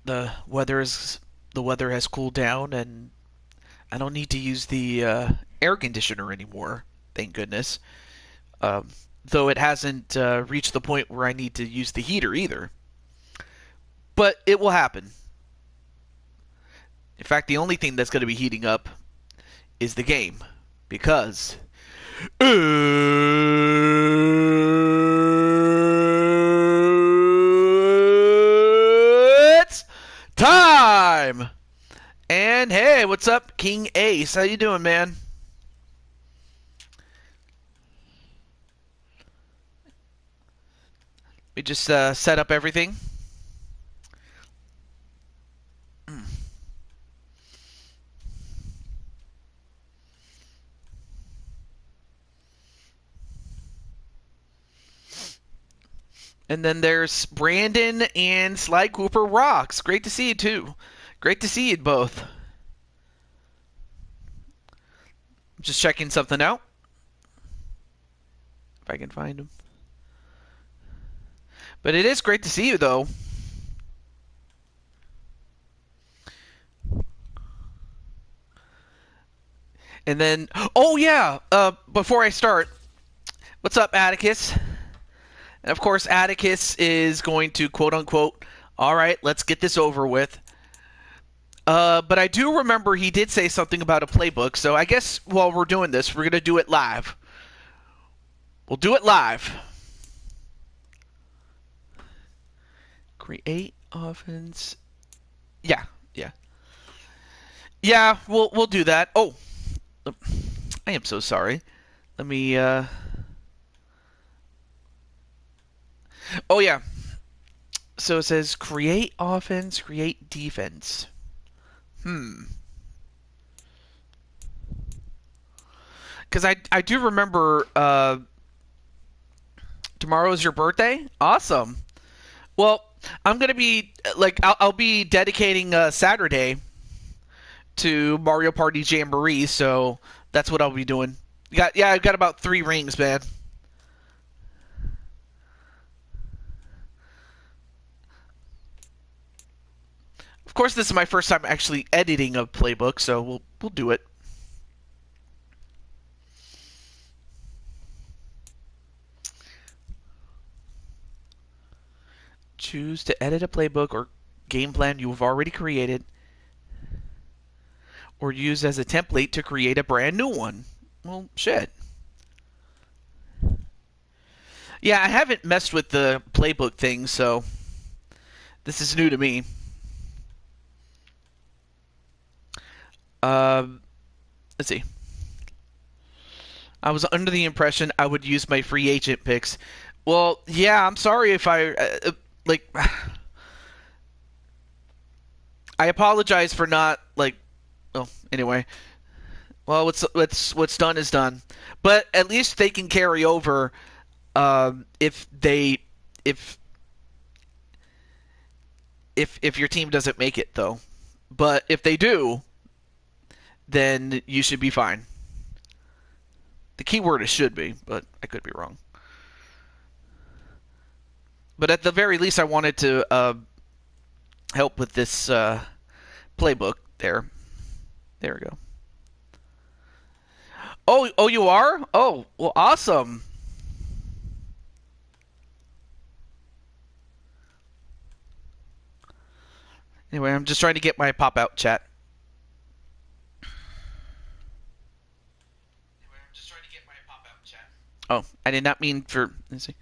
the weather has cooled down, and I don't need to use the air conditioner anymore. Thank goodness. Um, though it hasn't reached the point where I need to use the heater either. But it will happen. In fact, the only thing that's going to be heating up is the game, because it's time. And hey, what's up, King Ace? How you doing, man? We just set up everything. And then there's Brandon and Sly Cooper Rocks. Great to see you too. Great to see you both. Just checking something out. If I can find him. But it is great to see you, though. And then, oh yeah, before I start, what's up, Atticus? And of course, Atticus is going to quote unquote, all right, let's get this over with. But I do remember he did say something about a playbook, so I guess while we're doing this, we're going to do it live. We'll do it live. Create offense. Yeah, yeah. Yeah, we'll do that. Oh, I am so sorry. Let me, oh, yeah. So it says create offense, create defense. Because I do remember tomorrow is your birthday. Awesome. Well, I'm gonna be like I'll be dedicating Saturday to Mario Party Jamboree, so that's what I'll be doing. I've got about 3 rings, man. Of course, this is my first time actually editing a playbook, so we'll do it. Choose to edit a playbook or game plan you have already created, or use as a template to create a brand new one. Well, shit. Yeah, I haven't messed with the playbook thing, so this is new to me. Let's see. I was under the impression I would use my free agent picks. Well, yeah, I'm sorry if I like. I apologize for not like. Oh, anyway. Well, what's done is done. But at least they can carry over if they if if your team doesn't make it though. But if they do, then you should be fine. The key word is should be, but I could be wrong. But at the very least, I wanted to help with this playbook. There we go. Oh, you are? Oh, well, awesome. Anyway, I'm just trying to get my pop-out chat. Oh, I did not mean for. Let's see.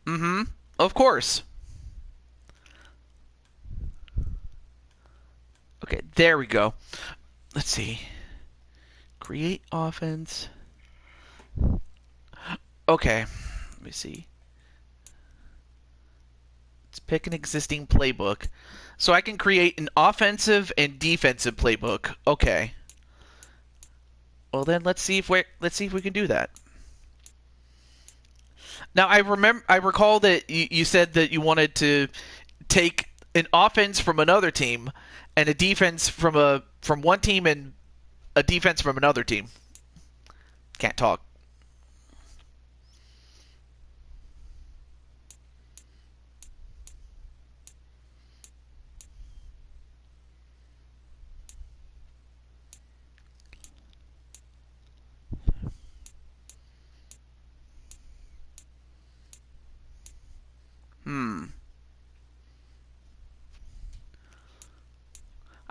Mm-hmm. Of course. Okay, there we go. Let's see. Create offense. Okay, let me see. Let's pick an existing playbook. So I can create an offensive and defensive playbook. Okay. Well then, let's see if we can do that. Now I recall that you said that you wanted to take an offense from another team and a defense from one team and a defense from another team. Can't talk.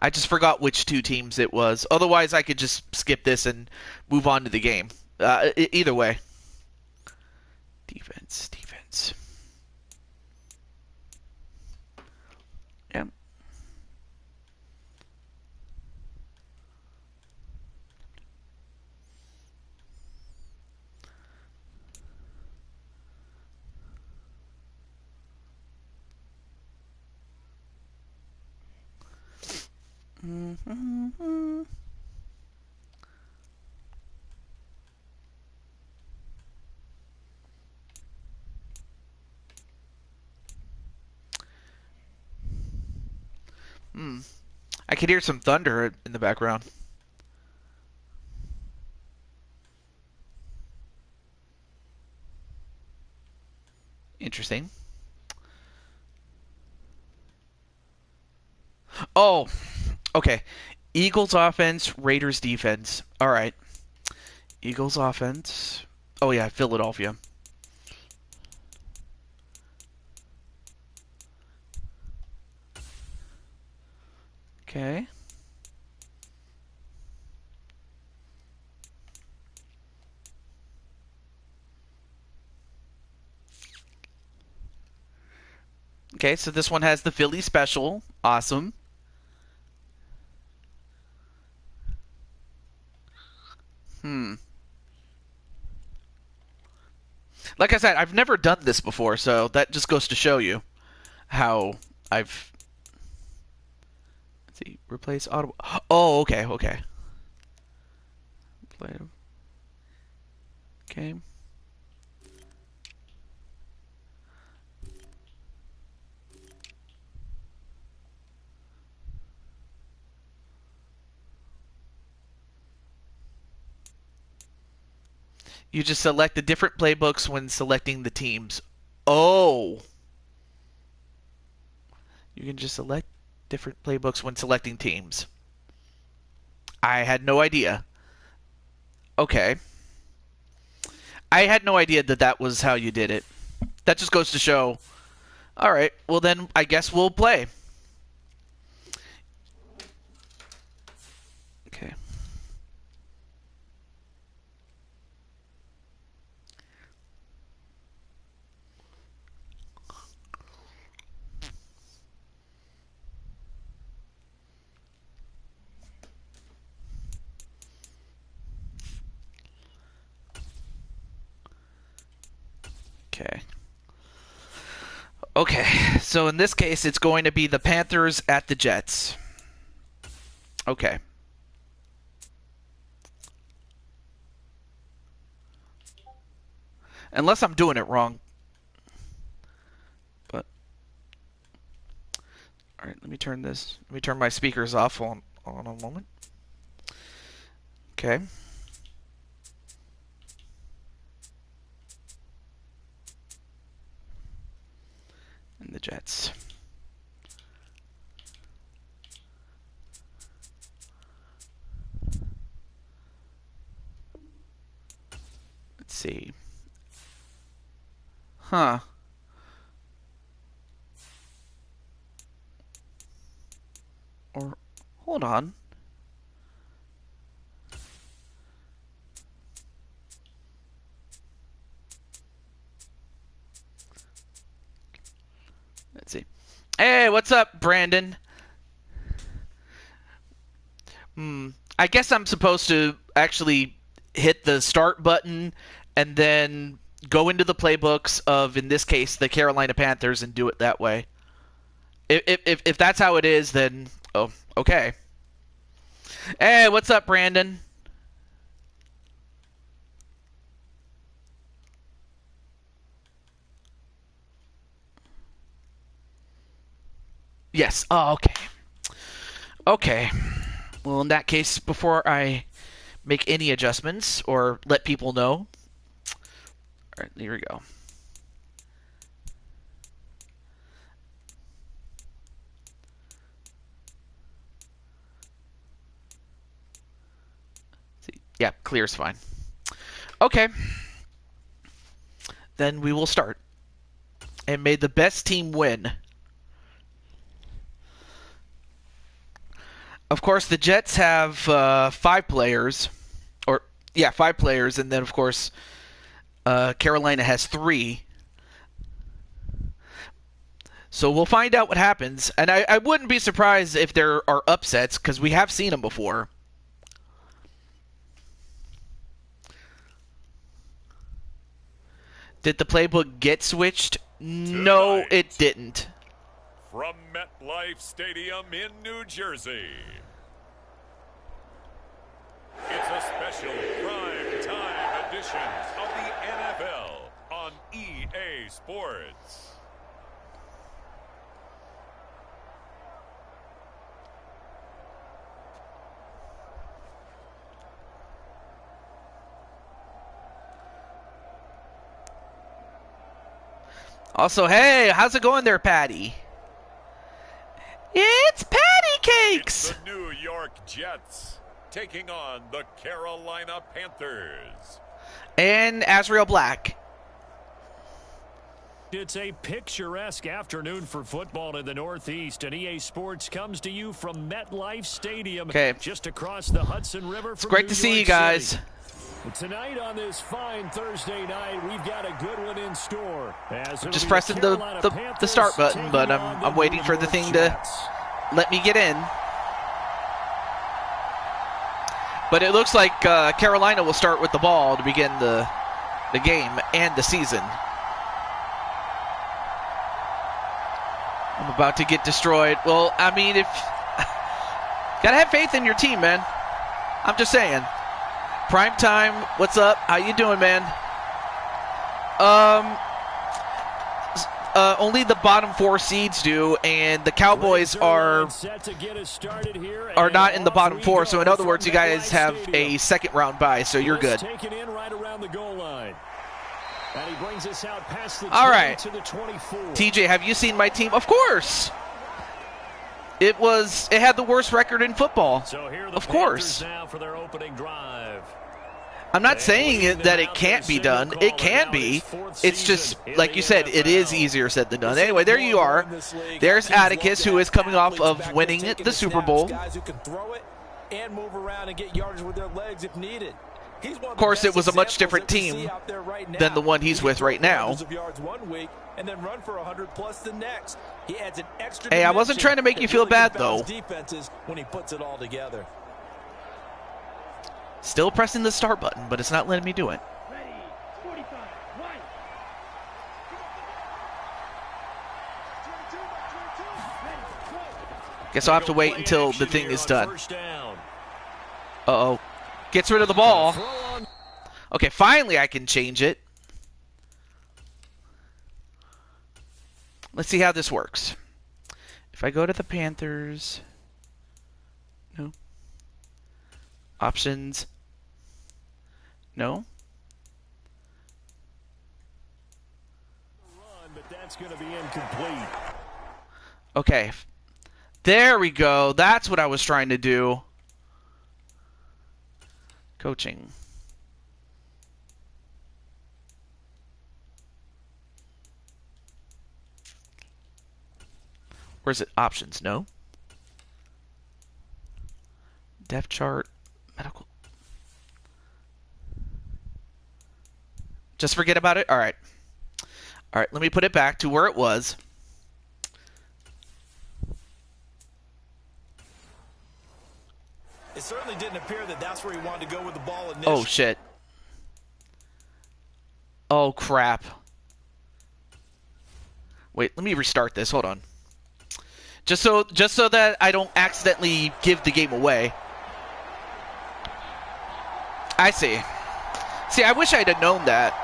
I just forgot which two teams it was. Otherwise, I could just skip this and move on to the game. Either way. Defense, defense. Yeah. Mm-hmm. I could hear some thunder in the background. Interesting. Oh, okay. Eagles offense, Raiders defense. All right. Eagles offense. Oh yeah, Philadelphia. Okay. Okay, so this one has the Philly special. Awesome. Hmm. Like I said, I've never done this before, so that just goes to show you how I've. Let's see, replace audible. Oh, okay, okay. Play. Okay. You just select the different playbooks when selecting the teams. Oh. You can just select different playbooks when selecting teams. I had no idea. Okay. I had no idea that that was how you did it. That just goes to show. All right. Well, then I guess we'll play. Okay. Okay. Okay. So in this case, it's going to be the Panthers at the Jets. Okay. Unless I'm doing it wrong. But all right, let me turn this. Let me turn my speakers off on a moment. Okay. And the Jets. Let's see. Huh. Or hold on. Let's see. Hey, what's up, Brandon? I guess I'm supposed to actually hit the start button and then go into the playbooks of, in this case, the Carolina Panthers and do it that way. If that's how it is, then oh, okay. Hey, what's up, Brandon? Yes. Oh, okay. Okay. Well, in that case, before I make any adjustments or let people know, all right, here we go. See, yeah, clear's fine. Okay. Then we will start. And may the best team win. Of course, the Jets have 5 players, or yeah, 5 players, and then of course Carolina has 3. So we'll find out what happens, and I wouldn't be surprised if there are upsets because we have seen them before. Did the playbook get switched? No, it didn't. From MetLife Stadium in New Jersey, it's a special prime time edition of the NFL on EA Sports. Also, hey, how's it going there, Patty? It's Patty Cakes! It's the New York Jets taking on the Carolina Panthers. And Azrael Black. It's a picturesque afternoon for football in the Northeast, and EA Sports comes to you from MetLife Stadium, just across the Hudson River. It's great to see you guys. Tonight on this fine Thursday night, we've got a good one in store. I'm just pressing the start button, but I'm waiting for the thing to let me get in. But it looks like Carolina will start with the ball to begin the game and the season. I'm about to get destroyed. Well, I mean, gotta have faith in your team, man. I'm just saying. Prime time, what's up? How you doing, man? Only the bottom 4 seeds do, and the Cowboys are not in the bottom 4. So in other words, you guys have a second round bye, so you're good. All right, TJ, have you seen my team? Of course. It had the worst record in football. Of course. I'm not saying that it can't be done. It can be. It's just, like you said, it is easier said than done. Anyway, there you are. There's Atticus, who is coming off of winning the Super Bowl. Of course, it was a much different team than the one he's with right now. Hey, I wasn't trying to make you feel bad, though. Still pressing the start button, but it's not letting me do it. Guess I'll have to wait until the thing is done. Uh-oh. Gets rid of the ball. Okay, finally I can change it. Let's see how this works. If I go to the Panthers... No. Options. No. Okay. There we go. That's what I was trying to do. Coaching. Where's it? Options. No. Depth chart. Medical. Just forget about it? Alright. Alright, let me put it back to where it was. It certainly didn't appear that that's where he wanted to go with the ball initially. Oh, shit. Oh, crap. Wait, let me restart this. Hold on. Just so that I don't accidentally give the game away. I see. See, I wish I'd have known that.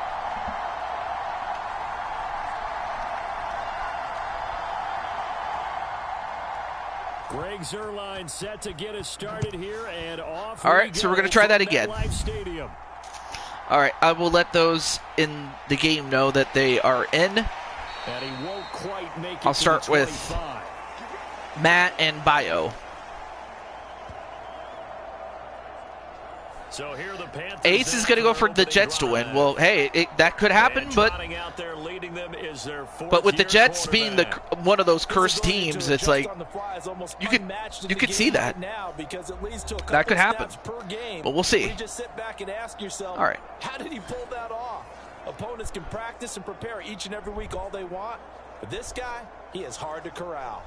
Greg Zuerlein set to get us started here, and off. All right, so we're going to try that again. All right, I will let those in the game know that they are in. And he won't quite make it. I'll start with Matt and Bio. So here the Panthers Ace is going to go for the Jets to win. Well, hey, that could happen, but with the Jets being one of those cursed teams, it's like you could see that. That could happen. But we'll see. All right. How did he pull that off? Opponents can practice and prepare each and every week all they want, but this guy, he is hard to corral.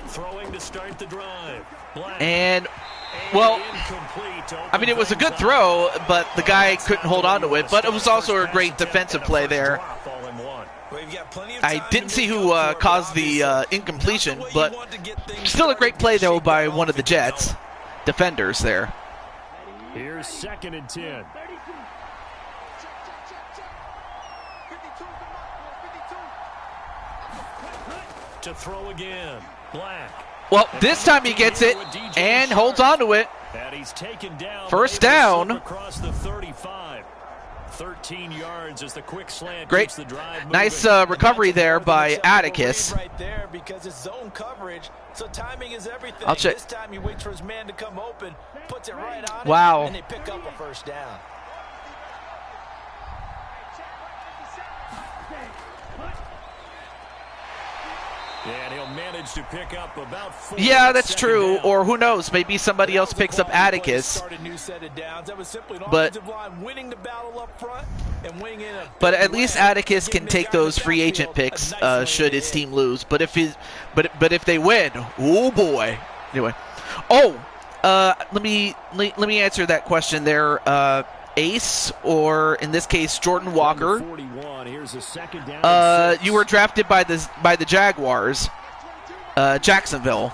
Throwing to start the drive. And, well, I mean, it was a good throw, but the guy couldn't hold on to it. But it was also a great defensive play there. I didn't see who caused the incompletion, but still a great play, though, by one of the Jets defenders there. Here's 2nd and 10. To throw again. Black. Well, this time he gets it and holds on to it. First down. Across the 35. 13 yards as the quick slant. Great. The drive nice recovery there by Atticus. Right there because it's zone coverage, so timing is everything. I'll check. This time he waits for his man to come open, puts it right on wow. it, and they pick up a first down. And he'll manage to pick up about 4. Yeah, that's true. Or who knows? Maybe somebody else picks up Atticus. But at least Atticus can take those free agent picks should his team lose. But if they win, oh boy. Anyway, let me answer that question there. Ace, or in this case Jordan Walker. You were drafted by the Jaguars, Jacksonville.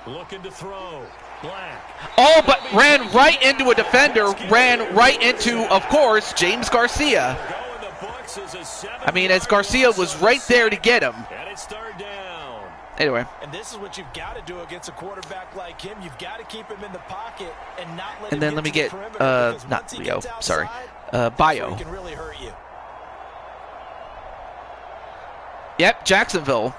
Looking to throw. Black. Oh, but ran right into a defender. Ran right into, of course, James Garcia. I mean, as Garcia was right there to get him. And it's 3rd down. Anyway. And this is what you've got to do against a quarterback like him. You've got to keep him in the pocket and not let him. And then let me get not Leo, sorry, Bio. Can really hurt you. Yep, Jacksonville.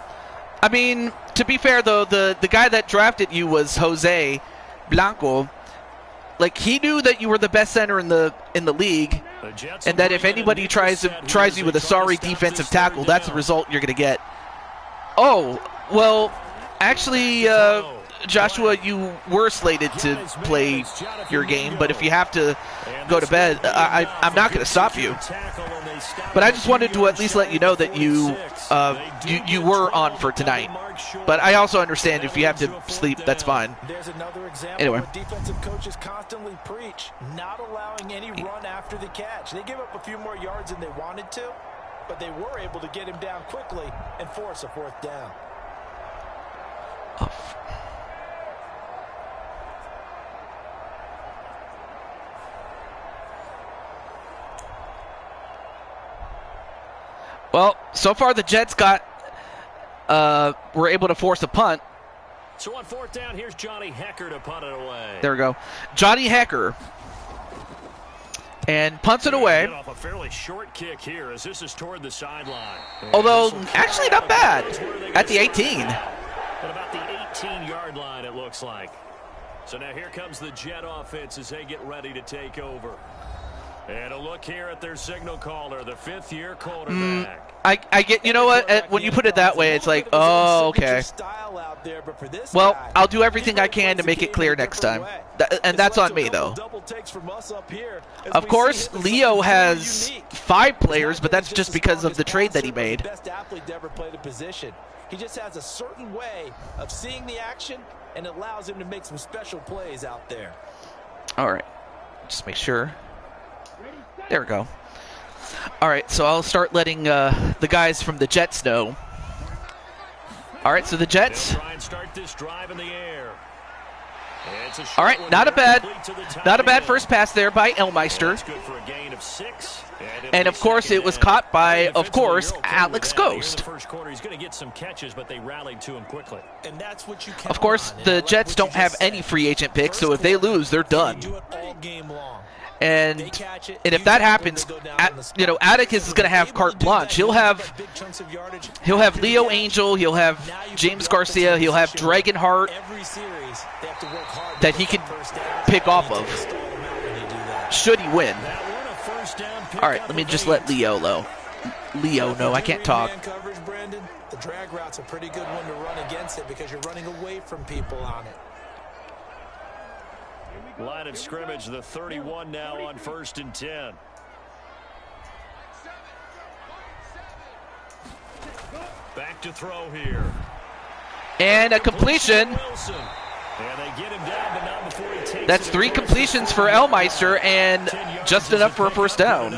I mean, to be fair though, the guy that drafted you was Jose Blanco. Like, he knew that you were the best center in the league, and that if anybody tries you with a sorry defensive tackle, that's the result you're gonna get. Oh, well, actually, Joshua, you were slated to play your game, but if you have to go to bed, I'm not going to stop you. But I just wanted to at least let you know that you were on for tonight. But I also understand if you have to sleep, that's fine. Anyway. Defensive coaches constantly preach not allowing any run after the catch. They gave up a few more yards than they wanted to, but they were able to get him down quickly and force a 4th down. Well, so far the Jets were able to force a punt. So on 4th down, here's Johnny Hecker to punt it away. There we go. Johnny Hecker. And punts it away. Off a fairly short kick here as this is toward the sideline. Although, actually not bad. At the 18. But about the 18-yard line, it looks like. So now here comes the Jet offense as they get ready to take over. And a look here at their signal caller, the 5th-year quarterback. I get, you know what, when you put it that way, it's like, oh, okay. Well, I'll do everything I can to make it clear next time. And that's on me, though. Of course, Leo has 5 players, but that's just because of the trade that he made. He just has a certain way of seeing the action, and it allows him to make some special plays out there. All right. Just make sure. There we go. All right, so I'll start letting the guys from the Jets know. All right, so the Jets. All right, not a bad first pass there by Elmeister. And of course, it was caught by, of course, Alex Ghost. He's going to get some catches, but they rallied to him quickly. And that's what you of course, the Jets don't have any free agent picks, so if they lose, they're done. And They catch it. if that happens, Atticus is going to have carte blanche. He'll have Leo Angel, he'll have James Garcia, he'll have Dragonheart that he can pick off of. Should he win? All right, let me just let Leo know. I can't talk. The drag route's a pretty good one to run against it because you're running away from people on it. Line of scrimmage, the 31 now on 1st and 10. Back to throw here. And a completion. And they get him down, but not before he takes That's 3 completions for Elmeister and just enough for a first down.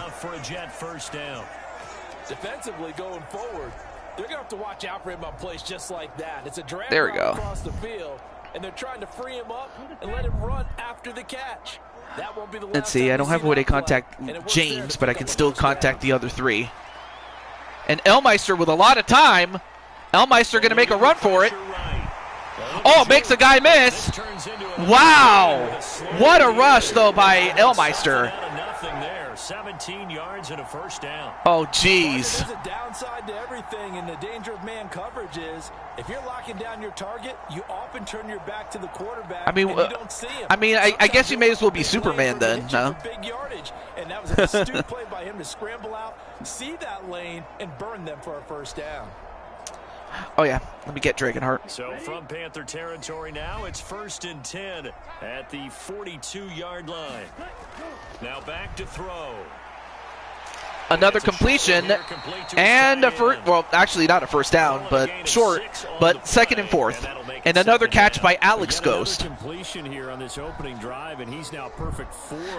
Defensively going forward, they're going to have to watch out for him on plays just like that. It's a drag there we go. Across the field, and they're trying to free him up and let him run after the catch. That won't be the last. Let's see, I don't have a way to contact James, but I can still contact the other 3. And Elmeister with a lot of time. Elmeister going to make a run for it. Oh, makes a guy miss. Wow. What a rush, though, by Elmeister. 17 yards and a first down. Oh, jeez. There's a downside to everything, and the danger of man coverage is if you're locking down your target, you often turn your back to the quarterback. And you don't see him. I guess you may as well be Superman then, no? Big yardage, and that was an astute play by him to scramble out, see that lane, and burn them for a first down. Oh, yeah. Let me get Dragonheart. So from Panther territory now, it's 1st and 10 at the 42-yard line. Now back to throw. Another completion and a first, well, actually not a first down, but short, but 2nd and 4th. And another catch by Alex Ghost.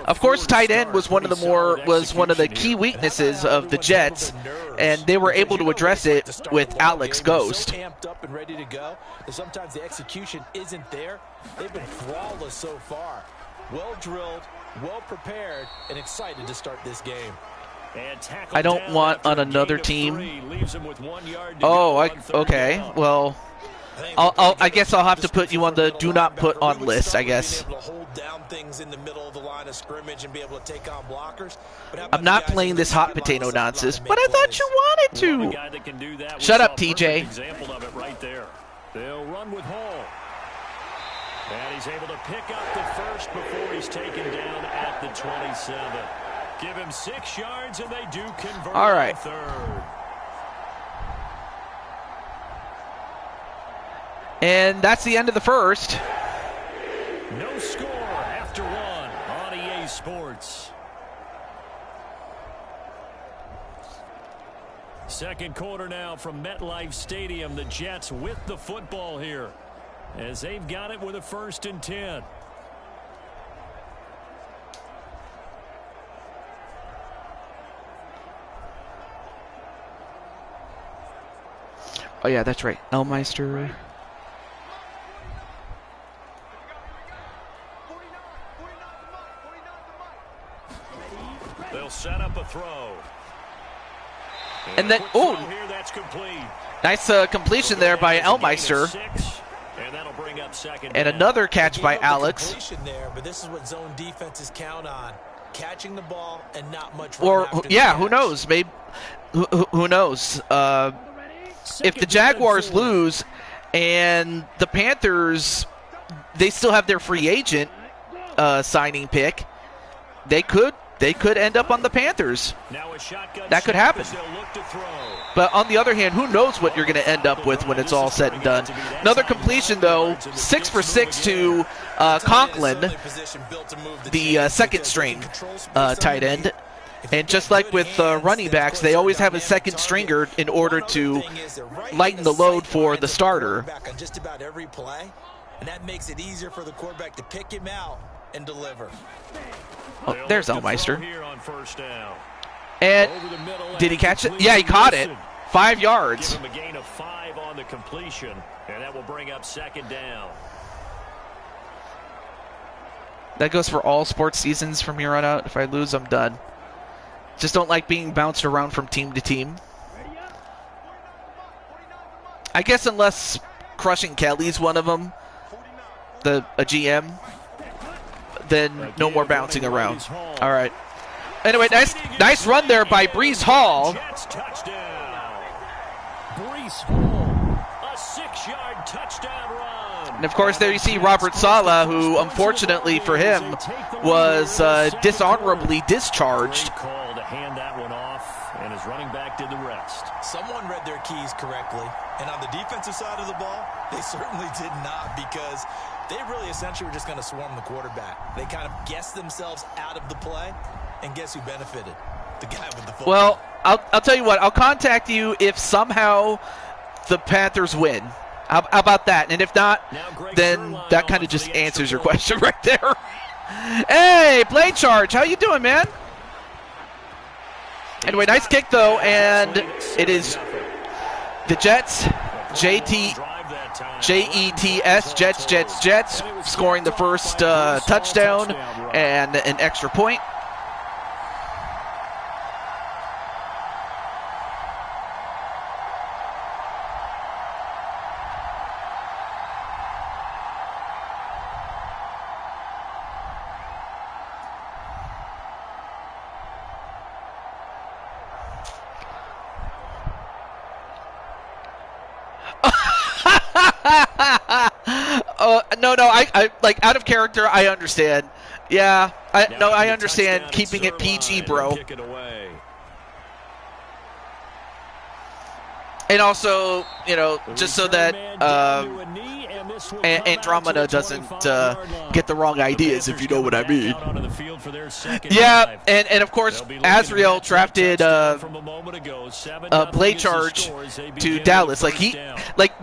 Of course, tight end was one of the key weaknesses of the Jets, and they were able to address it with Alex Ghost. Amped up and ready to go. Sometimes the execution isn't there. They've been flawless so far. Well drilled, well prepared, and excited to start this game. I don't want on another team. Oh, okay. Well, I guess I'll have to put you on the do not put on list, I guess. I'm not playing this hot potato nonsense, but I thought you wanted to. Shut up, TJ. They'll run with Hall. And he's able to pick up the first before he's taken down at the 27. Give him 6 yards, and they do convert. All right. On 3rd. And that's the end of the first. No score after 1 on EA Sports. Second quarter now from MetLife Stadium. The Jets with the football here as they've got it with a 1st and 10. Oh, yeah, that's right. Elmeister. They'll set up a throw. And then, oh, that's complete. Nice completion there by Elmeister. And that'll bring up 2nd and down. another catch by Alex. There, but this is what zone defenses count on. Catching the ball and not much. Or, yeah, who knows? Maybe, who knows? If the Jaguars lose and the Panthers, they still have their free agent signing pick, they could end up on the Panthers. That could happen. But on the other hand, who knows what you're going to end up with when it's all said and done. Another completion, though, 6 for 6 to Conklin, the second string tight end. And just like with running backs, they always have a second stringer in order to lighten the load for the starter. Just about every play, and that makes it easier for the quarterback to pick him out and deliver. Oh, there's Elmeister. And did he catch it? Yeah, he caught it. 5 yards. Give him a gain of 5 on the completion, and that will bring up 2nd down. That goes for all sports seasons from here on out. If I lose, I'm done. Just don't like being bounced around from team to team. I guess unless Crushing Kelly's one of them, a GM. then no more bouncing around. All right. Anyway, nice run there by Brees Hall. Jets touchdown. Brees Hall, a 6-yard touchdown run. And of course, there you see Robert Saleh, who unfortunately for him was dishonorably discharged. Great call to hand that one off, and his running back did the rest. Someone read their keys correctly, and on the defensive side of the ball, they certainly did not, because they really essentially were just going to swarm the quarterback. They kind of guessed themselves out of the play, and guess who benefited? The guy with the football. Well, I'll tell you what. I'll contact you if somehow the Panthers win. How about that? And if not, then that kind of just answers your question right there. Hey, play charge. How you doing, man? Anyway, nice kick, though, and it is the Jets, Jets, Jets, scoring the first touchdown and an extra point. No, I like out of character. I understand. Yeah, I understand keeping it PG, bro. And also, just so that Andromeda doesn't get the wrong ideas, if you know what I mean. Yeah, and of course, Azrael drafted play charge to Dallas.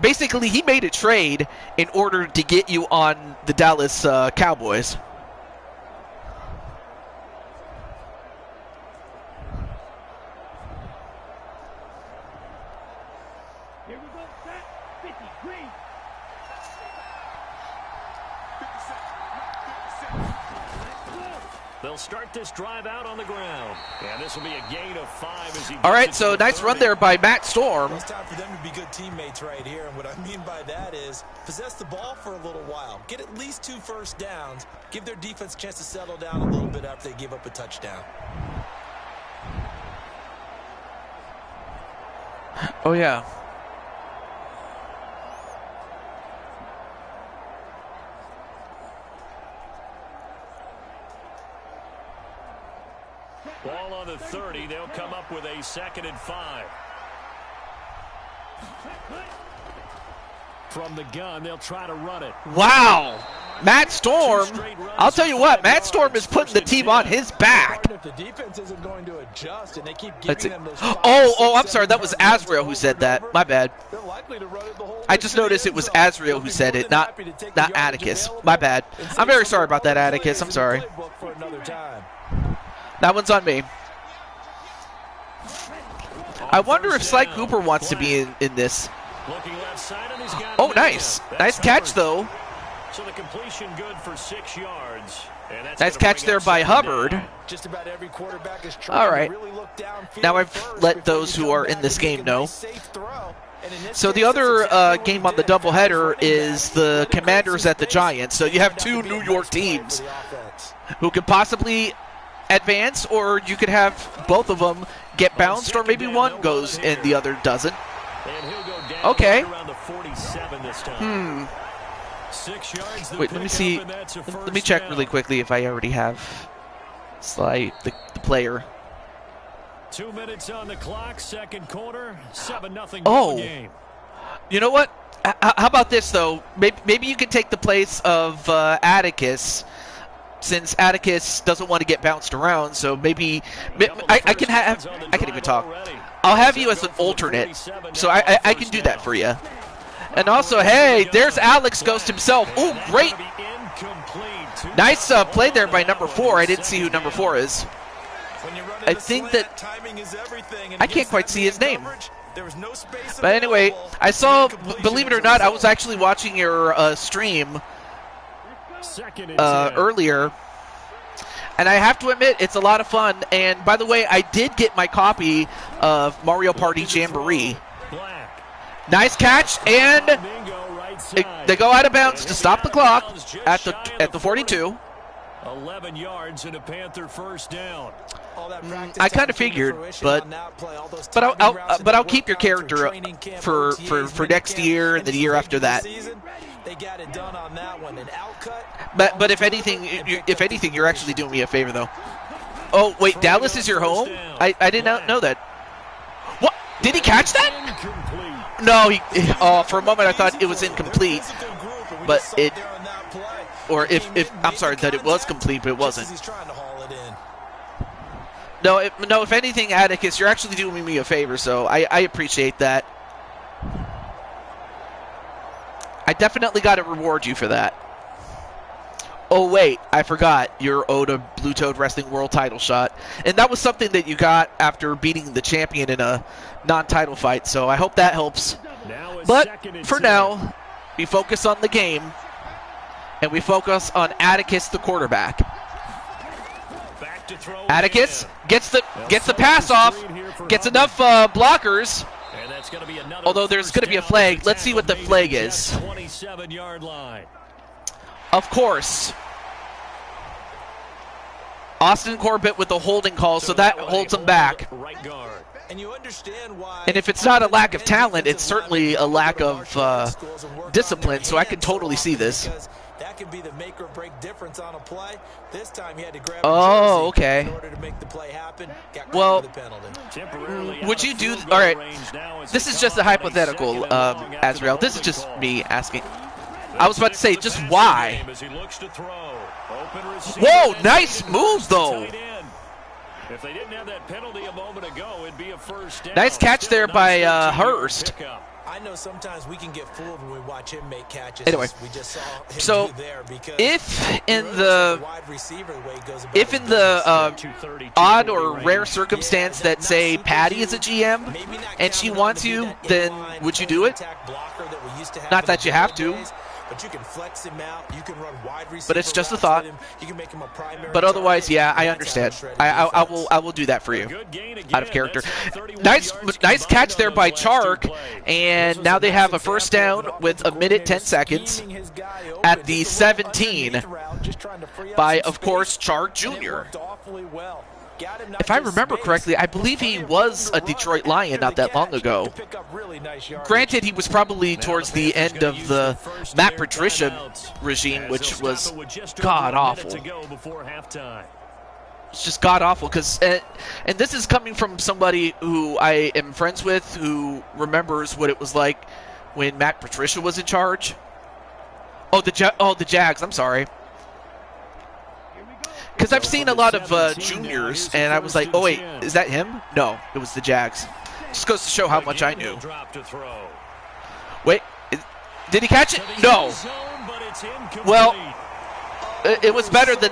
Basically he made a trade in order to get you on the Dallas Cowboys. They'll start this drive out on the ground. And this will be a gain of 5 as he All right, so nice run there by Matt Storm. It's time for them to be good teammates right here. And what I mean by that is possess the ball for a little while. Get at least 2 first downs. Give their defense a chance to settle down a little bit after they give up a touchdown. Oh, yeah. Ball on the 30. They'll come up with a 2nd and 5. From the gun, they'll try to run it. Wow. Matt Storm, I'll tell you what, Matt Storm is putting the team on his back. If the defense isn't going to adjust and they keep Let's see. giving them those I'm sorry. That was Azrael who said that. My bad. I just noticed it was Azrael who said it, not Atticus. My bad. I'm very sorry about that, Atticus. I'm sorry. That one's on me. I wonder if Sly Cooper wants to be in this. Oh, nice. Nice catch, though. So the completion good for 6 yards. Nice catch there by Hubbard. Just about every quarterback is All right. to really look downfield. Now I've let those who are in this game know. So the other game on the doubleheader is the Commanders at the Giants. So you have 2 New York teams who could possibly advance, or you could have both of them get bounced, or maybe one goes and the other doesn't. Okay. Wait, let me see. Let me check really quickly if I already have Sly, the player. 2 minutes on the clock, 2nd quarter, 7-0 game. You know what? How about this, though? Maybe you could take the place of Atticus, since Atticus doesn't want to get bounced around. So maybe I can even talk. I'll have you as an alternate, so I can do that for you. And also, hey, there's Alex Ghost himself. Ooh, great. Nice play there by number 4. I didn't see who number 4 is. I think that I can't quite see his name. But anyway, I saw, believe it or not, I was actually watching your stream earlier. And I have to admit, it's a lot of fun. And by the way, I did get my copy of Mario Party Jamboree. Nice catch, and they go out of bounds to stop the clock at the 42. 11 yards and a Panther first down. I kind of figured, but I'll keep your character for next year and the year after that. They got it done on that one. An outcut. But if anything, you're actually doing me a favor though. Oh wait, Dallas is your home? I did not know that. What? Did he catch that? No, for a moment I thought it was incomplete, but I'm sorry that it was complete, but it wasn't. No, if anything, Atticus, you're actually doing me a favor, so I appreciate that. I definitely got to reward you for that. Oh, wait, I forgot. You're owed a Blue Toad Wrestling World title shot. And that was something that you got after beating the champion in a non-title fight, so I hope that helps. But for now, we focus on the game, and we focus on Atticus, the quarterback. Atticus gets the pass off, gets enough blockers. Although there's going to be a flag. Let's see what the flag is. 27-yard line. Of course. Austin Corbett with the holding call, so that holds him back. And you understand why. And if it's not a lack of talent, it's certainly a lack of discipline, so I can totally see this. That could be the make or break difference on a play. This time he had to grab okay. in order to make the play happen. Well, the penalty. Would you do? All right, this is just a hypothetical, Azrael. This is just me asking. I was about to say, just why? Whoa, nice move though. If they didn't have that penalty a moment ago, it'd be a first down. Nice catch there by Hurst. I know sometimes we can get fooled when we watch him make catches. Anyway, we just saw him so there because if in the odd or rare circumstance that say Patty is a GM and she wants you, then would you do it? Not that you have to. But you can flex him out. You can run wide receiver. But it's just a thought. You can make him a primary. But otherwise, yeah, I understand. I will do that for you. Out of character. Nice catch there by Chark, and now they have a first down with 1:10 seconds at the 17 by, of course, Chark Jr. If I remember correctly, I believe he was a Detroit Lion not that long ago. Granted, he was probably towards the end of the Matt Patricia regime, which was god-awful. It's just god-awful, because, and this is coming from somebody who I am friends with, who remembers what it was like when Matt Patricia was in charge. Oh, the Jags, I'm sorry. Because I've seen a lot of juniors, and I was like, oh, wait, is that him? No, it was the Jags. Just goes to show how much I knew. Wait, did he catch it? No. Well, it was better than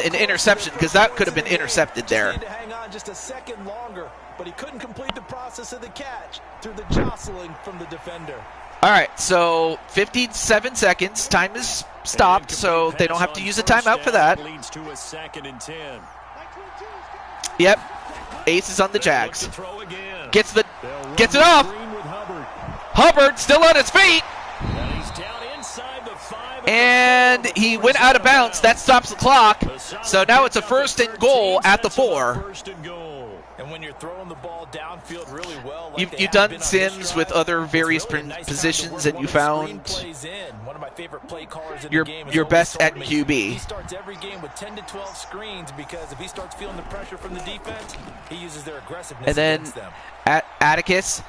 an interception, because that could have been intercepted there. Hang on just a second longer, but he couldn't complete the process of the catch through the jostling from the defender. All right, so 57 seconds. Time is stopped, so they don't have to use a timeout for that. Yep, ace is on the Jags. Gets it off. Hubbard still on his feet. And he went out of bounds. That stops the clock. So now it's a 1st and goal at the 4. And when you're throwing the ball downfield really well, you've done sims with other various positions, and you found your best at QB. He starts every game with 10 to 12 screens, because if he starts feeling the pressure from the defense, he uses their aggressiveness and then against them. Atticus!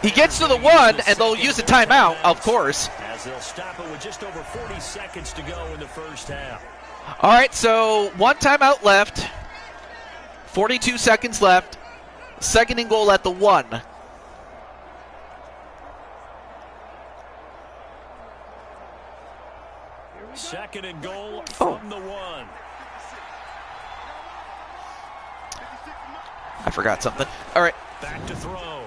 He gets to the 1, and they'll use a timeout, of course. As they'll stop it with just over 40 seconds to go in the first half. All right, so 1 timeout left. 42 seconds left. 2nd and goal at the 1. Second and goal from the 1. I forgot something. All right. Back to throw.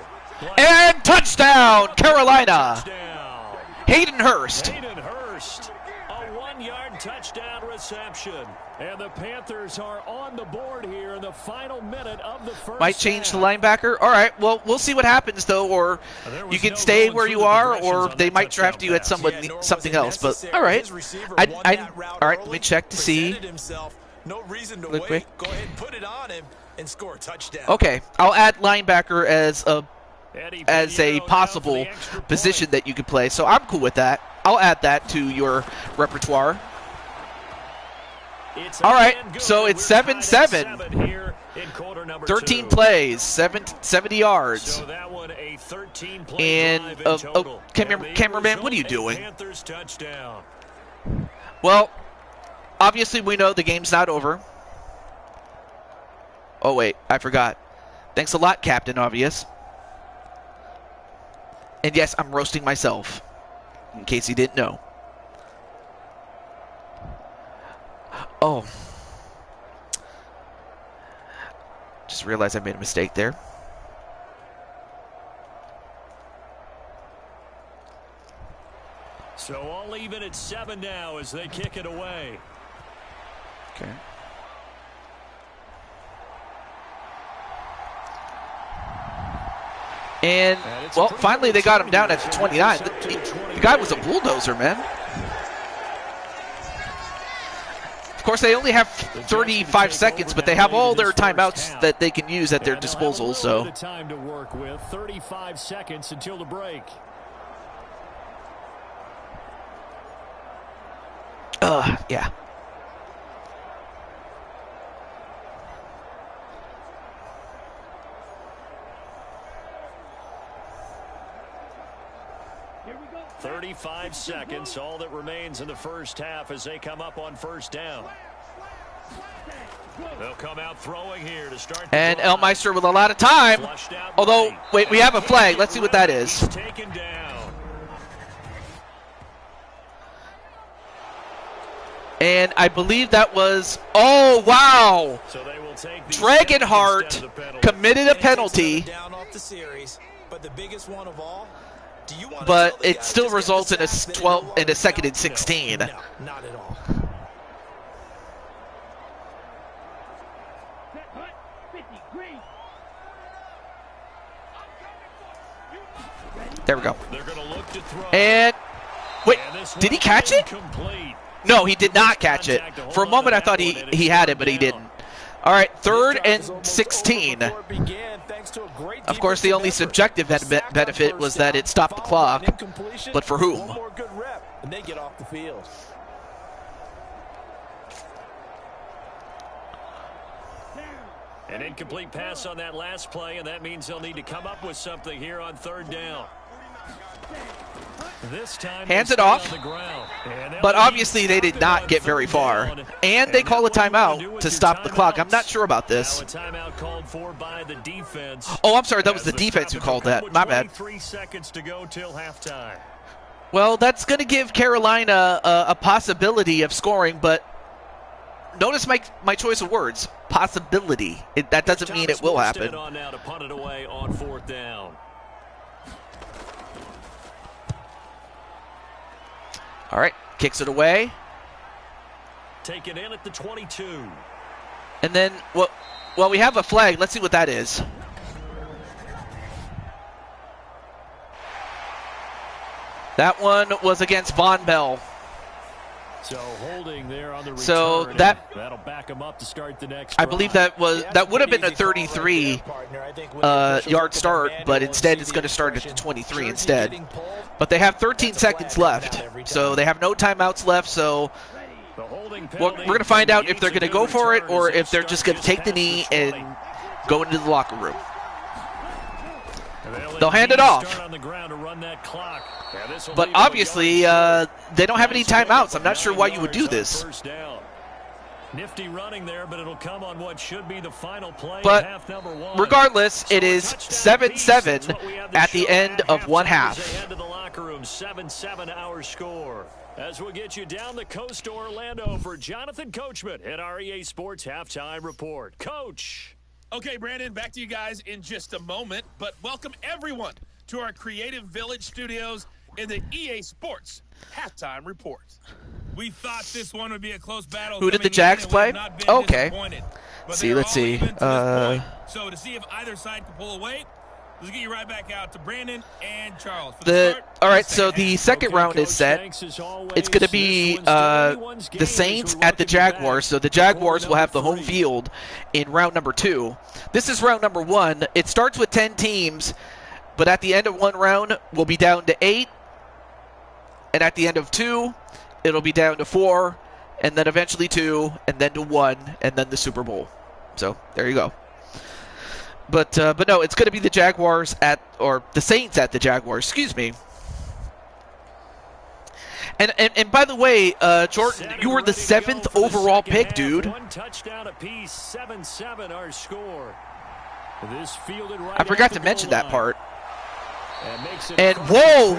And touchdown, Carolina. Touchdown. Hayden Hurst. A 1-yard touchdown reception. And the Panthers are on the board here in the final minute of the first Might change half. the linebacker. All right, well, we'll see what happens, though. Or you can stay where you are, or they might draft you at something else. But, all right. All right, let me check to see. No reason to Look wait. quick. Go ahead and put it on him and score a touchdown. Okay, I'll add linebacker as a possible position that you could play. So I'm cool with that. I'll add that to your repertoire. All right, so it's 7-7. 13 plays, 70 yards. So that one a 13-play And drive in total. cameraman, what are you doing? Panthers touchdown. Well, obviously we know the game's not over. Oh wait, I forgot. Thanks a lot, Captain Obvious. And yes, I'm roasting myself, in case you didn't know. Oh. Just realized I made a mistake there. So all even at 7 now as they kick it away. Okay. And, well, finally they got him down at 29. The guy was a bulldozer, man. Of course, they only have 35 seconds, but they have all their timeouts that they can use at their disposal. So, time to work with 35 seconds until the break. Yeah. Here we go. 35 seconds, all that remains in the first half as they come up on first down. They'll come out throwing here to start. And Elmeister with a lot of time. Although, wait, we have a flag. Let's see what that is. Taken down. And I believe that was, oh, wow. So they will take Dragonheart committed a penalty, but it still results in a 2nd and 16. No, not at all. There we go. They're going to look to throw. And wait, did he catch it? No, he did not catch it. For a moment, I thought he had it, but he didn't. All right, 3rd and 16. Of course, the only subjective benefit was that it stopped the clock. But for whom? And they get off the field. An incomplete pass on that last play, and that means they'll need to come up with something here on 3rd down. This time hands it off, but obviously they did not get very far. And they call a timeout to stop the clock. I'm not sure about this. Oh, I'm sorry, that was the defense who called that. My bad. 3 seconds to go till halftime. Well, that's going to give Carolina a possibility of scoring, but notice my choice of words, possibility. That doesn't mean it will happen. On now to punt it away on 4th down. All right, kicks it away. Taken in at the 22. And then, well, we have a flag. Let's see what that is. That one was against Von Bell. So holding there on the return. So that'll back him up to start the next I believe that would have been a 33 yard start, but instead it's going to start at the 23 instead. But they have 13 seconds left, so they have no timeouts left. So we're going to find out if they're going to go for it or if they're just going to take the knee and go into the locker room. They'll hand it off. But obviously, they don't have any timeouts. I'm not sure why you would do this. Nifty running there, but it'll come on what should be the final play. But half number 1. regardless, it is 7-7 at the end of one half. Head to the locker room, 7-7 our score. As we'll get you down the coast to Orlando for Jonathan Coachman at our EA Sports Halftime Report. Coach. Okay, Brandon, back to you guys in just a moment, but welcome everyone to our Creative Village studios in the EA Sports Halftime Report. We thought this one would be a close battle. Who did the coming in, Jags and we have play? not been Okay. disappointed. But See, they're let's all see. even to this point. So to see if either side can pull away, let's get you right back out to Brandon and Charles. For the start, all right, so the second round Coach, is set. always, It's going to be the Saints at the Jaguars. So the Jaguars will have the home field in round number 2. This is round number 1. It starts with 10 teams, but at the end of one round, we'll be down to 8. And at the end of 2, it'll be down to 4, and then eventually 2, and then to 1, and then the Super Bowl. So there you go. But no, it's going to be the Jaguars or the Saints at the Jaguars. Excuse me. And by the way, Jordan, you were the 7th overall pick, dude. One touchdown apiece, 7-7 our score. This fielded right I forgot at to the mention goal that line. part. And whoa,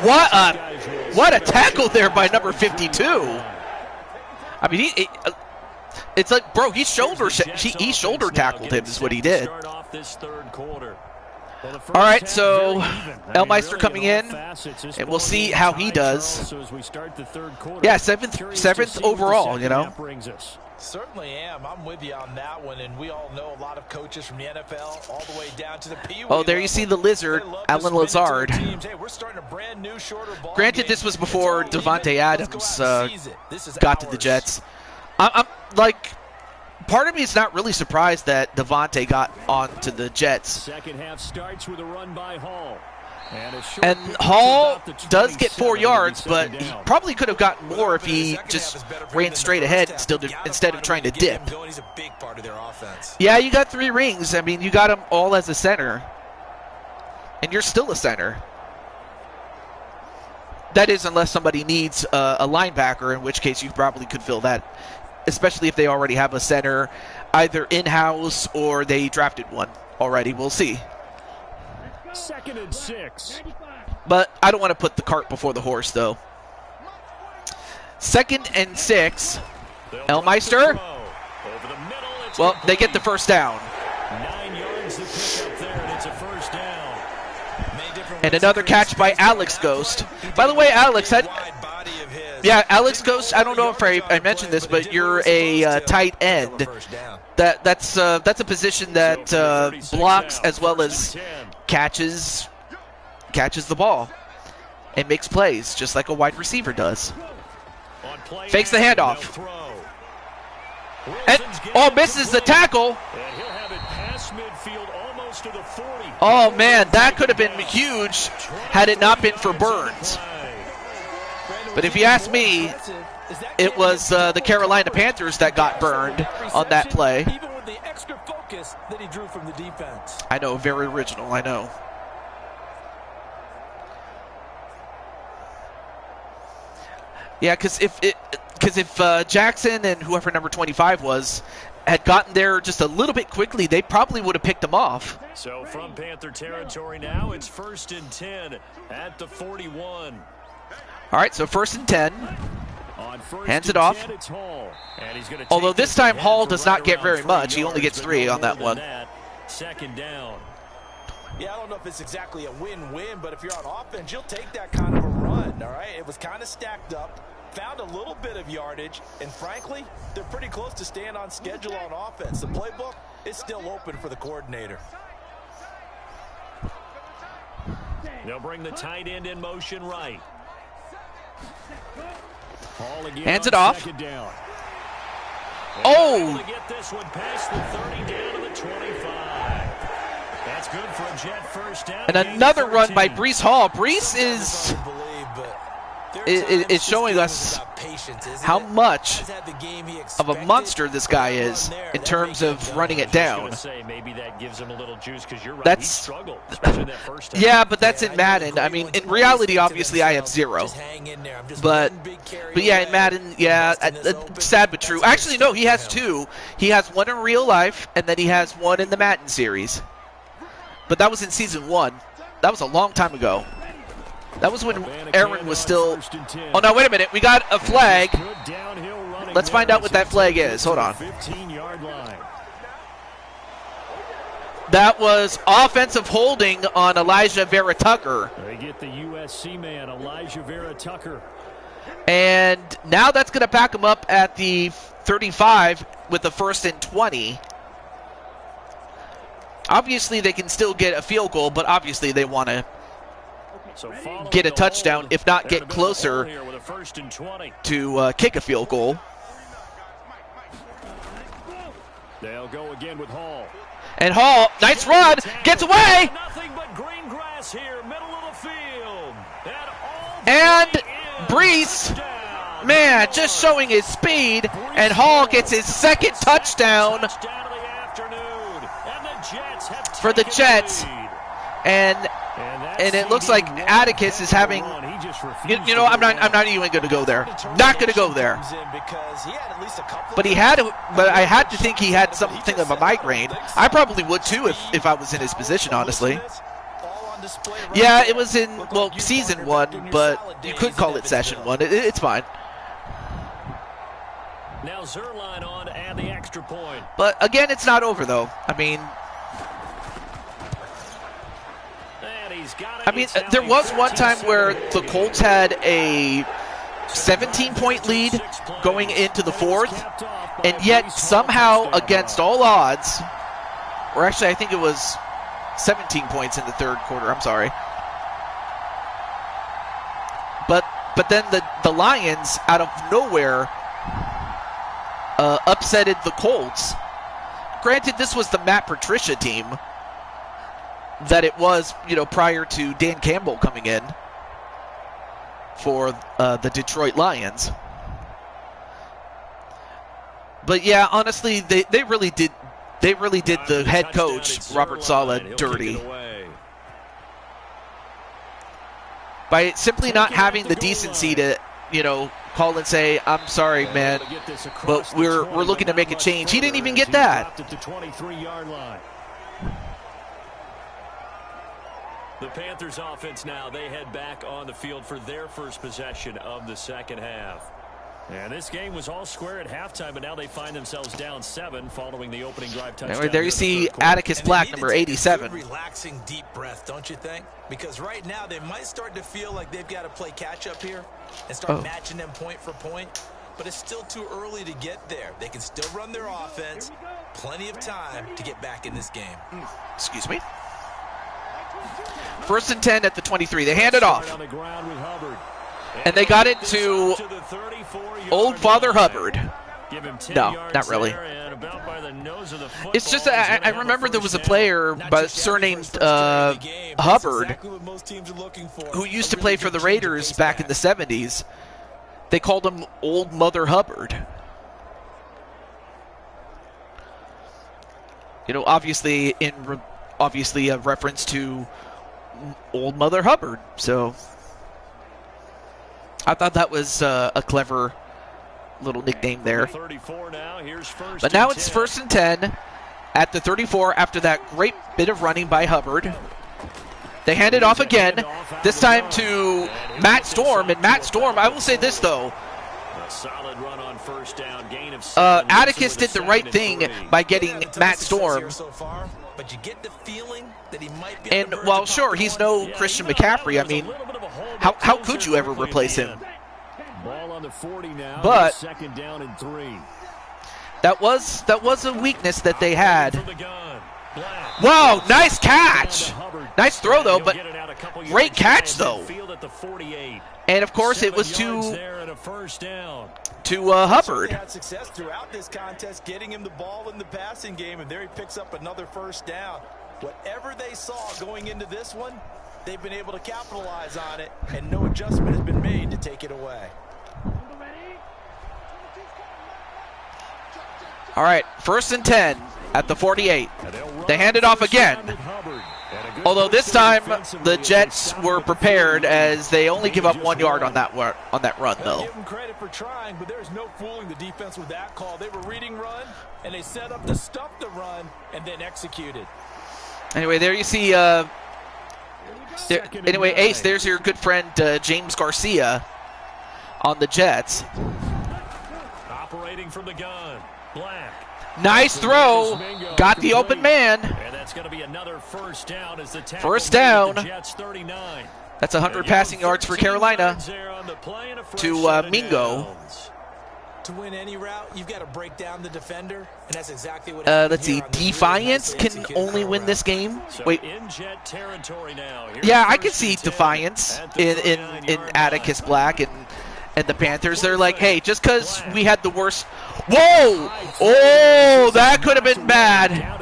what a tackle there by number 52. I mean, it's like, bro, he shoulder tackled him is what he did. All right, so Elmeister coming in, and we'll see how he does. Yeah, seventh overall, you know. Certainly am. I'm with you on that one, and we all know a lot of coaches from the NFL all the way down to the Pee Wee Oh, there you see the lizard, Alan Lazard. Hey, we're starting a brand new, shorter ball Granted, game. this was before It's all Devontae even. Adams Let's go out and seize it. This is got to the ours. Jets. I'm like, part of me is not really surprised that Devontae got onto the Jets. Second half starts with a run by Hall. And Hall does get 4 yards, but he probably could have gotten more if he just ran straight ahead instead of trying to dip. He's a big part of their offense. Yeah, you got 3 rings. I mean, you got them all as a center. And you're still a center. That is, unless somebody needs a linebacker, in which case you probably could fill that, especially if they already have a center either in-house or they drafted one already. We'll see. 2nd and 6. But I don't want to put the cart before the horse, though. 2nd and 6. Elmeister. Well, they get the first down. 9 yards to pick up there, and it's a first down. And another catch by Alex Ghost. By the way, Alex, Alex Ghost, I don't know if I mentioned this, but you're a tight end. That's a position that blocks as well as catches the ball and makes plays just like a wide receiver does. Fakes the handoff. And, misses the tackle. Oh, man, that could have been huge had it not been for Burns. But if you ask me, it was the Carolina Panthers that got burned on that play. Even with the extra focus that he drew from the defense. I know, very original, I know. Yeah, because if Jackson and whoever number 25 was had gotten there just a little bit quickly, they probably would have picked him off. So from Panther territory now, it's 1st and 10 at the 41. All right, so 1st and 10. Hands it off. Although this time Hall does not get very much. He only gets 3 on that one. 2nd down. Yeah, I don't know if it's exactly a win-win, but if you're on offense, you'll take that kind of a run, all right? It was kind of stacked up, found a little bit of yardage, and frankly, they're pretty close to staying on schedule on offense. The playbook is still open for the coordinator. They'll bring the tight end in motion right. Hands it off. Down. Oh! Get this one past the 30 down to the 25. That's good for a Jet first down. And another run by Breece Hall. Breece is showing us how much of a monster this guy is in terms of running it down. Maybe that gives him a little juice because you're right. That's, he struggled, especially that first time. Yeah, but that's in Madden. I mean, in reality, obviously, I have 0. But yeah, in Madden, yeah, sad but true. Actually, no, he has 2. He has 1 in real life, and then he has 1 in the Madden series. But that was in Season 1. That was a long time ago. That was when Aaron was still... Oh, no, wait a minute. We got a flag. Let's find out what that flag is. Hold on. That was offensive holding on Elijah Vera Tucker. They get the USC man, Elijah Vera Tucker. And now that's going to back them up at the 35 with the 1st and 20. Obviously, they can still get a field goal, but obviously they want to get a touchdown, if not get closer to kick a field goal. They'll go again with Hall. And Hall, nice run, gets away! Nothing but green grass here, middle of the field. And Brees, man, just showing his speed, and Hall gets his 2nd touchdown for the Jets. And it looks like Atticus is having, you know, I'm not even going to go there. Not going to go there. But I had to think he had something of a migraine. I probably would too if I was in his position, honestly. Yeah, it was in, well, season 1, but you could call it session 1. It's fine. Now Zerline on to add the extra point. But again, it's not over though. I mean, there was one time where the Colts had a 17-point lead going into the 4th, and yet somehow, against all odds, or actually I think it was 17 points in the 3rd quarter, I'm sorry. But then the Lions, out of nowhere, upsetted the Colts. Granted, this was the Matt Patricia team that it was, you know, prior to Dan Campbell coming in for the Detroit Lions. But yeah, honestly, they really did the head coach Robert Saleh dirty by simply not having the decency to, you know, call and say, "I'm sorry, man, but we're looking to make a change." He didn't even get that. The Panthers offense now, they head back on the field for their first possession of the 2nd half. And this game was all square at halftime, but now they find themselves down 7 following the opening drive touchdown. Anyway, there you see Atticus Black, number 87. Relaxing deep breath, don't you think? Because right now they might start to feel like they've got to play catch up here and start matching them point for point. But it's still too early to get there. They can still run their offense. Plenty of time to get back in this game. Excuse me. 1st and 10 at the 23. They hand it off. And they got it to old Father Hubbard. No, not really. It's just, I remember there was a player surnamed Hubbard who used to play for the Raiders back in the 70s. They called him Old Mother Hubbard. You know, obviously a reference to Old Mother Hubbard. So I thought that was a clever little nickname there. But now it's 1st and 10 at the 34 after that great bit of running by Hubbard. They hand it off again, this time to Matt Storm. And Matt Storm, I will say this though, solid run on 1st down, gain of 7. Atticus did the right thing by getting Matt Storm. But you get the feeling that he might be. And while sure, he's no Christian McCaffrey, I mean, how could you ever replace him? Ball on the 40 now. But 2nd down and 3. That was a weakness that they had. Wow, nice catch. Nice throw though, but great catch though. And of course it was to Hubbard. Had success throughout this contest, getting him the ball in the passing game, and there he picks up another 1st down. Whatever they saw going into this one, they've been able to capitalize on it, and no adjustment has been made to take it away. All right, 1st and 10 at the 48. They hand it off again. Although this time the Jets were prepared, as they only give up 1 yard on that run, though. Give them credit for trying, but there's no fooling the defense with that call. They were reading run, and they set up to stop the run, and then executed. Anyway, there you see. Anyway, Ace, there's your good friend James Garcia on the Jets. Operating from the gun, Black. Nice throw. Got the open man. And that's going to be another 1st down as the tackle 1st down. The Jets 39. That's 100 passing yards for Carolina to Mingo. To win any route, you've got to break down the defender, and that's exactly what. Let's see. Defiance can only win this game. Wait. Yeah, I can see Defiance in Atticus Black and the Panthers. They're like, hey, just because we had the worst. Whoa! Oh, that could have been bad.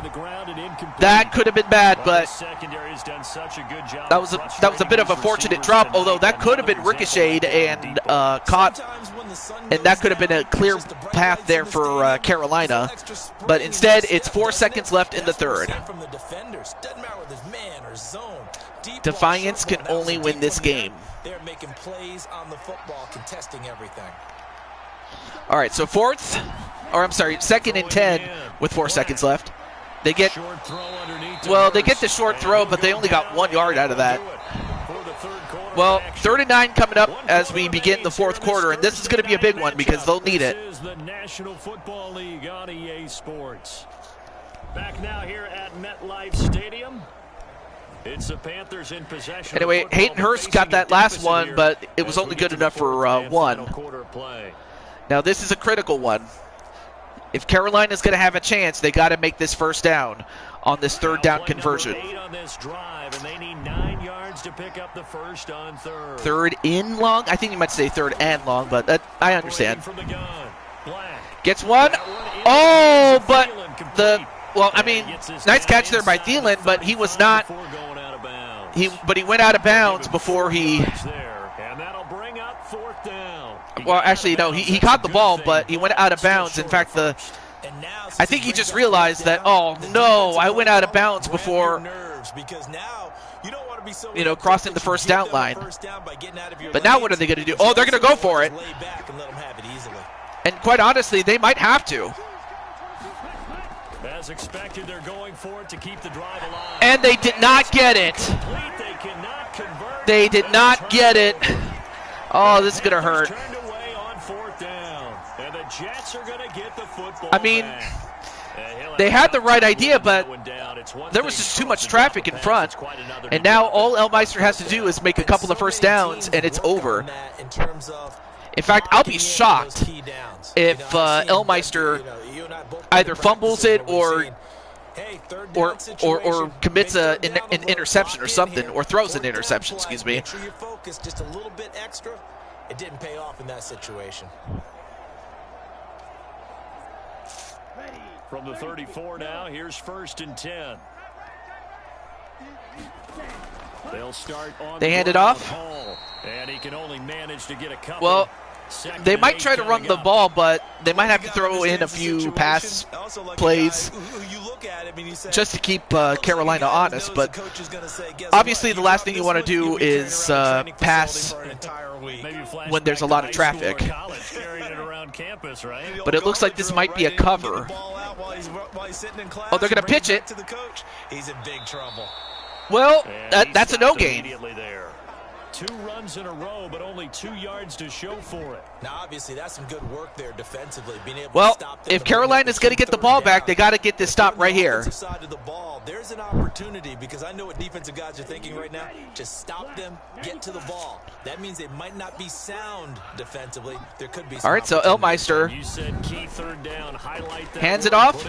That could have been bad, but that was a bit of a fortunate drop. Although that could have been ricocheted and caught, and that could have been a clear path there for Carolina. But instead, it's 4 seconds left in the third. Defiance can only win this game. They're making plays on the football, contesting everything. All right, so second and 10 with 4 seconds left. They get the short throw, but they only got 1 yard out of that. Well, 3rd and 9 coming up as we begin the fourth quarter, and this is going to be a big one because they'll need it. This is the National Football League on EA Sports. Back now here at MetLife Stadium. It's the Panthers in possession. Anyway, Hayden Hurst got that last one, but it was only good enough for one. Now this is a critical one. If Carolina's going to have a chance, they got to make this first down on this third down conversion. Third in long? I think you might say third and long, but I understand. Gets one. Oh, but nice catch there by Thielen, but he was not. He went out of bounds before he. Well, actually, no, he caught the ball, but he went out of bounds. In fact, I think he just realized that, oh, no, I went out of bounds before, crossing the first down line. But now what are they going to do? Oh, they're going to go for it. And quite honestly, they might have to. As expected, they're going for it to keep the drive alive. And they did not get it. They did not get it. Oh, this is going to hurt. I mean, they had the right idea, but there was just too much traffic in front. And now all Elmeister has to do is make a couple of first downs, and it's over. In fact, I'll be shocked if Elmeister either fumbles it or commits an interception or something, or throws an interception, excuse me. Make sure you focus just a little bit extra. It didn't pay off in that situation. From the 34 now, here's 1st and 10. They'll start on they hand it off. And he can only manage to get a couple. Well, they might try to run the ball, but they might have to throw in a few pass plays just to keep Carolina honest. But obviously the last thing you want to do is pass when there's a lot of traffic. But it looks like this might be a cover. Oh, they're going to pitch it. He's in big trouble. Well, that's a no gain. 2 runs in a row, but only 2 yards to show for it. Now, obviously, that's some good work there defensively. Being able well, to stop them if Carolina's going to get the ball back, they got to get this stop right here. Side of the ball, there's an opportunity because I know what defensive guys are thinking right now. Just stop them, get to the ball. That means they might not be sound defensively. There could be some. All right, so Elmeister hands it off.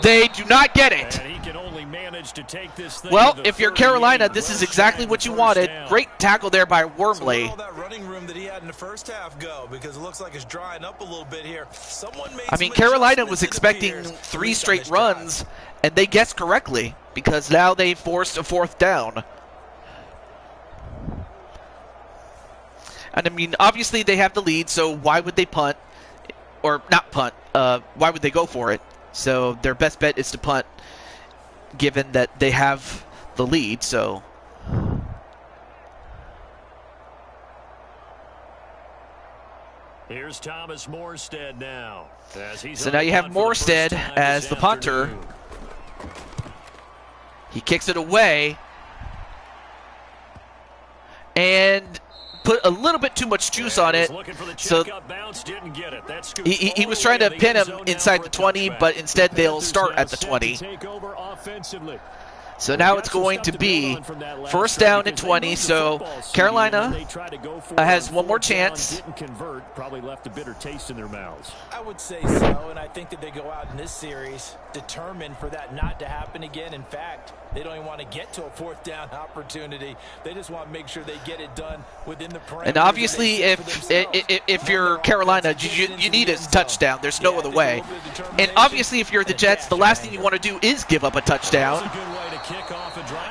They do not get it. Well, if you're Carolina, this is exactly what you wanted. Great tackle there by Wormley. So that running room that he had in the first half go because it looks like it's drying up a little bit here. I mean, Carolina was expecting 3 straight runs, and they guessed correctly because now they forced a 4th down. And I mean, obviously they have the lead, so why would they punt? Or not punt. Why would they go for it? So their best bet is to punt, given that they have the lead, so. Here's Thomas Morstead now. So now you have Morstead as the punter. He kicks it away. And put a little bit too much juice on it. So he was trying to pin him inside the 20, but instead they'll start at the 20. So now it's going to be first down and 20. So Carolina has one more chance. Didn't convert, probably left a bitter taste in their mouths. I would say so, and I think that they go out in this series determined for that not to happen again. In fact, they don't even want to get to a fourth down opportunity. They just want to make sure they get it done within the parameters. And obviously, if you're Carolina, you need a touchdown. There's no other way. And obviously, if you're the Jets, the last thing you want to do is give up a touchdown.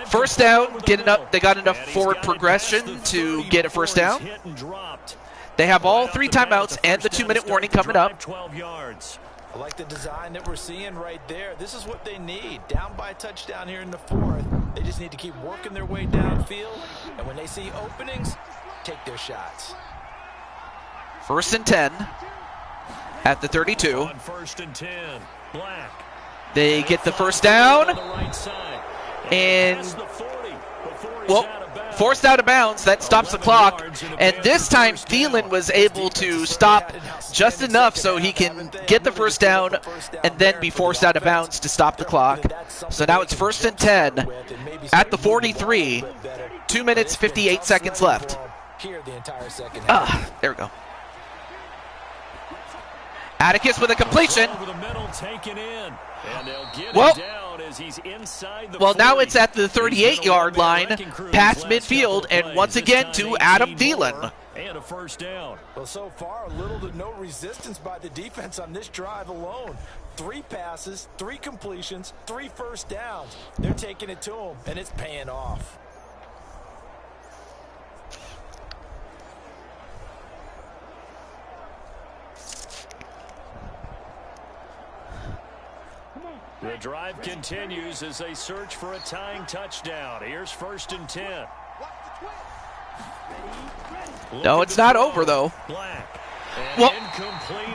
First down, getting up. They got enough forward progression to get a first down. They have all 3 timeouts and the 2-minute warning coming up. 12 yards. I like the design that we're seeing right there. This is what they need. Down by a touchdown here in the 4th. They just need to keep working their way downfield. And when they see openings, take their shots. First and 10 at the 32. On first and 10. Black. They get the first down. On the right side. And, Past the 40 before he's well, out of bounds. forced out of bounds. That stops the clock. And this time, Thielen was able to stop just enough so he can get the first down and then be forced out of bounds to stop the clock. So now it's first and 10 at the 43. 2 minutes, 58 seconds left. There we go. Atticus with a completion. Over the middle, taken in. And they'll get Well, it down as he's inside the Well, now 40. it's at the 38-yard line, past midfield, and once again to Adam Thielen. And a first down. Well, so far, little to no resistance by the defense on this drive alone. 3 passes, 3 completions, 3 first downs. They're taking it to them, and it's paying off. The drive continues as they search for a tying touchdown. Here's first and 10. No, it's not over, though. Black. Well,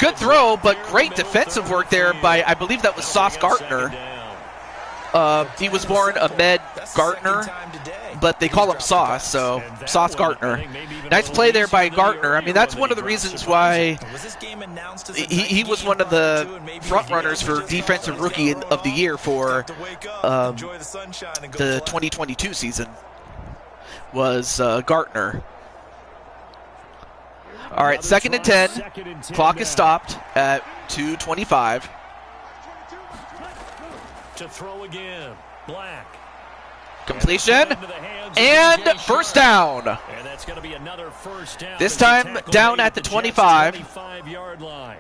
good throw, but great defensive work there by, I believe that was Sauce Gardner. He was born Ahmed Gardner, but they call him Sauce, so Sauce Gardner. Nice play there by Gardner. I mean, that's one of the reasons why he was one of the front runners for Defensive Rookie of the Year for the 2022 season, was Gardner. All right, second and 10. Clock is stopped at 2:25. To throw again. Black. Completion and first down. And that's going to be another first down. This time down at the 25. 25-yard line.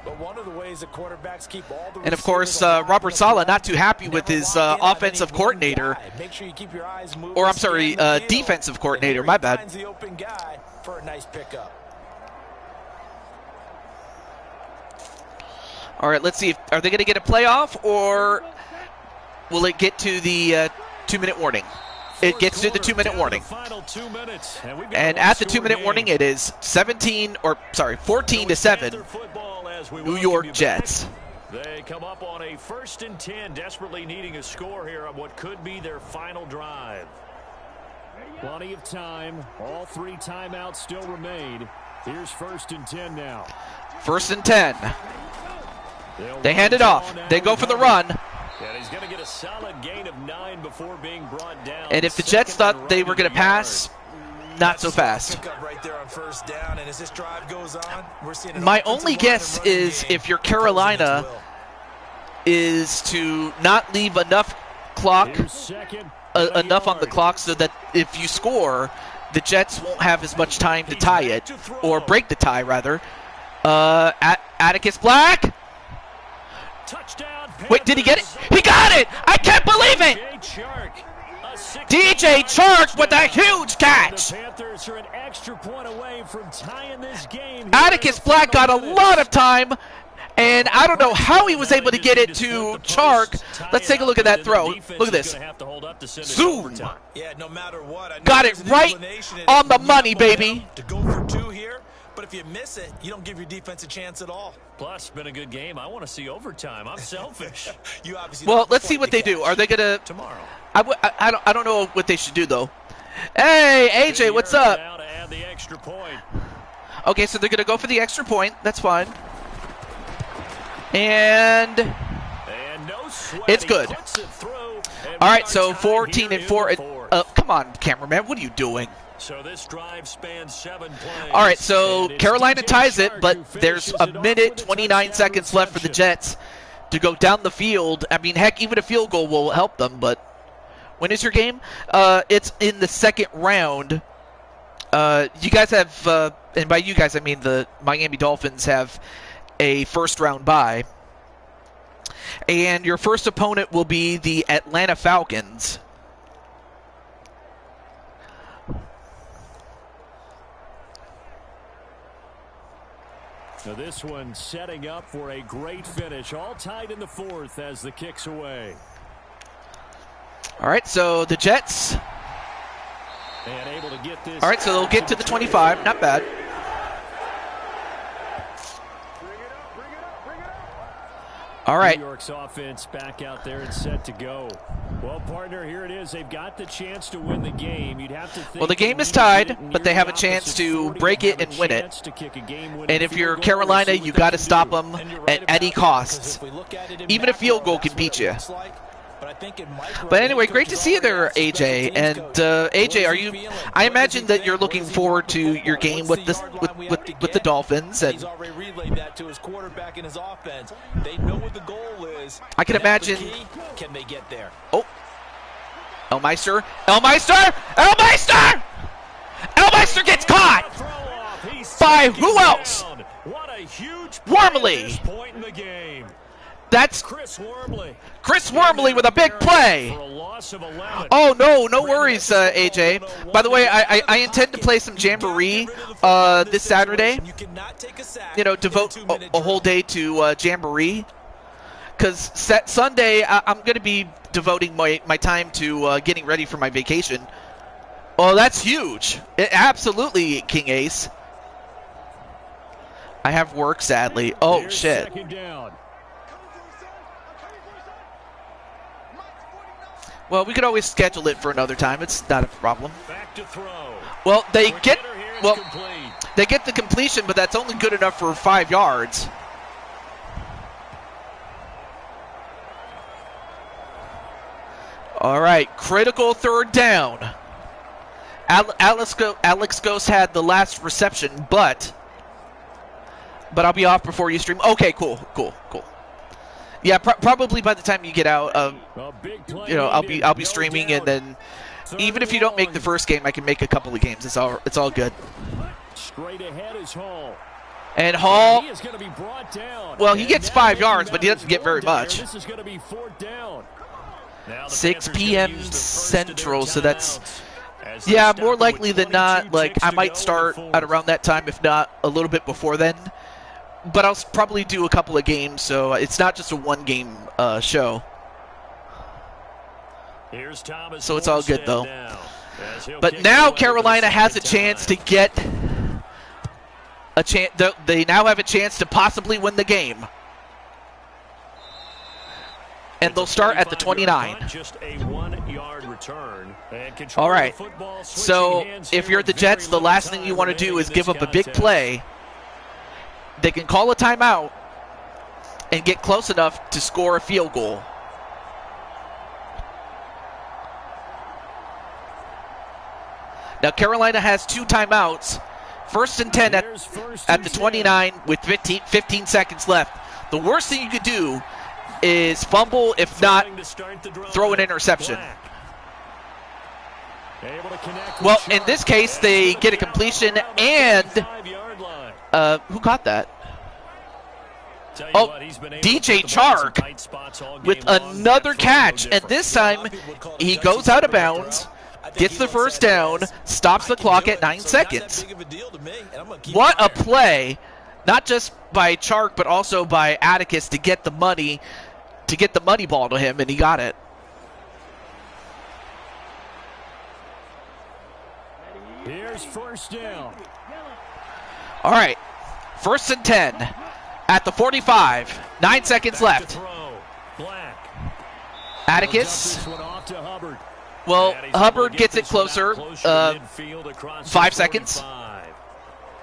But one of the ways the quarterbacks keep all the And of course, Robert Saleh not too happy with his offensive coordinator, Make sure you keep your eyes moving. or I'm sorry, defensive coordinator. My bad. Finds the open guy for a nice pickup. All right, let's see. Are they going to get a playoff, or will it get to the 2-minute warning? It gets to the 2-minute warning. And at the 2-minute warning, it is 14-7, New York Jets. They come up on a first and 10, desperately needing a score here on what could be their final drive. Plenty of time. All 3 timeouts still remain. Here's first and 10 now. First and 10. They hand it off. They go for the run. And he's going to get a solid gain of 9 before being brought down. And if the Jets thought they were going to pass, not so fast. Right there on first down, and as this drive goes on, we're seeing My only guess is if you're Carolina is to not leave enough clock, enough on the clock so that if you score, the Jets won't have as much time to tie it, or break the tie, rather. Atticus Black. Touchdown. Wait, did he get it? He got it! I can't believe it! DJ Chark with a huge catch! The Panthers are an extra point away from tying this game. Atticus Black got a lot of time, and I don't know how he was able to get it to Chark. Let's take a look at that throw. Look at this. Zoom! Yeah, no matter what. Got it right on the money, baby. To go for 2 here, but if you miss it, you don't give your defense a chance at all. Plus, it's been a good game. I want to see overtime. I'm selfish. You obviously Well, let's see what they do. Are they going to... Tomorrow. I don't know what they should do, though. Hey, AJ, what's up? Now to add the extra point. Okay, so they're going to go for the extra point. That's fine. And no sweat. it's good. All right, so 14-4. Come on, cameraman, what are you doing? So this drive spans 7 plays. All right, so And it's Carolina DJ ties it, Chark but who there's finishes a it off minute, with a 29 touchdown seconds left for the reception. Jets to go down the field. I mean, heck, even a field goal will help them, but when is your game? It's in the second round. You guys have, and by you guys I mean the Miami Dolphins have a first-round bye. And your first opponent will be the Atlanta Falcons. So this one setting up for a great finish. All tied in the fourth as the kick's away. All right, so the Jets. And able to get this. All right, so they'll get to the 25. Not bad. All right. New York's offense back out there and set to go. Well, partner, here it is. They've got the chance to win the game. You'd have to think. Well, the game is tied, but they have a chance to break it and win it. And if you're Carolina, you got to stop them at any cost. Even a field goal can beat you. But anyway, great to see you there, AJ. And AJ, are you? I imagine that you're looking forward to your game with this with the Dolphins. And he's already relayed that to his quarterback and his offense. They know what the goal is. I can imagine. Can they get there? Oh, Elmeister gets caught by who else? What a huge Wormley. point in the game. That's Chris Wormley. Chris Wormley with a big play. For a loss of 11. Oh, no worries, AJ. By the way, I intend to play some Jamboree this Saturday. You know, devote a whole day to Jamboree. Because Sunday, I'm going to be devoting my time to getting ready for my vacation. Oh, that's huge. Absolutely, King Ace. I have work, sadly. Oh, Here's shit. second down. Well, we could always schedule it for another time. It's not a problem. Back to throw. Well, they get Complete. they get the completion, but that's only good enough for 5 yards. All right, critical third down. Alex Ghost had the last reception, but I'll be off before you stream. Okay, cool. Yeah, probably by the time you get out, you know, I'll be streaming, and then even if you don't make the first game, I can make a couple of games. It's all good. Straight ahead is Hall. And Hall, He is going to be brought down. well, he gets 5 yards, but he doesn't get very much. This is going to be fourth down. Now the 6 Panthers p.m. gonna use the first of their Central, so that's timeouts as they yeah, stop more with likely than 22 not. Like ticks I to might go in start the at fourth. around that time, if not a little bit before then. But I'll probably do a couple of games, so it's not just a one-game show. Here's Thomas So it's all good, Morstead though. now, as he'll But kick now away for the Carolina has a second chance to time. get a chance. They now have a chance to possibly win the game, and they'll start at the 29. Just a 1-yard return. And control All right. of the football switching So hands if here you're with the very Jets, the little last thing time you want to do remaining is in give this up a big contest. play. They can call a timeout and get close enough to score a field goal. Now Carolina has 2 timeouts. First and 10 Here's first at and the 10. 29 with 15 seconds left. The worst thing you could do is fumble, if not Throwing to start the drive. throw an interception. Black. Able to connect with Well, in Chark. this case, they get a completion, and 5-yard line. who got that? Tell you Oh, what, he's been able DJ to put the ball in some Chark tight spots all with game long. another That throw no catch, and different. this time he goes out of bounds, gets the first down, stops the clock at 9 seconds. What a play, not just by Chark, but also by Atticus to get the money ball to him, and he got it. Here's first down. All right, first and 10 at the 45. 9 seconds Back to left. throw. Black. Atticus. Dump this one off to Hubbard. Well, And he's able Hubbard to get gets it this one closer. out midfield across 5 the seconds. 45.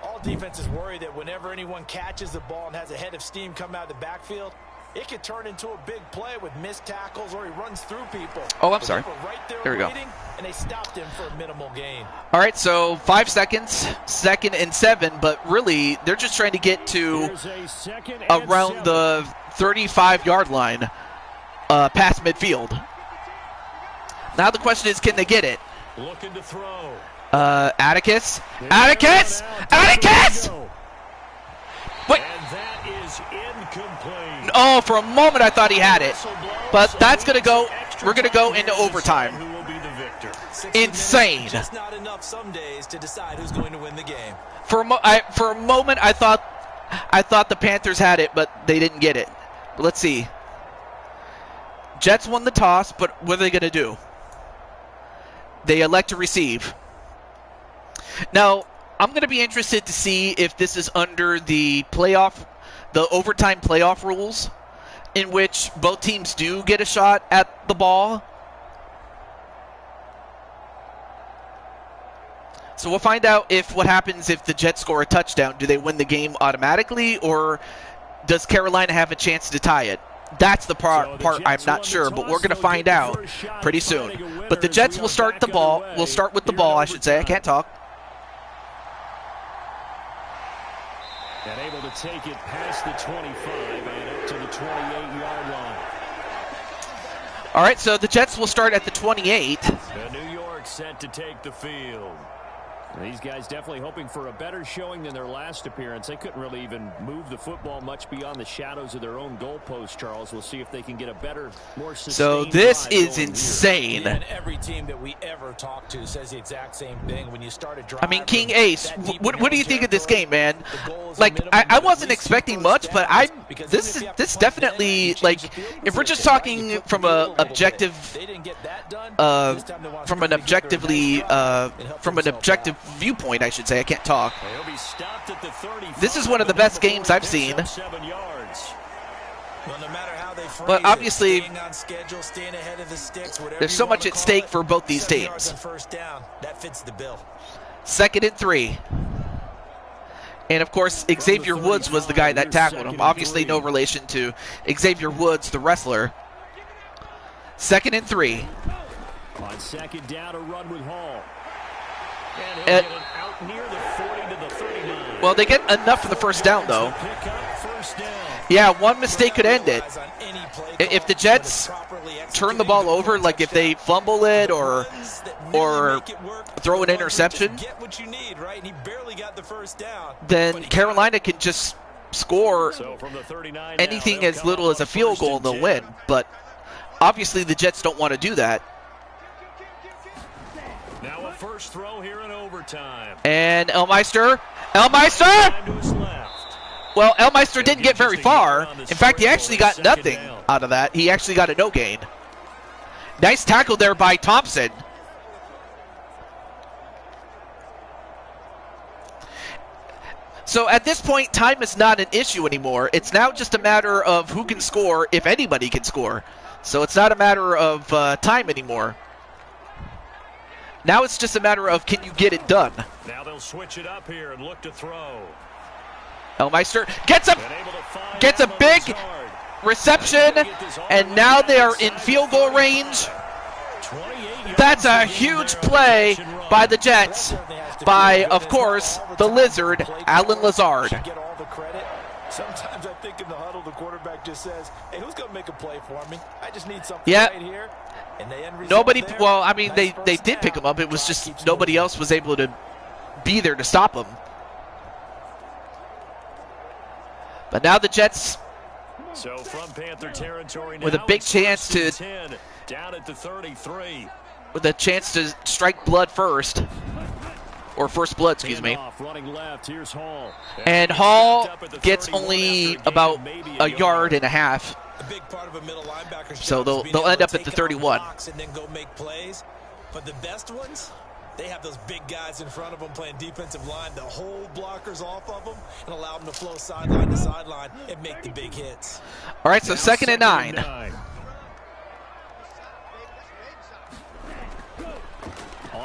All defenses worry that whenever anyone catches the ball and has a head of steam come out of the backfield, it could turn into a big play with missed tackles or he runs through people. Oh, I'm sorry. They were right There we go. waiting, and they stopped him for a minimal gain. All right, so 5 seconds, 2nd and 7, but really they're just trying to get to around the 35-yard line past midfield. Now the question is, can they get it? Looking to throw. Atticus? Atticus! Atticus! Wait. And that is incomplete. Oh, for a moment I thought he had it. But that's going to go, we're going to go into overtime. Who will be the victor? Insane. Just not enough some days to decide who's going to win the game. For a moment I thought the Panthers had it, but they didn't get it. But let's see. Jets won the toss, but what are they going to do? They elect to receive. Now, I'm going to be interested to see if this is under the overtime playoff rules, in which both teams do get a shot at the ball. So we'll find out what happens if the Jets score a touchdown. Do they win the game automatically, or does Carolina have a chance to tie it? That's the part I'm not sure, but we're going to find out pretty soon. But the Jets will start the ball. We'll start with the ball, I should say. I can't talk. And able to take it past the 25 and up to the 28-yard line. All right, so the Jets will start at the 28. The New York set to take the field. These guys definitely hoping for a better showing than their last appearance. They couldn't really even move the football much beyond the shadows of their own goalpost, Charles. We'll see if they can get a better, more sustained. So this drive is going insane. Yeah, and every team that we ever talk to says the exact same thing. When you start a drive, I mean, King Ace, what do you think of this game, man? Like, I wasn't expecting much, but this definitely, like, if we're just talking from an objective viewpoint, I should say. I can't talk. This is one of the best games I've seen. But obviously, there's so much at stake for both these teams. 2nd and 3. And, of course, Xavier Woods was the guy that tackled him. Obviously, no relation to Xavier Woods, the wrestler. 2nd and 3. On 2nd down, a run with Hall. And he'll get it out near the 40 to the 39. Well, they get enough for the first down, though. Yeah, one mistake could end it. If the Jets turn the ball over, like if they fumble it or throw an interception, then Carolina can just score anything as little as a field goal and they'll win. But obviously the Jets don't want to do that. Now a first throw here in overtime. And Elmeister! Well, Elmeister didn't get very far. In fact, he actually got nothing out of that. He actually got a no gain. Nice tackle there by Thompson. So at this point, time is not an issue anymore. It's now just a matter of who can score, if anybody can score. So it's not a matter of time anymore. Now it's just a matter of, can you get it done? Now they'll switch it up here and look to throw. Elmeister gets a big reception, and now they are in field goal range. That's a huge play by the Jets, by, of course, the Lizard, Alan Lazard. Sometimes I think in the huddle, the quarterback just says, hey, who's going to make a play for me? I just need something right here. And the end result nobody, there, well, I mean, they did pick him up. It was just nobody else was able to be there to stop him. But now the Jets, so from Panther territory now, with a big chance to 10, down at the 33. With a chance to strike blood first. Or first blood, excuse me. Running left, here's Hall. And Hall gets only about a yard and a half. A big part of a middle linebacker's So job is they'll being end able up to at the take it off 31. box and then go make plays. But the best ones, they have those big guys in front of them playing defensive line to hold blockers off of them and allow them to flow sideline to sideline and make the big hits. All right, so second and 9.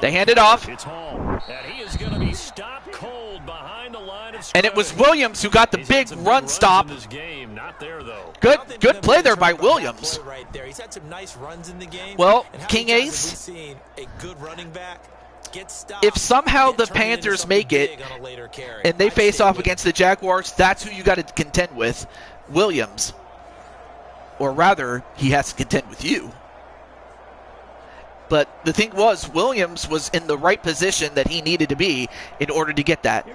They hand it off. It's Hall. And he is going to be stopped cold behind the line of scrimmage. And it was Williams who got the big run stop. In this game. Not there, though. Good play there by Williams. Right there. He's had some nice runs in the game. Well, And how King many times Ace, have we seen a good running back get stopped, if somehow get the turned into Panthers something make it big on a later carry? and they I'd face stay off with against the Jaguars, that's who you got to contend with, Williams. Or rather, he has to contend with you. But the thing was, Williams was in the right position that he needed to be in order to get that.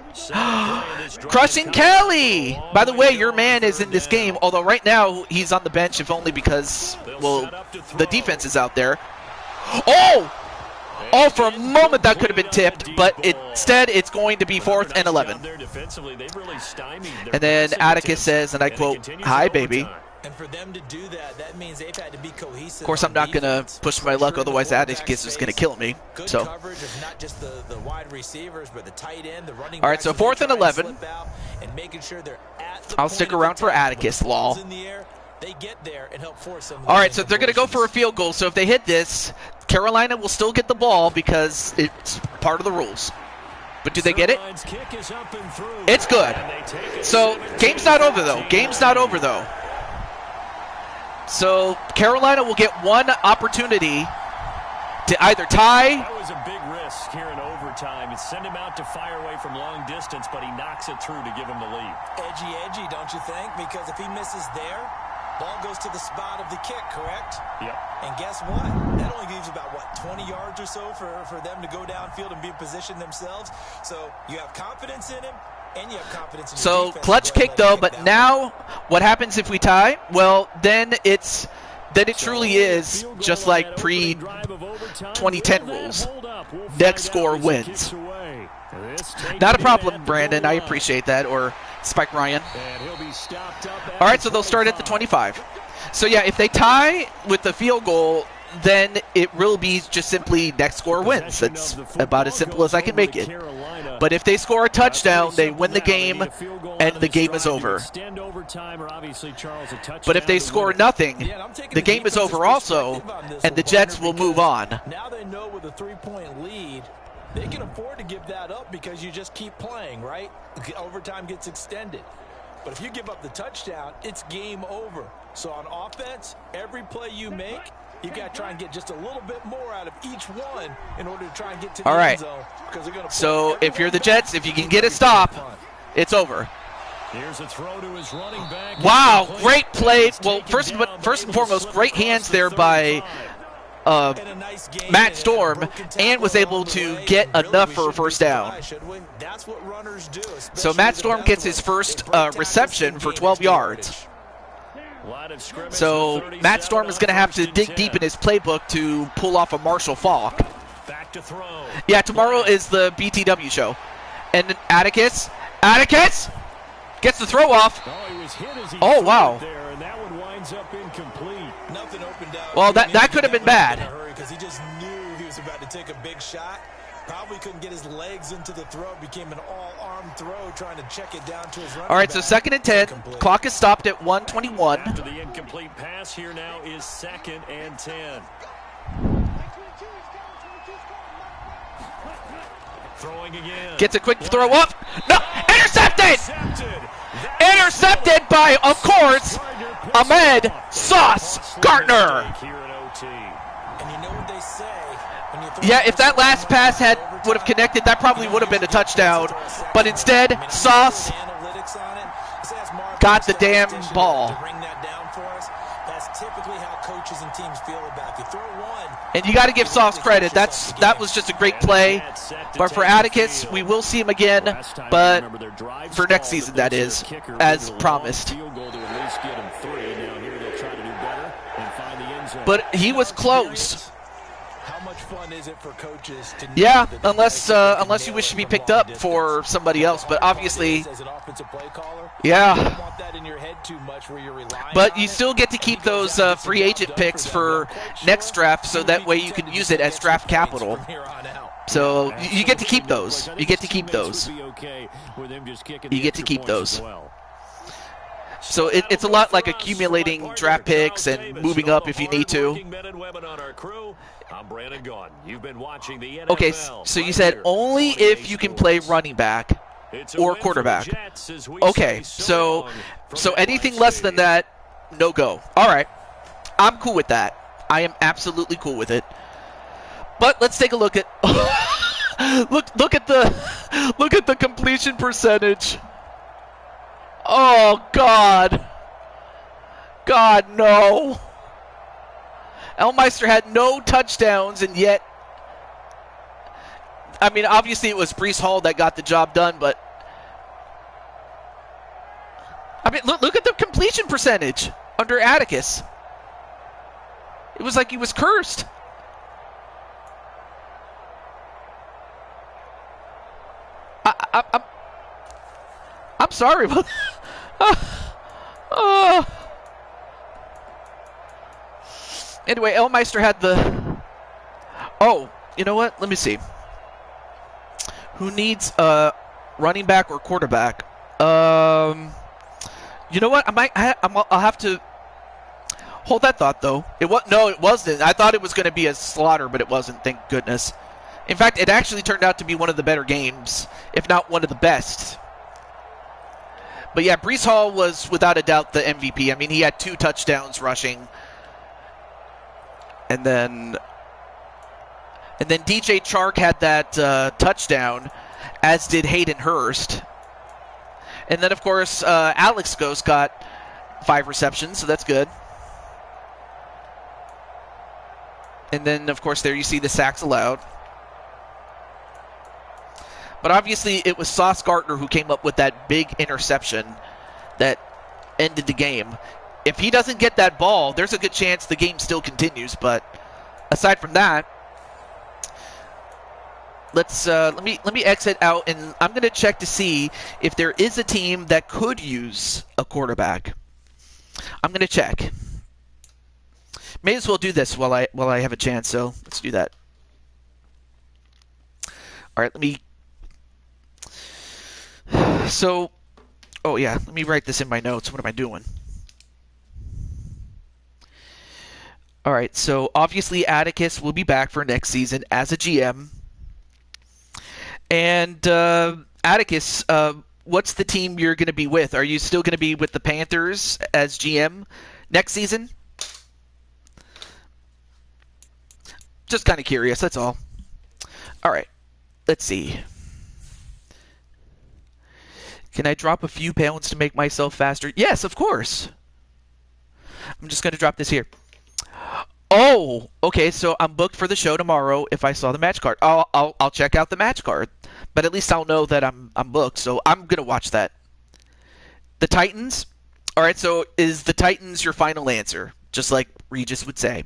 Crushing Kelly! By the way, your man is in this game, although right now he's on the bench, if only because, well, the defense is out there. Oh! Oh, for a moment that could have been tipped, but instead it's going to be 4th and 11. And then Atticus says, and I quote, "Hi, baby." And for them to do that, that means they've had to be cohesive. Of course, I'm not going to push my luck, otherwise Atticus is going to kill me. Good So, coverage of not just the wide receivers, but the tight end, the running all right, backs so as they 4th and try 11. slip out and making sure they're at the I'll point stick of around for attack. Atticus, When the ball's lol. in the air, they get there and help force some of All those right, so they're going to go for a incompletions. field goal. So if they hit this, Carolina will still get the ball because it's part of the rules. But do they get it? It's good. So game's not over, though. Game's not over, though. So Carolina will get one opportunity to either tie. That was a big risk here in overtime. It sent him out to fire away from long distance, but he knocks it through to give him the lead. Edgy, don't you think? Because if he misses there, ball goes to the spot of the kick, correct? Yep. And guess what? That only leaves about, 20 yards or so for them to go downfield and be in position themselves. So you have confidence in him, and you have confidence in your So defense. clutch Go ahead kick, and though. let him But kick that now what happens if we tie? Well, then it truly is just like pre-2010 rules. Next score wins. Not a problem, Brandon. I appreciate that. Or Spike Ryan. All right, so they'll start at the 25. So, yeah, if they tie with the field goal, then it will be just simply next score wins. That's about as simple as I can make it. But if they score a touchdown, they win the game, and the game is over. But if they score nothing, the game is over also, and the Jets will move on. Now they know with a 3-point lead, they can afford to give that up because you just keep playing, right? Overtime gets extended. But if you give up the touchdown, it's game over. So on offense, every play you make, you got to try and get just a little bit more out of each one in order to try and get to the All right. end zone. Because they're going to So if you're the Jets, if you can get a stop, it's over. Here's a throw to his running back. Wow, great play. Well, first and foremost, great hands there by Matt Storm, and was able to get enough for a first down. So Matt Storm gets his first reception for 12 yards. So Matt Storm is going to have to dig deep in his playbook to pull off a Marshall Faulk. Yeah, tomorrow is the BTW show. And Atticus gets the throw off. Oh, wow. Well, that could have been bad. Because he just knew he was about to take a big shot. Probably couldn't get his legs into the throw. Became an all-arm throw, trying to check it down to his running All right, so back. 2nd and 10. Clock is stopped at 1:21. After the incomplete pass, here now is 2nd and 10. Throwing again. Gets a quick throw up. No, intercepted! Intercepted by, of course, Ahmed Sauce Gardner. And you know what they say, when you throw Yeah, if that last pass would have connected, that probably would have been a touchdown. But instead, Sauce got the damn ball. That's typically how coaches and teams feel about you. Throw one. And you got to give Sauce credit. That was just a great play. But for Atticus, we will see him again, but for next season, that is, as promised. But he was close. How much fun is it for coaches to Yeah, unless you wish to be picked up for somebody else, but obviously, as an offensive play caller, yeah. you don't want that in your head too much where you're relying But on you it. still get to keep those free agent picks for next draft, so that way you can use it as draft capital. From here on out. So you get to keep those. You get to keep those. You get to keep those. So it's a lot like accumulating draft picks and moving up if you need to. Okay, so you said only if you can play running back or quarterback. Okay, so anything less than that, no go. All right. I'm cool with that. I am absolutely cool with it. But let's take a look at look at the completion percentage. Oh God. God no. Elmeister had no touchdowns, and yet, I mean, obviously it was Breece Hall that got the job done, but I mean, look at the completion percentage under Atticus. It was like he was cursed. I'm sorry, but anyway, Elmeister had the. Oh, you know what? Let me see. Who needs a running back or quarterback? You know what? I'll have to hold that thought though. It wasn't. I thought it was going to be a slaughter, but it wasn't. Thank goodness. In fact, it actually turned out to be one of the better games, if not one of the best. But yeah, Breece Hall was without a doubt the MVP. I mean, he had 2 touchdowns rushing. And then DJ Chark had that touchdown, as did Hayden Hurst. And then, of course, Alex Ghost got 5 receptions, so that's good. And then, of course, there you see the sacks allowed. But obviously, it was Sauce Gardner who came up with that big interception that ended the game. If he doesn't get that ball, there's a good chance the game still continues. But aside from that, let me exit out, and I'm going to check to see if there is a team that could use a quarterback. I'm going to check. May as well do this while I have a chance. So let's do that. All right, let me. So, oh yeah, let me write this in my notes. What am I doing? All right, so obviously Atticus will be back for next season as a GM. And Atticus, what's the team you're going to be with? Are you still going to be with the Panthers as GM next season? Just kind of curious, that's all. All right, let's see. Can I drop a few pounds to make myself faster? Yes, of course. I'm just going to drop this here. Oh, okay, so I'm booked for the show tomorrow if I saw the match card. I'll check out the match card, but at least I'll know that I'm booked, so I'm going to watch that. The Titans? All right, so is the Titans your final answer, just like Regis would say?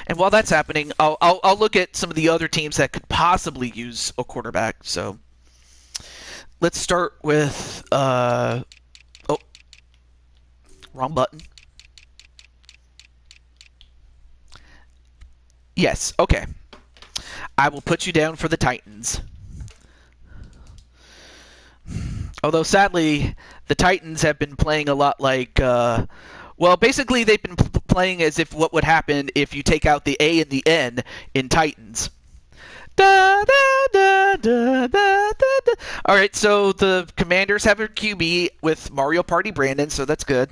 And while that's happening, I'll look at some of the other teams that could possibly use a quarterback, so let's start with, oh, wrong button. Yes, okay. I will put you down for the Titans. Although, sadly, the Titans have been playing a lot like, well, basically they've been playing as if what would happen if you take out the A and the N in Titans. Da, da, da, da, da, da, da. All right, so the Commanders have a QB with Mario Party Brandon, so that's good.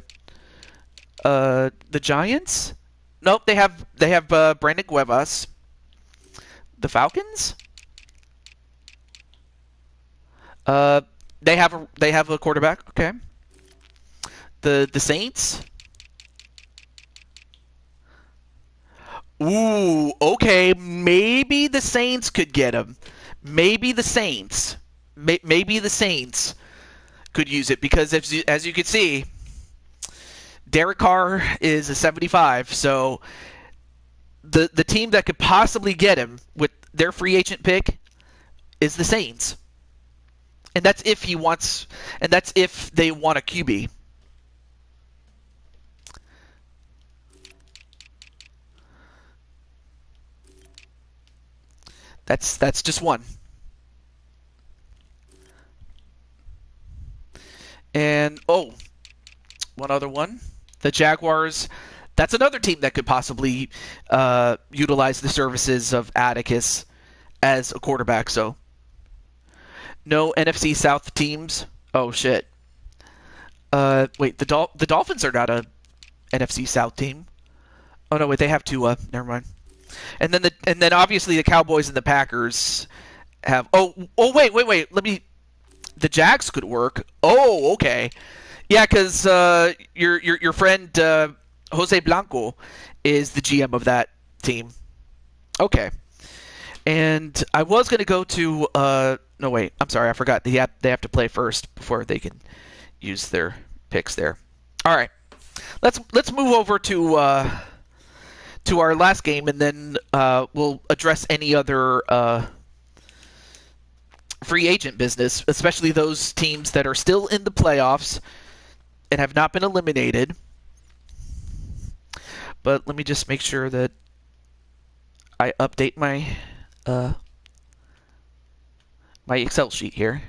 The Giants? Nope, they have Brandon Cuevas. The Falcons? They have a quarterback. Okay. The Saints? Ooh, okay. Maybe the Saints could get him. Maybe the Saints. Maybe the Saints could use it because as you can see, Derek Carr is a 75, so the team that could possibly get him with their free agent pick is the Saints. And that's if he wants, and that's if they want a QB. That's just one. And one other one. The Jaguars, that's another team that could possibly utilize the services of Atticus as a quarterback. So, no NFC South teams. Oh, shit. Wait, the Dolphins are not a NFC South team. Oh no, wait, they have Tua. Never mind. And then obviously the Cowboys and the Packers have. Oh wait. The Jags could work. Oh, okay. Yeah, because your friend Jose Blanco is the GM of that team. Okay. And I was going to go to no wait, I'm sorry, I forgot. They have to play first before they can use their picks there. All right. Let's move over to our last game, and then we'll address any other free agent business, especially those teams that are still in the playoffs and have not been eliminated. But let me just make sure that I update my my Excel sheet here.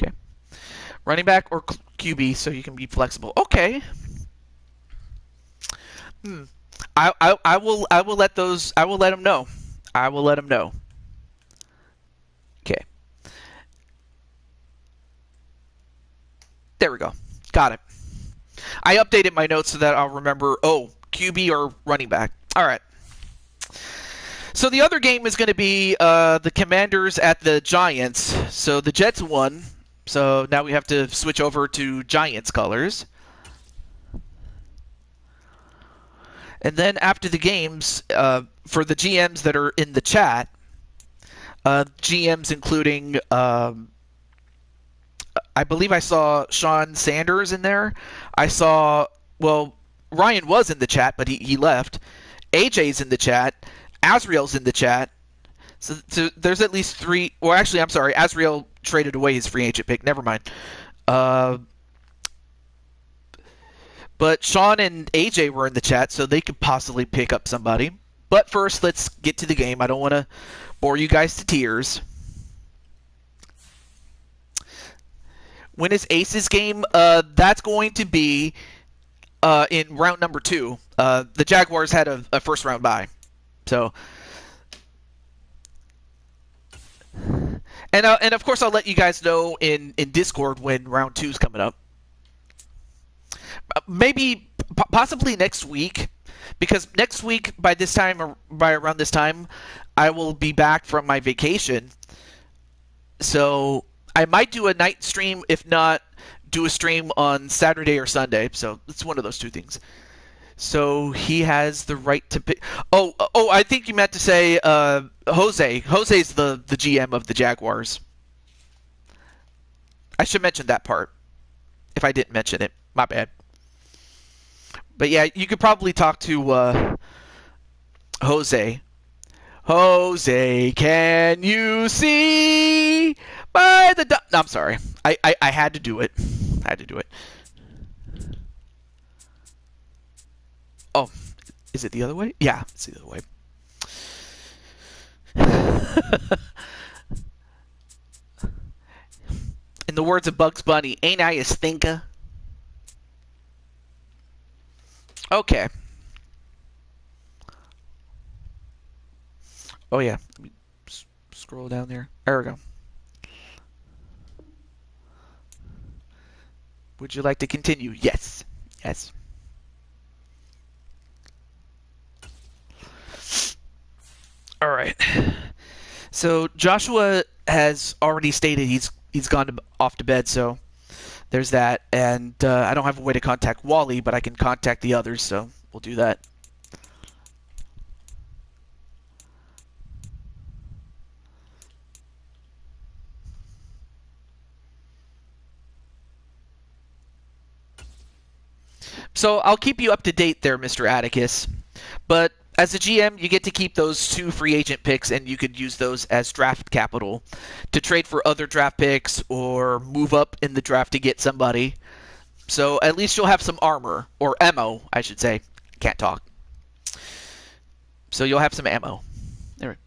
Okay. Running back or QB, so you can be flexible. Okay. I will let them know. I will let them know. Okay. There we go. Got it. I updated my notes so that I'll remember, QB or running back. All right. So the other game is going to be the Commanders at the Giants. So the Jets won. So now we have to switch over to Giants colors. And then after the games, for the GMs that are in the chat, GMs including, I believe I saw Sean Sanders in there. I saw, Ryan was in the chat, but he left. AJ's in the chat. Azriel's in the chat. So there's at least three. Well, actually, I'm sorry. Azriel traded away his free agent pick. Never mind. But Sean and AJ were in the chat, so they could possibly pick up somebody. But first, let's get to the game. I don't want to bore you guys to tears. When is Ace's game? That's going to be in round number 2. The Jaguars had a first-round bye. So, and of course, I'll let you guys know in Discord when round 2 is coming up. Maybe, possibly next week, because next week by around this time, I will be back from my vacation. So I might do a night stream, if not do a stream on Saturday or Sunday. So it's one of those two things. So he has the right to pick. Oh, I think you meant to say Jose. Jose's the GM of the Jaguars. I should mention that part. If I didn't mention it, my bad. But yeah, you could probably talk to Jose. Jose, can you see by the no, I'm sorry. I had to do it. I had to do it. Oh, is it the other way? Yeah, it's the other way. In the words of Bugs Bunny, ain't I a stinker? Okay. Oh yeah. Let me scroll down there. There we go. Would you like to continue? Yes. Yes. All right. So Joshua has already stated he's gone off to bed, so there's that. And I don't have a way to contact Wally, but I can contact the others, so we'll do that. So I'll keep you up to date there, Mr. Atticus. But as a GM, you get to keep those 2 free agent picks, and you could use those as draft capital to trade for other draft picks or move up in the draft to get somebody. So at least you'll have some armor, or ammo, I should say. Can't talk. So you'll have some ammo. There.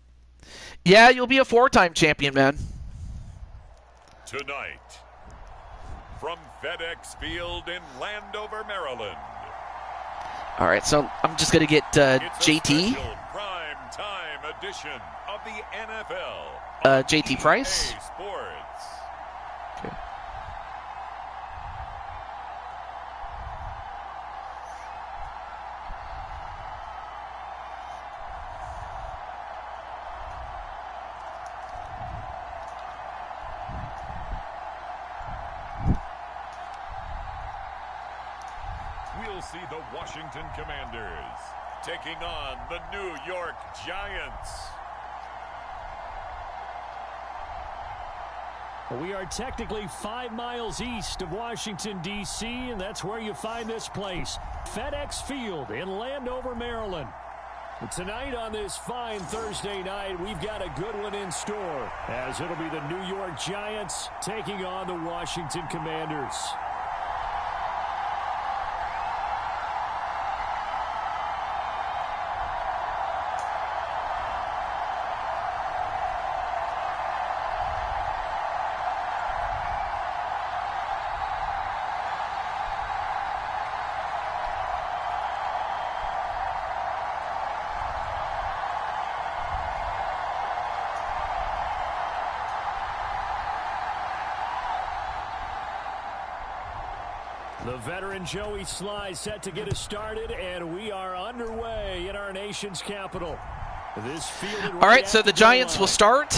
Yeah, you'll be a 4-time champion, man. Tonight, from FedEx Field in Landover, Maryland. All right, so I'm just going to get It's a JT. special prime time edition of the NFL. JT EA Price. Sports. Okay. We'll see the Washington Commanders taking on the New York Giants. We are technically 5 miles east of Washington, D.C., and that's where you find this place, FedEx Field in Landover, Maryland. Tonight on this fine Thursday night, we've got a good one in store, as it'll be the New York Giants taking on the Washington Commanders. The veteran Joey Sly set to get us started, and we are underway in our nation's capital. All right, so the Giants will start.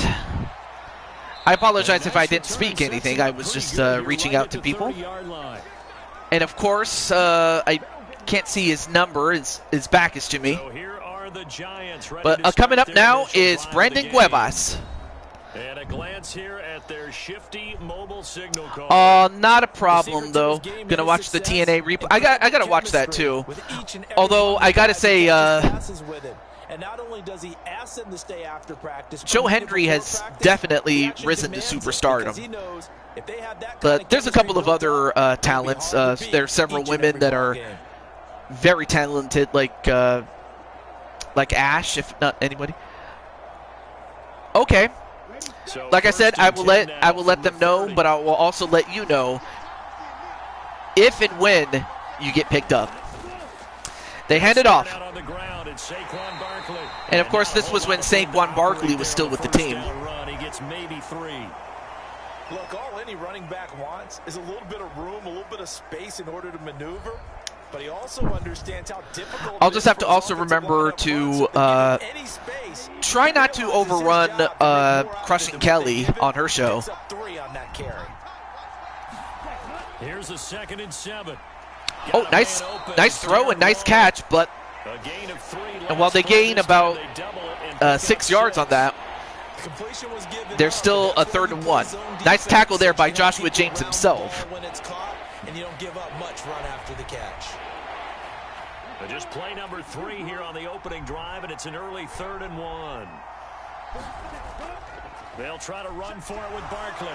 I apologize if I didn't speak anything. I was just reaching out to people. And, of course, I can't see his number. His back is to me. But coming up now is Brandon Cuevas. And a glance here at their shifty mobile signal call. Not a problem though. Gonna watch the TNA replay. I gotta watch that too. Although I gotta say, Joe Hendry has definitely risen to superstardom. But there's a couple of other talents. There are several women that are very talented, like Ash, if not anybody. Okay. Like I said, I will let them know, but I will also let you know if and when you get picked up. They hand it off. And of course, this was when Saquon Barkley was still with the team. Look, all any running back wants is a little bit of room, a little bit of space in order to maneuver. But he also understands how difficult. I'll just have to also remember to try not to overrun Crushing Kelly on her show. Here's a 2nd and 7. Oh, nice throw and nice catch, but and while they gain about 6 yards on that, there's still a 3rd and 1. Nice tackle there by Joshua James himself. And you don't give up much run after the catch. Just play number 3 here on the opening drive, and it's an early 3rd and 1. They'll try to run for it with Barkley.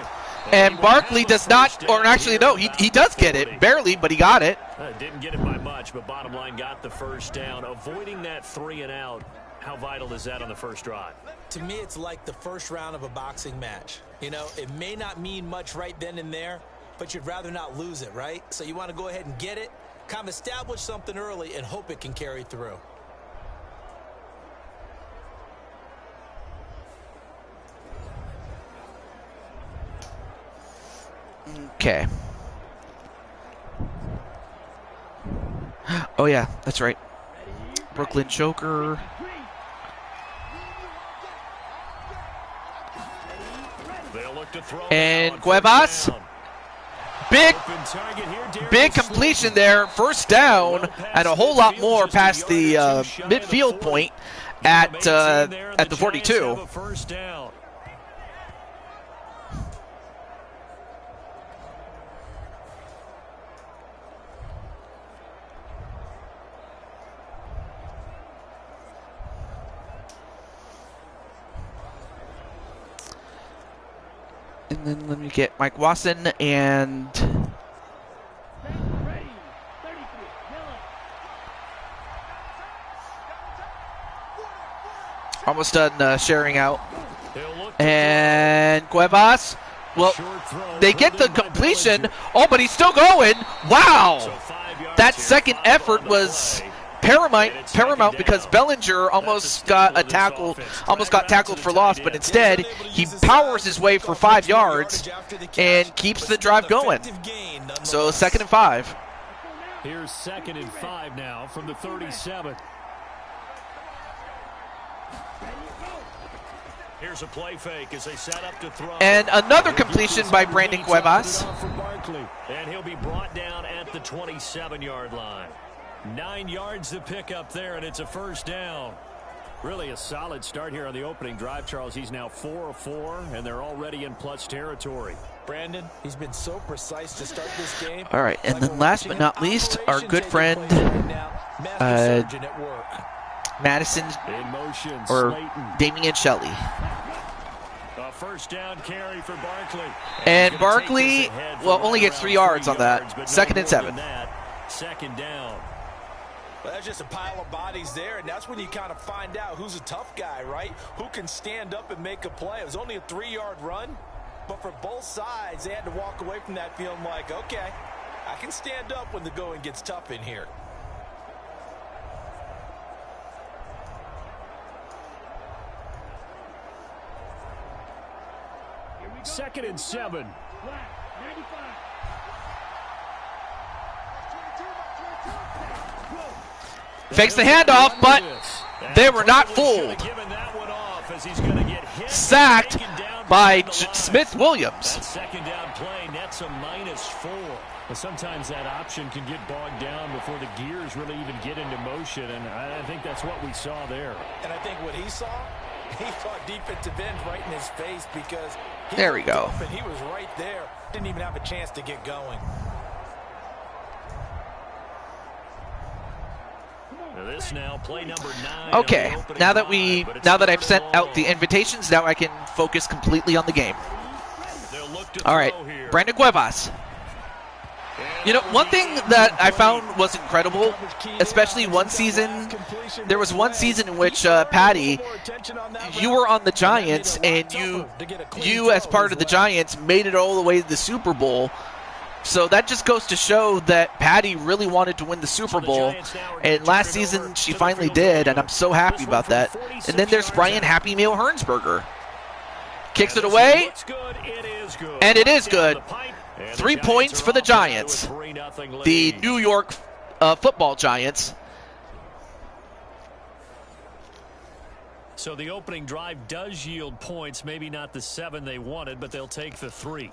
And Barkley does not, or actually no, he does get it. Barely, but he got it. Didn't get it by much, but bottom line got the first down. Avoiding that 3 and out, how vital is that on the first drive? To me, it's like the first round of a boxing match. You know, it may not mean much right then and there, but you'd rather not lose it, right? So you want to go ahead and get it, kind of establish something early, and hope it can carry through. Okay. Oh yeah, that's right. Brooklyn Joker. And Cuevas. Big completion there. First down, and a whole lot more past the midfield point at the 42. And then let me get Mike Wasson and almost done sharing out. And Cuevas Well, they get the completion. Oh, but he's still going. Wow. That second effort was paramount because Bellinger almost got tackled for loss, but instead he powers his way for 5 yards and keeps the drive going. So 2nd and 5. Here's 2nd and 5 now from the 37. Here's a play fake as they set up to throw. And another completion by Brandon Cuevas. And he'll be brought down at the 27-yard line. 9 yards to pick up there, and it's a 1st down. Really a solid start here on the opening drive, Charles. He's now 4 of 4, and they're already in plus territory. Brandon, he's been so precise to start this game. All right, and then last but not least, our good friend Madison in motion, or Slayton. Damian Shelley. A 1st down carry for Barkley. And Barkley, well, only gets 3 yards on that. 2nd and 7. 2nd down. Well, that's just a pile of bodies there, and that's when you kind of find out who's a tough guy, right? Who can stand up and make a play. It was only a 3-yard run, but for both sides, they had to walk away from that feeling like, okay, I can stand up when the going gets tough in here. Second and 7. Fakes the handoff, but they were not fooled. Sacked by Smith-Williams. That 2nd down play nets a -4. But sometimes that option can get bogged down before the gears really even get into motion, and I think that's what we saw there. And I think what he saw defensive end right in his face because there we go. And he was right there. Didn't even have a chance to get going. This now play number 9. Okay, now that I've sent out the invitations, now I can focus completely on the game. All right, Brandon Cuevas. You know, one thing that I found was incredible, especially one season, there was one season in which, Patty, you were on the Giants, and you as part of the Giants made it all the way to the Super Bowl. So that just goes to show that Patty really wanted to win the Super Bowl, and last season she finally did, and I'm so happy about that. And then there's Brian Happy Meal Hernsberger. Kicks it away, and it is good. 3 points for the Giants, the New York football Giants. So the opening drive does yield points, maybe not the 7 they wanted, but they'll take the 3.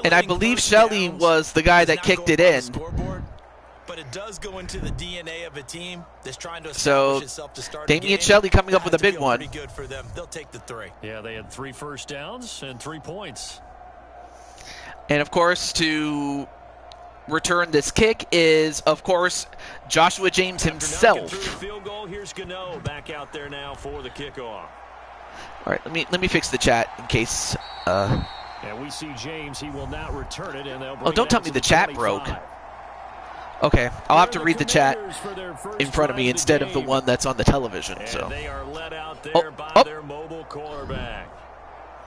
And I believe Shelley was the guy that kicked it in. But it does go into the DNA of a team that's trying to so itself to start Damian Shelley coming up with a big one. Good for them. They'll take the 3. Yeah, they had 3 first downs and 3 points. And of course, to return this kick is, of course, Joshua James himself. Field goal, here's Gano back out there now for the kickoff. All right, let me fix the chat in case. And we see James. He will not return it, and they'll bring don't tell me the chat broke. Okay, I'll have to read the chat in front of me instead of the one that's on the television. So they are led out there by their mobile quarterback.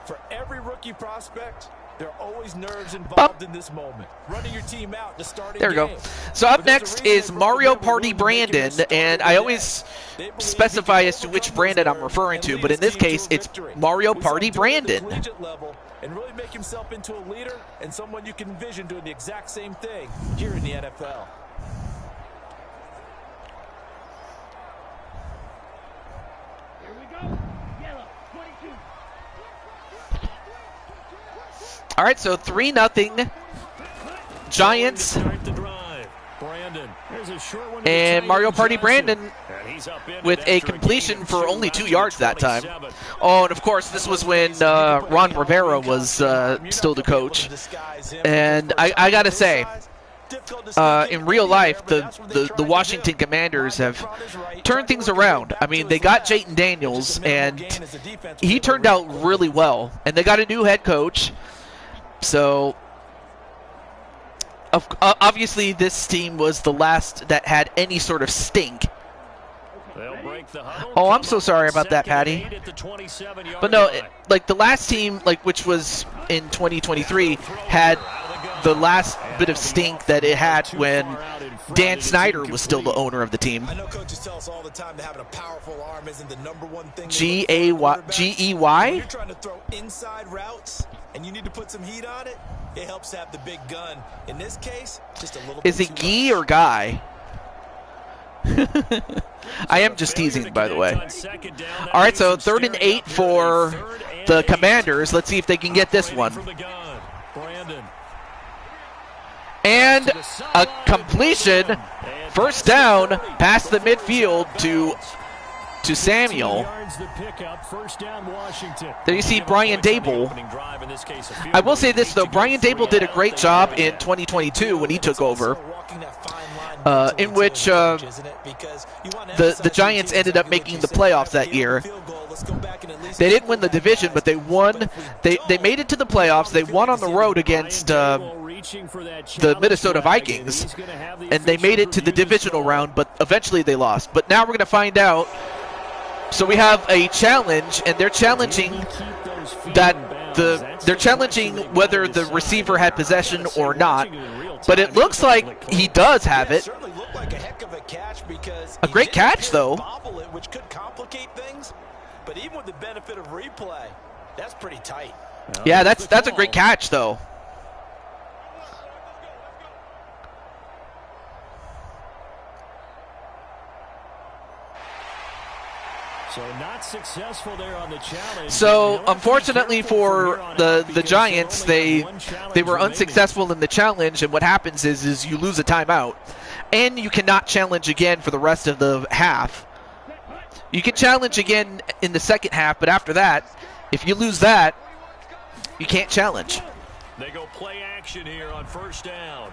For every rookie prospect, there are always nerves involved in this moment. Running your team out to start a game. There we go. So up next is Mario Party Brandon, and I always specify as to which Brandon I'm referring to, but in this case, it's Mario Party Brandon. And really make himself into a leader and someone you can envision doing the exact same thing here in the NFL. Here we go. Yellow, 22. All right, so 3-0 Giants. And Mario Party Brandon with a completion for only 2 yards that time. Oh, and of course, this was when Ron Rivera was still the coach. And I got to say, in real life, the Washington Commanders have turned things around. I mean, they got Jayden Daniels, and he turned out really well. And they got a new head coach. So obviously, this team was the last that had any sort of stink. Oh, I'm so sorry about that, Patty. But no, like the last team, like which was in 2023 had the last bit of stink that it had when Dan Snyder was still the owner of the team. I know coaches tell us all the time that having a powerful arm isn't the number one thing. G-E-Y? When you're trying to throw inside routes and you need to put some heat on it, it helps to have the big gun. In this case, just a little bit Is it Gee or Guy? I am just teasing, by the way. All right, so 3rd and 8 for the Commanders. Let's see if they can get this one. And a completion, first down, past the midfield to Samuel. There you see Brian Dable. I will say this, though. Brian Dable did a great job in 2022 when he took over, in which the Giants ended up making the playoffs that year. They didn't win the division, but they won. They made it to the playoffs. They won on the road against the Minnesota Vikings, and they made it to the divisional round, but eventually they lost. But now we're going to find out. So we have a challenge, and they're challenging they're challenging whether the receiver had possession or not. But it looks like he does have it. A great catch, though. Which could complicate things, but even with the benefit of replay, that's pretty tight. Yeah, that's a great catch, though. So not successful there on the challenge. So unfortunately for the Giants, they were unsuccessful in the challenge, and what happens is you lose a timeout, and you cannot challenge again for the rest of the half. You can challenge again in the second half, but after that, if you lose that, you can't challenge. They go play action here on first down.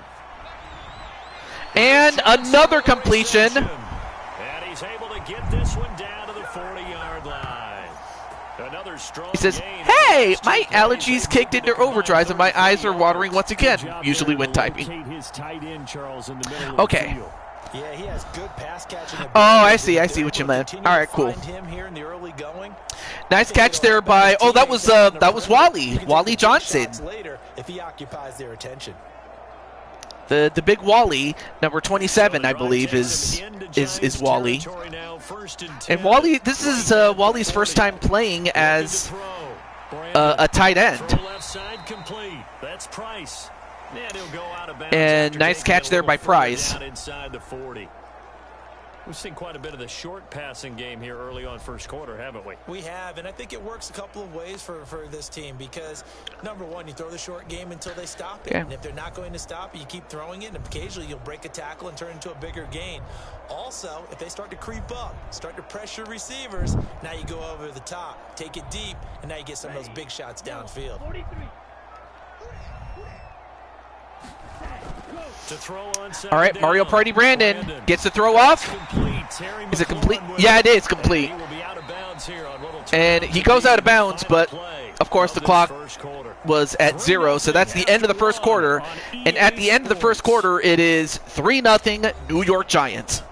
And another completion. And he's able to get this one down to the 40-yard line. Another strong He says, gain. hey, my allergies kicked into overdrive and my eyes are watering once again, usually when typing. Okay. Yeah, he has good pass catching ability. Oh, I see what you meant. All right, cool. Nice catch there by, oh, that was Wally Johnson. Later if he occupies their attention. The big Wally, number 27, I believe, is Wally. And Wally, this is Wally's first time playing as a tight end. And nice catch there by Price. We've seen quite a bit of the short passing game here early on first quarter, haven't we? We have, and I think it works a couple of ways for this team because, number one, you throw the short game until they stop it. Okay. And if they're not going to stop it, you keep throwing it, and occasionally you'll break a tackle and turn into a bigger gain. Also, if they start to creep up, start to pressure receivers, now you go over the top, take it deep, and now you get some of those big shots downfield. All right, Mario Party Brandon gets the throw off. Is it complete? Yeah, it is complete. And he goes out of bounds, but of course the clock was at 0, so that's the end of the first quarter. And at the end of the first quarter, it is 3-0 New York Giants.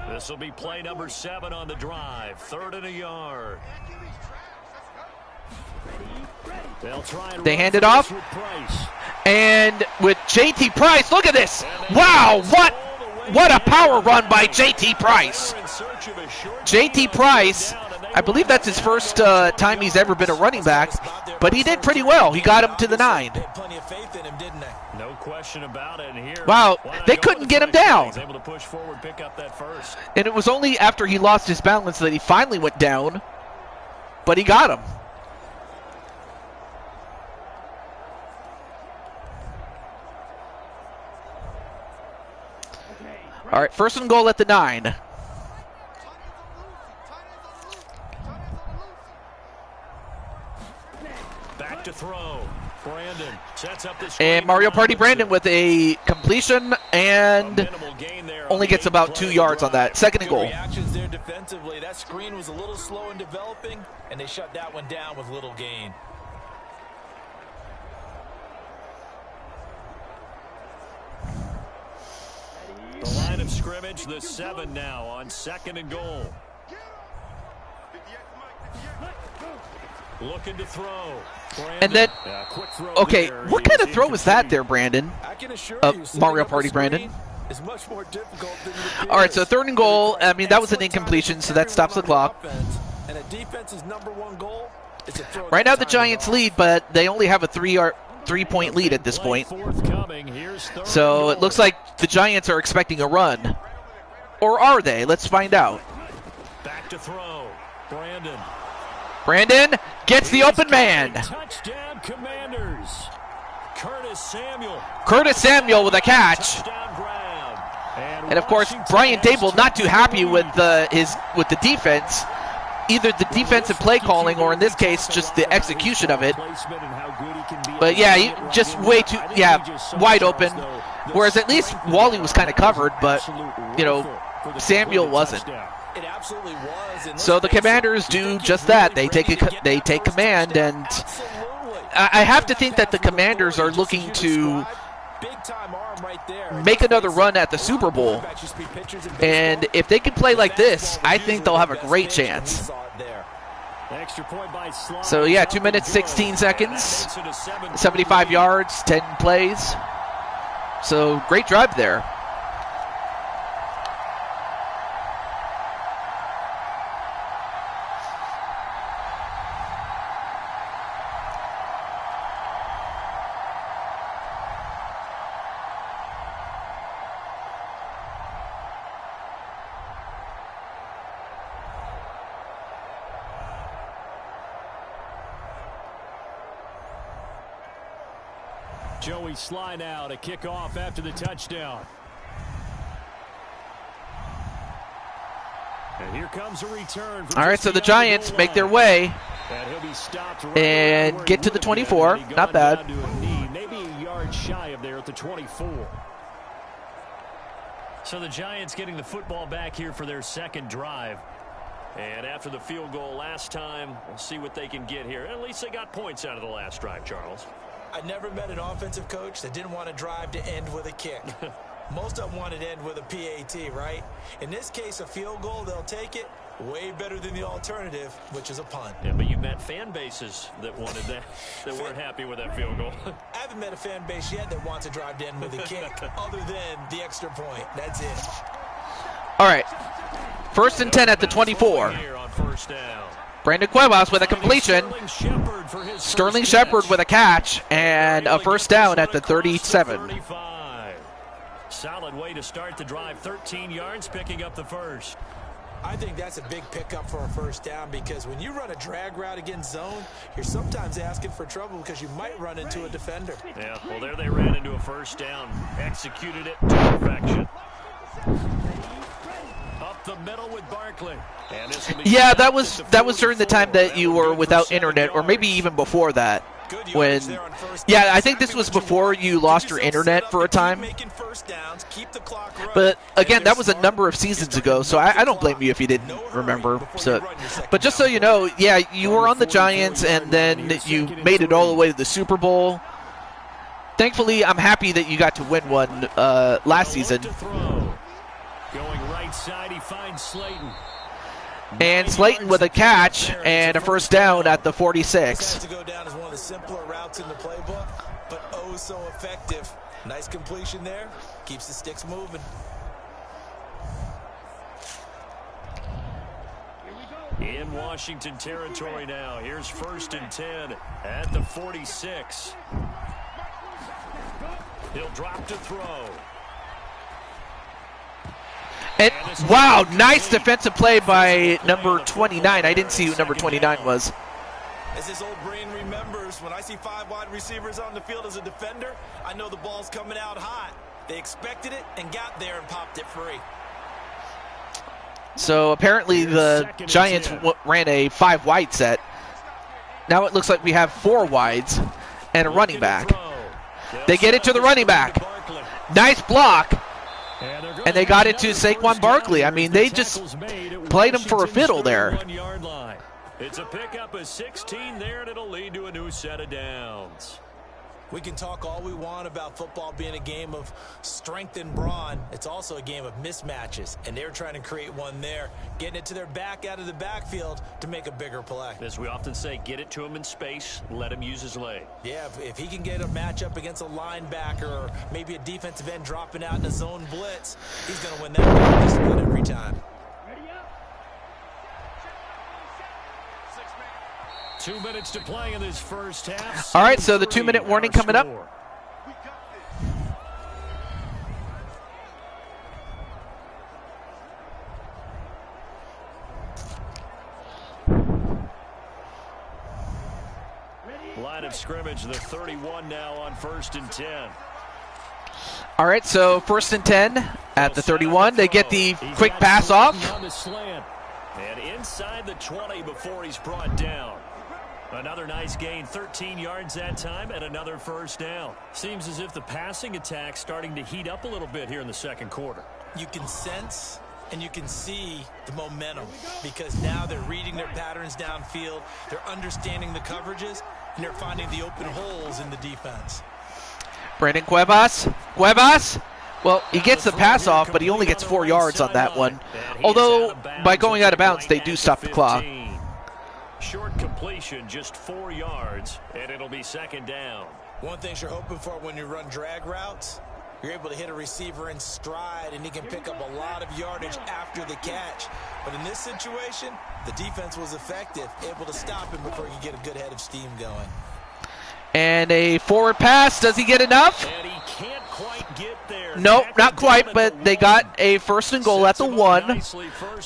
This will be play number 7 on the drive. 3rd and a yard. They hand it off. And with JT Price, look at this. Wow, what a power run by JT Price. JT Price, I believe that's his first time he's ever been a running back, but he did pretty well. He got him to the 9. No question about it. And here, wow, they couldn't get him down. Able to push forward, pick up that first. And it was only after he lost his balance that he finally went down, but he got him. All right, 1st and goal at the 9. Back to throw. Brandon sets up this and Mario Party Brandon with a completion and only gets about 2 yards on that. 2nd and goal. Reactions there defensively. That screen was a little slow in developing, and they shut that one down with little gain. scrimmage, the 7 now on 2nd and goal. Looking to throw. Brandon. And then, Quick throw okay, there. what He kind was of throw was that incomplete. there, Brandon? I can assure you, Mario Party Brandon. is much more difficult than it appears. All right, so 3rd and goal. I mean, that was an Excellent incompletion, timing so that stops the everyone on clock. the offense, and a defense's #1 goal is to throw Right that now, the timing Giants off. lead, but they only have a 3-point lead at this point. Forthcoming. Here's 3rd So and it looks goal. like the Giants are expecting a run. Or are they? Let's find out. Back to throw. Brandon. Brandon gets the open man. Touchdown, Commanders. Curtis Samuel. Curtis Samuel with a catch. Touchdown ground. And of course, Washington Brian has Dable not too taken happy the with lead. the defense, either the defensive play calling or in this case just the execution of it. But yeah, just way too wide open. Whereas at least Wally was kind of covered, but you know Samuel wasn't. It absolutely was. In this So the case, Commanders you do think he's just that. really They take ready to get that take first command, touchdown? and Absolutely. I have to think that the Commanders are looking to make another run at the Super Bowl. And if they can play like this, I think they'll have a great chance. Extra point by Slide. So yeah, 2 minutes, 16 seconds, 75 yards, 10 plays. So great drive there. Joey Sly now to kick off after the touchdown. And here comes a return. All right, so the Giants make their way and get to the 24. Not bad. Maybe a yard shy of there at the 24. So the Giants getting the football back here for their 2nd drive. And after the field goal last time, we'll see what they can get here. At least they got points out of the last drive, Charles. I never met an offensive coach that didn't want to drive to end with a kick. Most of them wanted to end with a PAT, right? In this case, a field goal, they'll take it. Way better than the alternative, which is a punt. Yeah, but you met fan bases that wanted that, that weren't happy with that field goal. I haven't met a fan base yet that wants to drive to end with a kick, other than the extra point. That's it. All right, 1st and 10 at the 24. Here on 1st down. Brandon Cuevas with a completion. Sterling Shepard with a catch and a 1st down at the 37. 35. Solid way to start the drive. 13 yards, picking up the first. I think that's a big pickup for a 1st down because when you run a drag route against zone, you're sometimes asking for trouble because you might run into a defender. Yeah, well, there they ran into a 1st down. Executed it to perfection. Up the middle with Barkley. And this will be Yeah, that was during the time that you were without internet, or maybe even before that. When, yeah, I think this was before you lost your internet for a time. But again, that was a number of seasons ago, so I don't blame you if you didn't remember. So, but just so you know, yeah, you were on the Giants, and then you made it all the way to the Super Bowl. Thankfully, I'm happy that you got to win one last season. Going right side, he finds Slayton. And Slayton with a catch and a 1st down at the 46. This has to go down as one of the simpler routes in the playbook, but oh so effective. Nice completion there. Keeps the sticks moving. In Washington territory now. Here's 1st and 10 at the 46. He'll drop to throw. And, wow, nice defensive play by number 29. I didn't see who number 29 was. As this old brain remembers, when I see 5 wide receivers on the field as a defender, I know the ball's coming out hot. They expected it and got there and popped it free. So apparently the Giants ran a 5 wide set. Now it looks like we have 4 wides and a running back. They get it to the running back. Nice block. And they got it to Saquon Barkley. I mean, they just played him for a fiddle there. It's a pickup of 16 there, and it'll lead to a new set of downs. We can talk all we want about football being a game of strength and brawn. It's also a game of mismatches, and they're trying to create one there, getting it to their back out of the backfield to make a bigger play. As we often say, get it to him in space, let him use his leg. Yeah, if he can get a matchup against a linebacker or maybe a defensive end dropping out in a zone blitz, he's going to win that ball just about every time. 2 minutes to play in this first half. All right, so the 2-minute warning coming up. Line of scrimmage, the 31 now on 1st and 10. All right, so 1st and 10 at the 31. They get the quick pass off. And inside the 20 before he's brought down. Another nice gain, 13 yards that time, and another first down. Seems as if the passing attack's starting to heat up a little bit here in the second quarter. You can sense and you can see the momentum because now they're reading their patterns downfield, they're understanding the coverages, and they're finding the open holes in the defense. Brandon Cuevas. Well, he gets the pass off, but he only gets 4 yards on that one. Although, by going out of bounds, they do stop the clock. Short completion, just 4 yards, and it'll be second down. One thing you're hoping for when you run drag routes, you're able to hit a receiver in stride, and he can pick up a lot of yardage after the catch. But in this situation, the defense was effective, able to stop him before he could get a good head of steam going. And a forward pass. Does he get enough? And he can't quite get there. Nope, not quite, but they got a 1st and goal at the 1.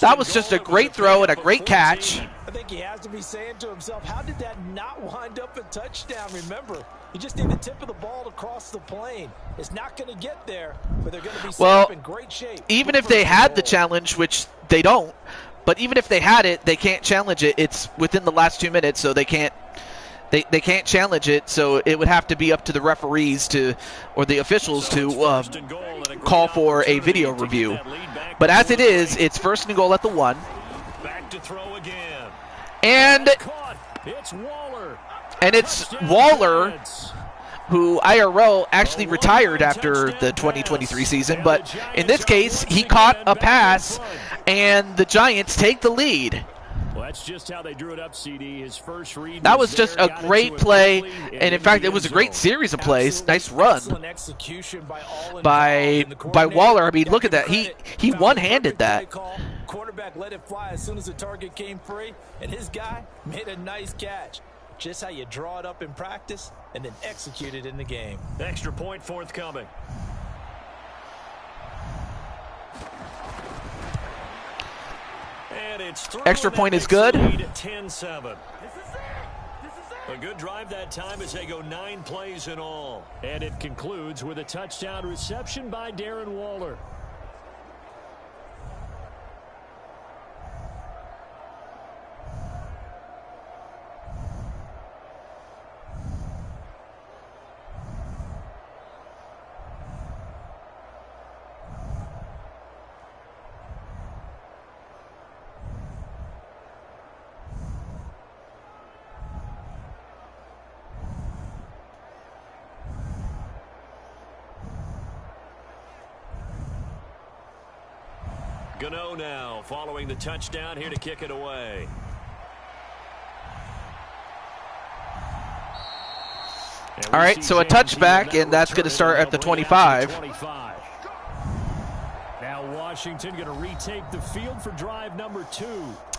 That was just a great throw and a great catch. I think he has to be saying to himself, how did that not wind up a touchdown? Remember, you just need the tip of the ball to cross the plane. It's not going to get there, but they're going to be set up in great shape. Even if they had the challenge, which they don't, but even if they had it, they can't challenge it. It's within the last 2 minutes, so they can't challenge it, so it would have to be up to the referees or the officials to call for a video review. But as it is, it's 1st and goal at the 1. Back to throw again. And it's Waller. Who IRL actually retired after the 2023 season, but in this case, he caught a pass, and the Giants take the lead. Well, that's just how they drew it up, CD. His first read. That was just a great play, and in fact, it was a great series of plays. Nice run by Waller. I mean, look at that. He one-handed that. Quarterback let it fly as soon as the target came free, and his guy made a nice catch. Just how you draw it up in practice and then execute it in the game. Extra point forthcoming. And it's extra point is good. 10-7. A good drive that time as they go 9 plays in all. And it concludes with a touchdown reception by Darren Waller. Gano now following the touchdown here to kick it away. All right, so a touchback, and that's going to start at the 25. Now Washington going to retake the field for drive number 2.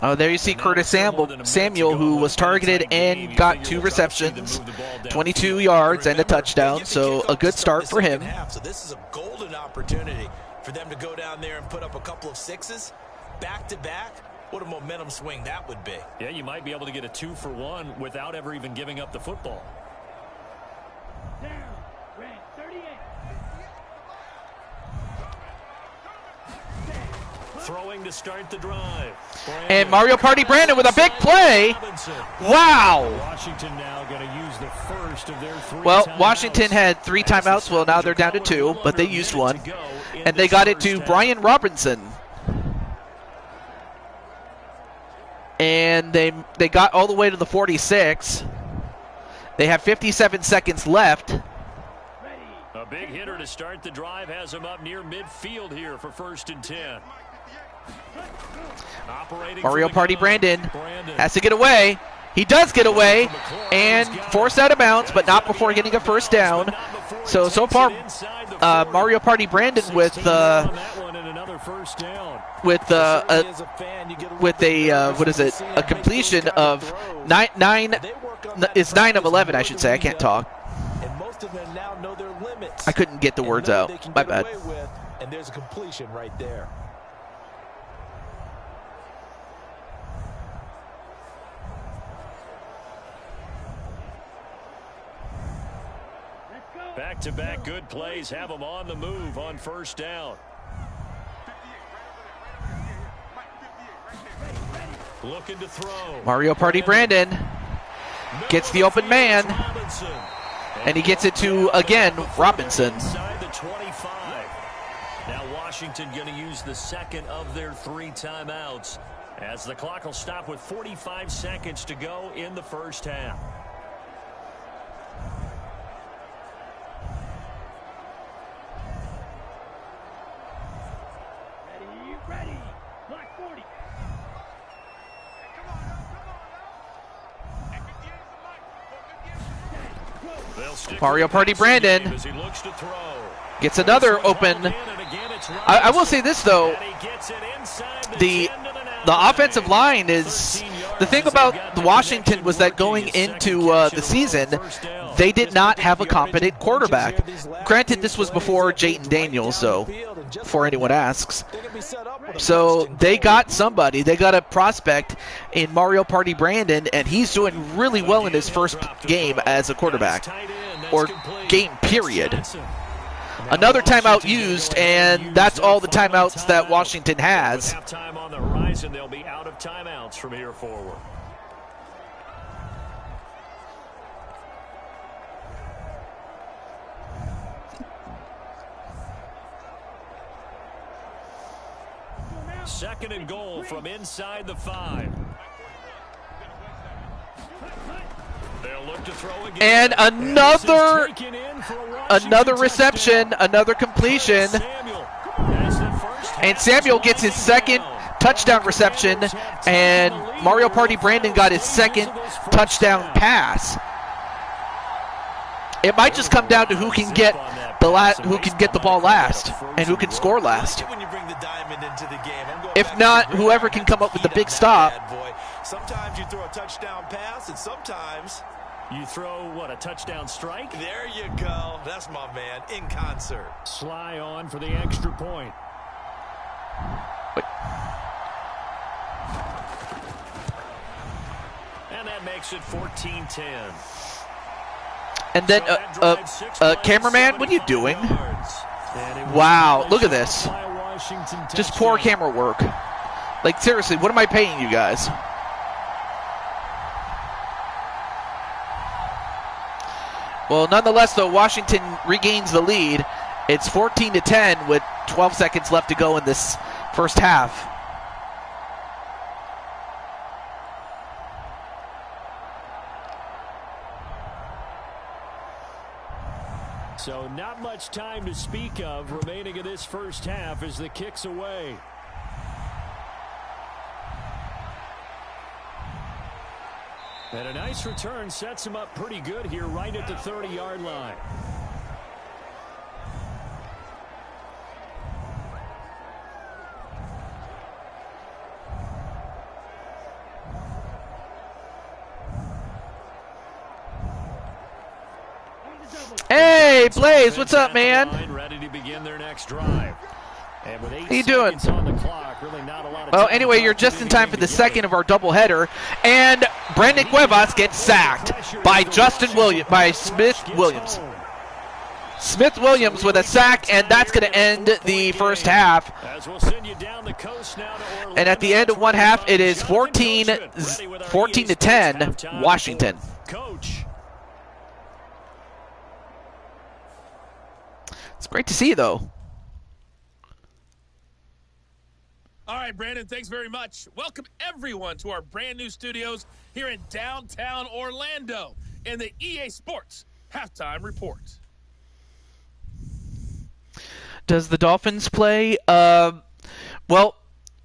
Oh, there you see Curtis Samuel, who was targeted and got 2 receptions, 22 yards and a touchdown, so a good start for him. So this is a golden opportunity for them to go down there and put up a couple of 6s back-to-back. What a momentum swing that would be. Yeah, you might be able to get a 2-for-1 without ever even giving up the football. Down, red, 38. Throwing to start the drive. And Mario Party Brandon with a big play. Wow. Washington now going to use the first of their 3 Well, timeouts. Washington had 3 timeouts. Well, now they're down to 2, but they used 1. And they got it to Brian Robinson. And they got all the way to the 46. They have 57 seconds left. big hitter to start the drive has him up near midfield here for 1st and 10. Mario Party Brandon has to get away. He does get away and forced out of bounds, but not before getting a first down. So far, Mario Party Brandon with a completion of 9 of 11, I should say. I can't talk. I couldn't get the words out. My bad. And there's a completion right there. Back-to-back good plays have them on the move on 1st down. Looking to throw. Mario Party Brandon gets the open man, and he gets it to, again, Robinson. Inside the 25. Now Washington going to use the 2nd of their 3 timeouts as the clock will stop with 45 seconds to go in the 1st half. Ready. Block 40. Mario Party Brandon gets another open. I will say this, though. The offensive line is... The thing about the Washington was that going into the season, they did not have a competent quarterback. Granted, this was before Jayden Daniels, so before anyone asks. So they got somebody. They got a prospect in Mario Party Brandon, and he's doing really well in his first game as a quarterback, or game period. Another timeout used, and that's all the timeouts that Washington has. Time on the horizon, they'll be out of timeouts from here forward. Second and goal from inside the 5. They'll look to throw again. And another reception, another completion. And Samuel gets his 2nd touchdown reception, and Mario Party Brandon got his 2nd touchdown pass. It might just come down to who can get the ball last and who can score last. If not, whoever can come up with the big stop. Sometimes you throw a touchdown pass, and sometimes you throw, what, a touchdown strike? There you go. That's my man, in concert. Sly on for the extra point. Wait. And that makes it 14-10. And then, cameraman, what are you doing? Wow, look at this. Just poor camera work. Like, seriously, what am I paying you guys? Well, nonetheless, though, Washington regains the lead. It's 14-10 with 12 seconds left to go in this first half. So not much time to speak of remaining in this first half as the kick's away. And a nice return sets him up pretty good here right at the 30-yard line. Hey, Blaze, what's up, man? Ready to begin their next drive. And with 8 How you doing? seconds on the clock, really not a lot of Well, time anyway, for you're just in time for the opportunity second of our doubleheader, and Brandon Cuevas gets sacked by Smith Williams. Smith Williams with a sack, and that's going to end the first half. As we'll send you down the coast now to Orlando. And at the end of one half, it is 14-10 Washington. Coach. It's great to see you, though. All right, Brandon, thanks very much. Welcome, everyone, to our brand new studios here in downtown Orlando in the EA Sports Halftime Report. Does the Dolphins play? Well,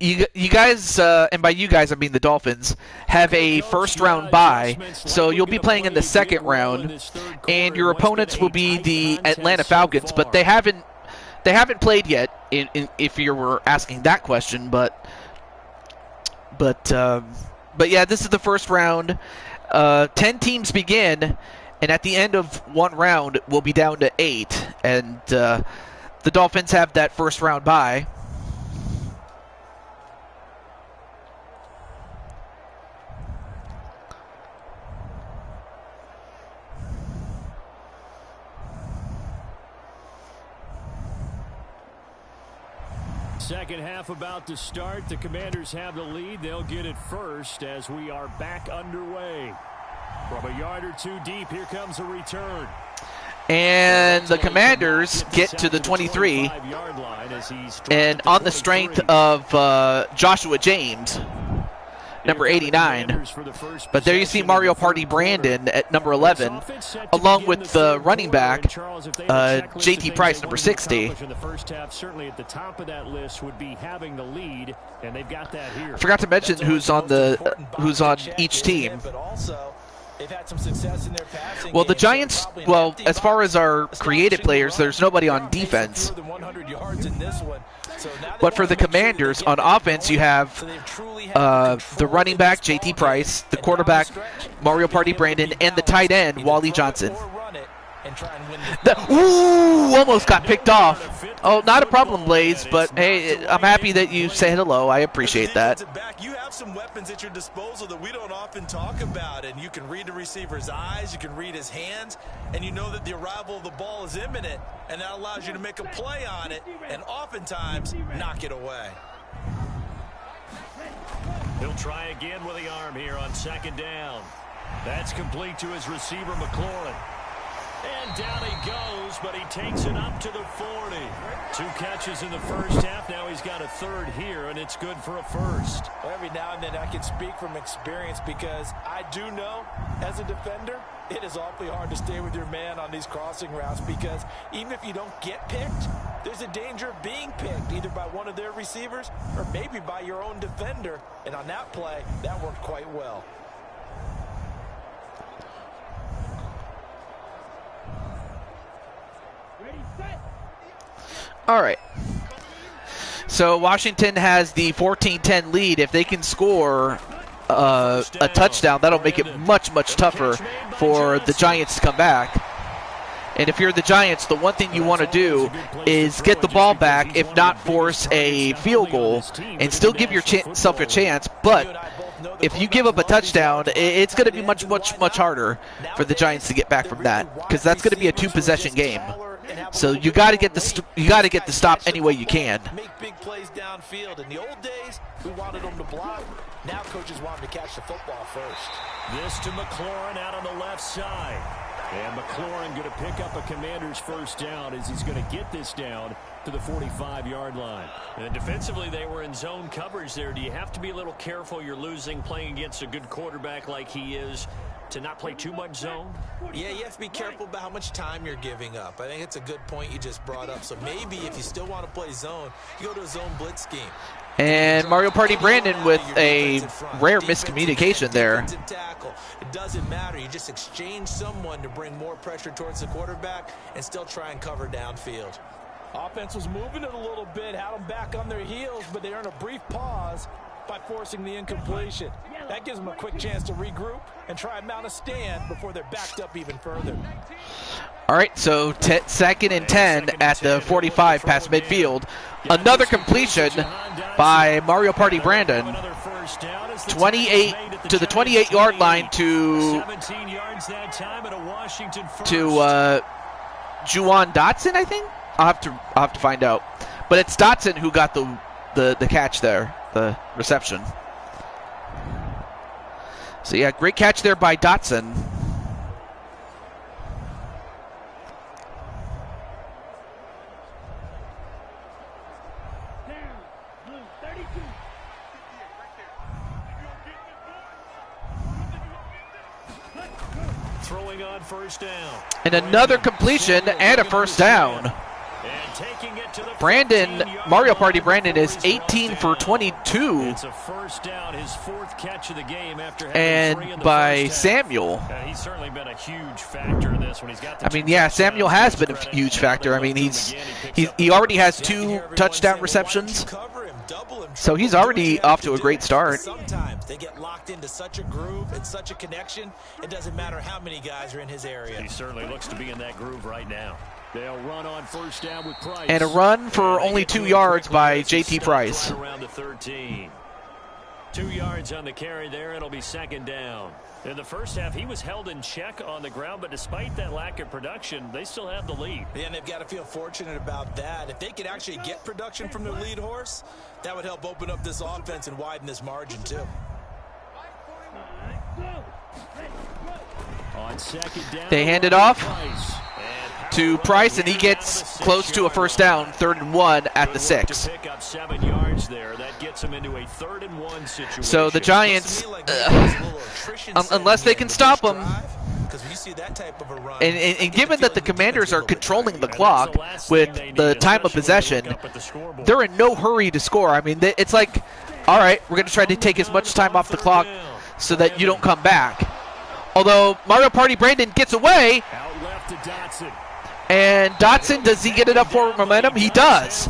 you guys, and by you guys I mean the Dolphins, have a first-round bye, so you'll be playing in the second round, and your opponents will be the Atlanta Falcons, but they haven't played yet. If you were asking that question, but yeah, this is the first round. 10 teams begin, and at the end of one round, we'll be down to 8, and the Dolphins have that first round bye. Second half about to start. The Commanders have the lead. They'll get it first as we are back underway. From a yard or two deep, here comes a return. And the Commanders get to the 23, and on the strength of Joshua James, number 89. But there you see Mario Party Brandon at number 11, along with the running back, JT Price, number 60. I forgot to mention who's on each team. They've had some success in their passing. Well, the Giants, well, as far as our creative players, there's nobody on defense. But for the Commanders, on offense, you have the running back, JT Price, the quarterback, Mario Party Brandon, and the tight end, Wally Johnson. Ooh, almost got picked off. Oh, not a problem, Blaze, but hey, I'm happy that you say hello. I appreciate that. You have some weapons at your disposal that we don't often talk about, and you can read the receiver's eyes, you can read his hands, and you know that the arrival of the ball is imminent, and that allows you to make a play on it, and oftentimes knock it away. He'll try again with the arm here on second down. That's complete to his receiver, McLaurin. And down he goes, but he takes it up to the 40. 2 catches in the first half. Now he's got a third here, and it's good for a first. Well, every now and then I can speak from experience because I do know, as a defender, it is awfully hard to stay with your man on these crossing routes because even if you don't get picked, there's a danger of being picked either by one of their receivers or maybe by your own defender. And on that play, that worked quite well. All right. So Washington has the 14-10 lead. If they can score a touchdown, that'll make it much, much tougher for the Giants to come back. And if you're the Giants, the one thing you want to do is get the ball back, if not force a field goal, and still give yourself a chance. But if you give up a touchdown, it's going to be much, much, much harder for the Giants to get back from that, because that's going to be a 2-possession game. So you got to get the stop any way you can. Make big plays downfield. In the old days, we wanted them to block. Now coaches want them to catch the football first. This to McLaurin out on the left side. And McLaurin going to pick up a Commander's first down as he's going to get this down to the 45-yard line. And defensively, they were in zone coverage there. Do you have to be a little careful? You're losing playing against a good quarterback like he is, to not play too much zone? Yeah, you have to be careful about how much time you're giving up. I think it's a good point you just brought up. So maybe if you still want to play zone, you go to a zone blitz scheme. And Mario Party Brandon with a rare miscommunication there. It doesn't matter. You just exchange someone to bring more pressure towards the quarterback and still try and cover downfield. Offense was moving it a little bit, had them back on their heels, but they earned a brief pause by forcing the incompletion. That gives them a quick chance to regroup and try and mount a stand before they're backed up even further. All right, so second and 10 at the 45 past midfield. Another completion by Mario Party Brandon. 28 to the 28-yard line to Juwan Dotson, I think. I'll have to find out. But it's Dotson who got the catch there, the reception. So yeah, great catch there by Dotson. Throwing on first down. And another completion and a first down. And taking it to the Brandon, 15-yard Mario line Party Brandon before is he's 18 brought for down. 22. It's a first down, his 4th catch of the game after having 3 in And the by first half. Samuel. He's certainly been a huge factor in this when he's got the I mean, 2 yeah, touchdowns Samuel to has his been a credit. huge Now factor. they I mean, look to him again. Picks up he the already has first. 2 touchdown receptions. So he's Do what already you have off to to a do. great start. Sometimes they get locked into such a groove and such a connection, it doesn't matter how many guys are in his area. He certainly looks to be in that groove right now. They'll run on first down with Price. And a run for And they only get 2 to it yards quickly by as he JT stops Price. Right around the 13. 2 yards on the carry there. It'll be 2nd down. In the first half, he was held in check on the ground, but despite that lack of production, they still have the lead. Yeah, and they've got to feel fortunate about that. If they could actually get production from their lead horse, that would help open up this offense and widen this margin too. On 2nd down, They hand it off Price. to Price, and he gets close to a first down, 3rd and 1 at the 6. To pick up 7 yards there. That gets him into a 3rd and 1 situation. So the Giants, unless they can stop them, and given that the Commanders are controlling the clock with the time of possession, they're in no hurry to score. I mean, it's like, all right, we're going to try to take as much time off the clock so that you don't come back. Although Mario Party Brandon gets away, Out left to Dotson. and Dotson, does he get it up for momentum? He does.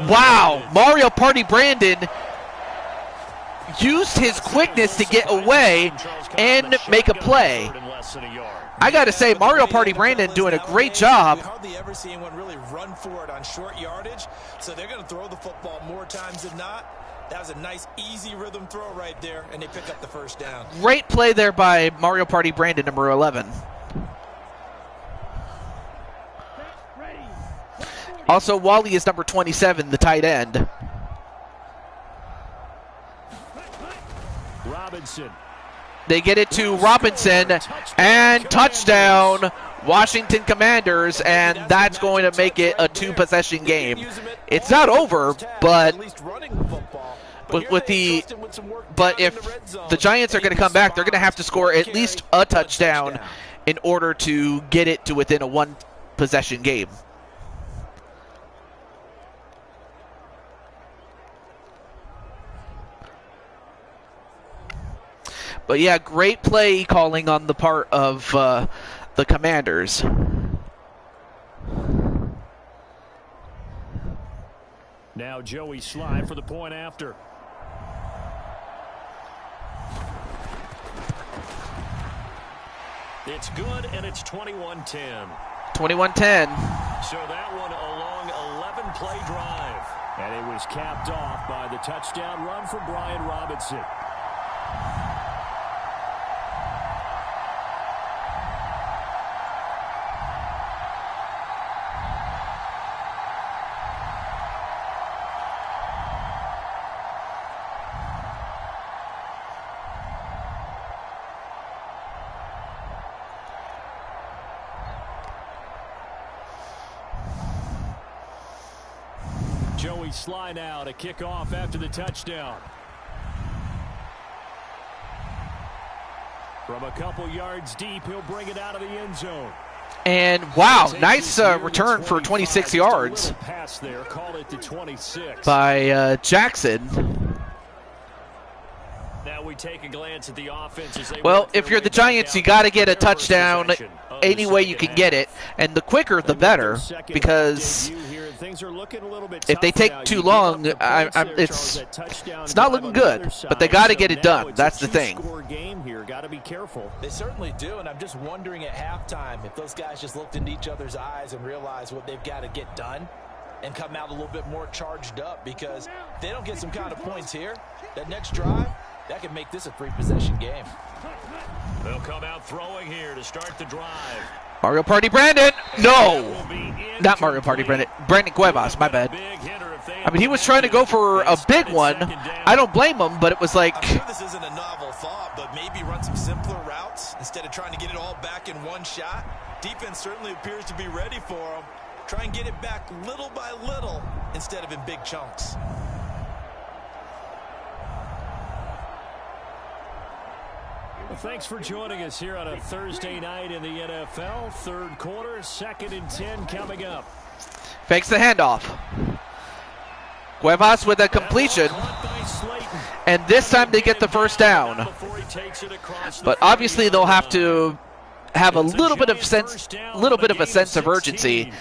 Wow, Mario Party Brandon used his quickness to get away and make a play. I got to say, Mario Party Brandon doing a great job. We hardly ever see anyone really run for it on short yardage, so they're going to throw the football more times than not. That was a nice, easy rhythm throw right there, and they pick up the first down. Great play there by Mario Party Brandon, number 11. Also, Wally is number 27, the tight end. Robinson. They get it to Robinson, and touchdown, Washington Commanders, and that's going to make it a 2-possession game. It's not over, but if the Giants are going to come back, they're going to have to score at least a touchdown in order to get it to within a 1-possession game. But yeah, great play calling on the part of the Commanders. Now Joey Sly for the point after. It's good, and it's 21-10. 21-10. So that one a long 11-play drive. And it was capped off by the touchdown run from Brian Robinson. Joey Sly now to kick off after the touchdown. From a couple yards deep, he'll bring it out of the end zone. And wow, nice return for 26 yards Pass there, call it to 26. by Jackson. Now we take a glance at the offense as they Well, if you're the Giants, you got to get a touchdown any way you can get it, and the quicker the better, because if they take too long, it's not looking good. But they got to get it done. That's the thing. Got to be careful. They certainly do, and I'm just wondering at halftime if those guys just looked into each other's eyes and realized what they've got to get done and come out a little bit more charged up, because if they don't get some kind of points here, that next drive, that could make this a 3-possession game. They'll come out throwing here to start the drive. Mario Party Brandon! No! Not Mario Party Brandon. Brandon Cuevas, my bad. I mean, he was trying to go for a big one. I don't blame him, but it was like... I'm sure this isn't a novel thought, but maybe run some simpler routes instead of trying to get it all back in one shot. Defense certainly appears to be ready for him. Try and get it back little by little instead of in big chunks. Well, thanks for joining us here on a Thursday night in the NFL. Third quarter, 2nd and 10 coming up. Fakes the handoff. Cuevas with a completion. And this time they get the first down. But obviously they'll have to have a little bit of a sense of urgency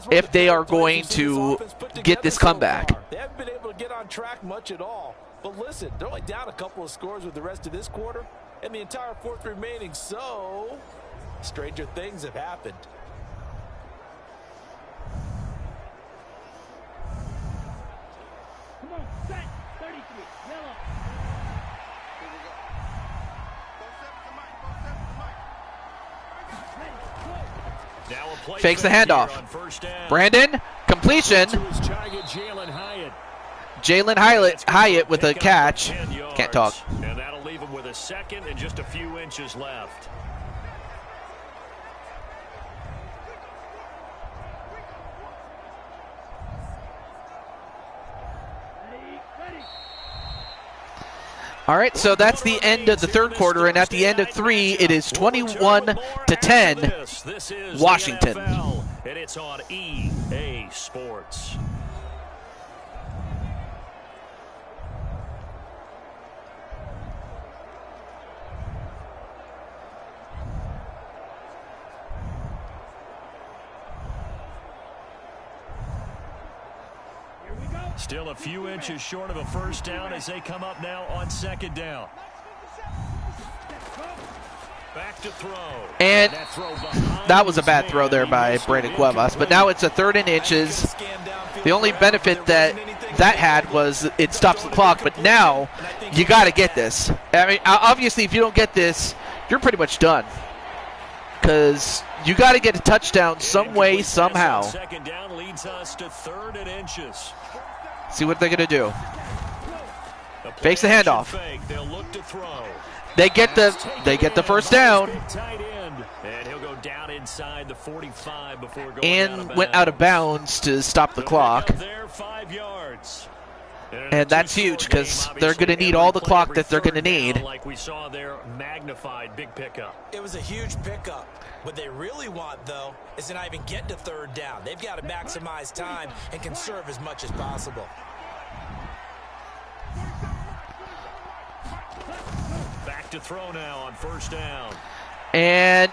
if they are going to get this comeback. They haven't been able to get on track much at all. But listen, they're only down a couple of scores with the rest of this quarter and the entire fourth remaining, so stranger things have happened. Come on, set. 33. Yellow. Fakes the handoff. Brandon, completion. Jalen Hyatt with a catch. Can't talk. And that'll leave him with a second and just a few inches left. All right, so that's the end of the third quarter, and at the end of 3, it is 21-10, This is Washington. the NFL, and it's on EA Sports. Still a few inches short of a first down as they come up now on second down. Back to throw. And that was a bad throw there by Brandon Cuevas. But now it's a 3rd and inches. The only benefit that had was it stops the clock. But now you got to get this. I mean, obviously, if you don't get this, you're pretty much done. Because you got to get a touchdown some way, somehow. Second down leads us to 3rd and inches. See what they're going to do. Fakes the handoff. They'll look to throw. They get the first down. And he'll go down inside the 45 before going And went out of bounds to stop the clock. There, 5 yards. And that's huge because they're going to need all the clock that they're going to need. Like we saw there, magnified big pickup. It was a huge pickup. What they really want, though, is to not even get to 3rd down. They've got to maximize time and conserve as much as possible. Back to throw now on first down. And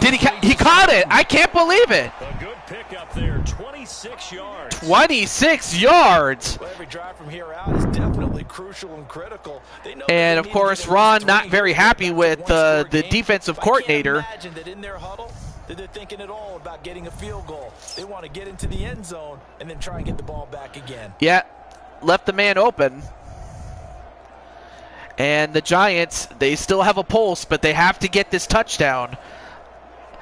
he caught it. I can't believe it. A good pickup there, 26 yards. 26 yards. Well, every drive from here out is definitely crucial and critical. They know And of course, Ron not very happy with the defensive coordinator. I can't imagine that in their huddle that they're thinking at all about getting a field goal. They want to get into the end zone and then try and get the ball back again. Yeah, left the man open. And the Giants, they still have a pulse, but they have to get this touchdown.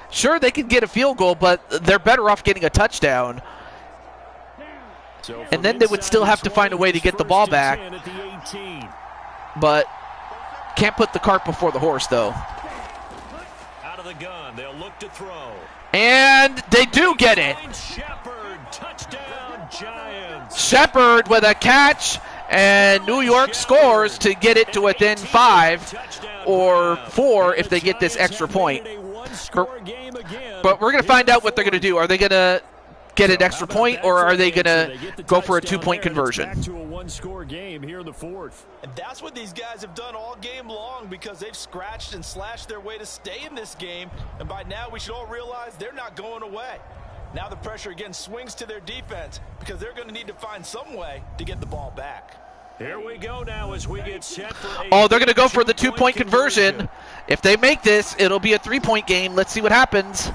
Sure, they can get a field goal, but they're better off getting a touchdown. And then they would still have to find a way to get the ball back. But can't put the cart before the horse, though. Out of the gun, they'll look to throw. And they do get it. Shepard, touchdown Giants. Shepard with a catch. And New York scores to get it to within 5 or 4 if they get this extra point. But we're going to find out what they're going to do. Are they going to get an extra point, or are they going to go for a 2-point conversion? Back to a one-score game here in the 4th. And that's what these guys have done all game long because they've scratched and slashed their way to stay in this game. And by now we should all realize they're not going away. Now the pressure again swings to their defense because they're going to need to find some way to get the ball back. Here we go now as we get set for Oh, they're going to go for the 2-point conversion. If they make this, it'll be a 3-point game. Let's see what happens.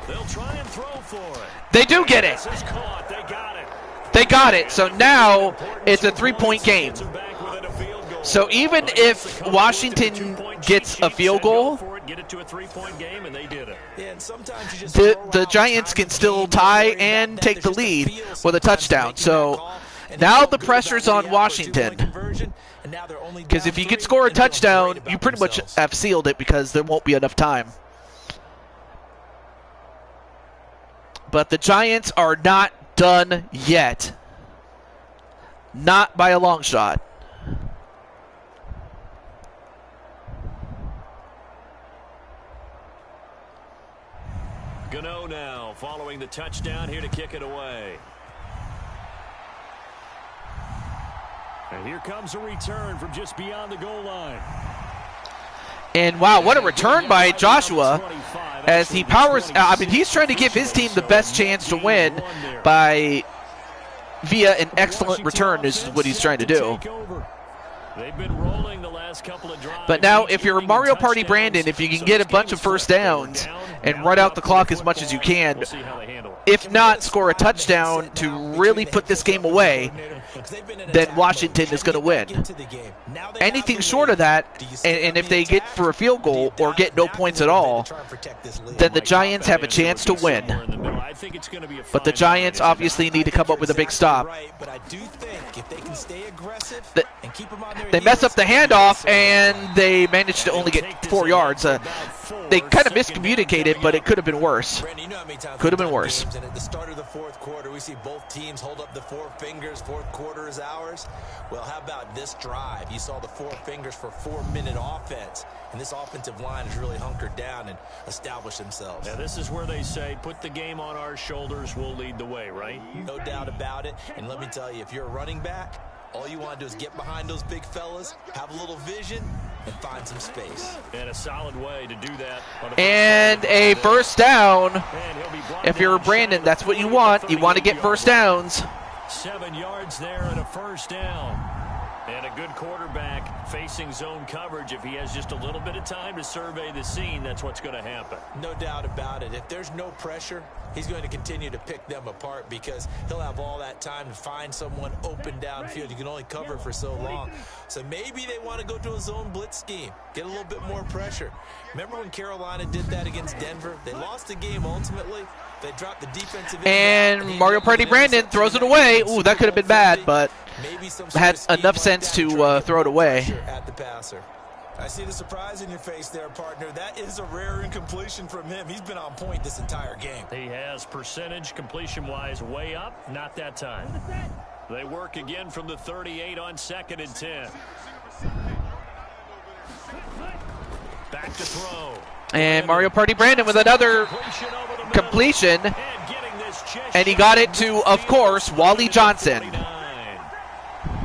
They'll try and throw for it. They do get it. This is caught. They got it. They got it. So now it's a 3-point game. So even if Washington gets a field goal, get it to a 3-point game, and they did it. the Giants can still tie and take the lead with a touchdown. So now the pressure's on Washington. Because if you can score a touchdown, you pretty much have sealed it because there won't be enough time. But the Giants are not done yet. Not by a long shot. Gano now, following the touchdown here to kick it away. And here comes a return from just beyond the goal line. And wow, what a return by Joshua as he powers. I mean, he's trying to give his team the best chance to win via an excellent return is what he's trying to do. They've been rolling the last couple of drives. But now, if you're Mario Party Brandon, if you can get a bunch of first downs and run out the clock as much as you can, if not score a touchdown to really put this game away, then Washington is going to win. Anything short of that, and if they get for a field goal or get no points at all, then the Giants have a chance to win. But the Giants obviously need to come up with a big stop. They mess up the handoff, and they managed to only get 4 yards. They kind of miscommunicated, but it could have been worse. Could have been worse. And at the start of the fourth quarter, we see both teams hold up the 4 fingers. Fourth quarter is ours. Well, how about this drive? You saw the 4 fingers for 4-minute offense. And this offensive line has really hunkered down and established themselves. Now, this is where they say, put the game on our shoulders, we'll lead the way, right? No doubt about it. And let me tell you, if you're a running back, all you want to do is get behind those big fellas, have a little vision, and find some space. And a solid way to do that. And a first down. If you're Brandon, that's what you want. You want to get first downs. 7 yards there and a first down. And a good quarterback facing zone coverage. If he has just a little bit of time to survey the scene, that's what's going to happen. No doubt about it. If there's no pressure, he's going to continue to pick them apart because he'll have all that time to find someone open downfield. You can only cover for so long. So maybe they want to go to a zone blitz scheme, get a little bit more pressure. Remember when Carolina did that against Denver? They lost the game ultimately. They dropped the defensive end. And Mario Party Brandon throws it away. Ooh, that could have been bad, but had enough sense to throw it away. At the passer. I see the surprise in your face there, partner. That is a rare incompletion from him. He's been on point this entire game. He has percentage completion-wise way up. Not that time. They work again from the 38 on 2nd and 10. Back to throw. And Mario Party Brandon with another completion. And he got it to, of course, Wally Johnson.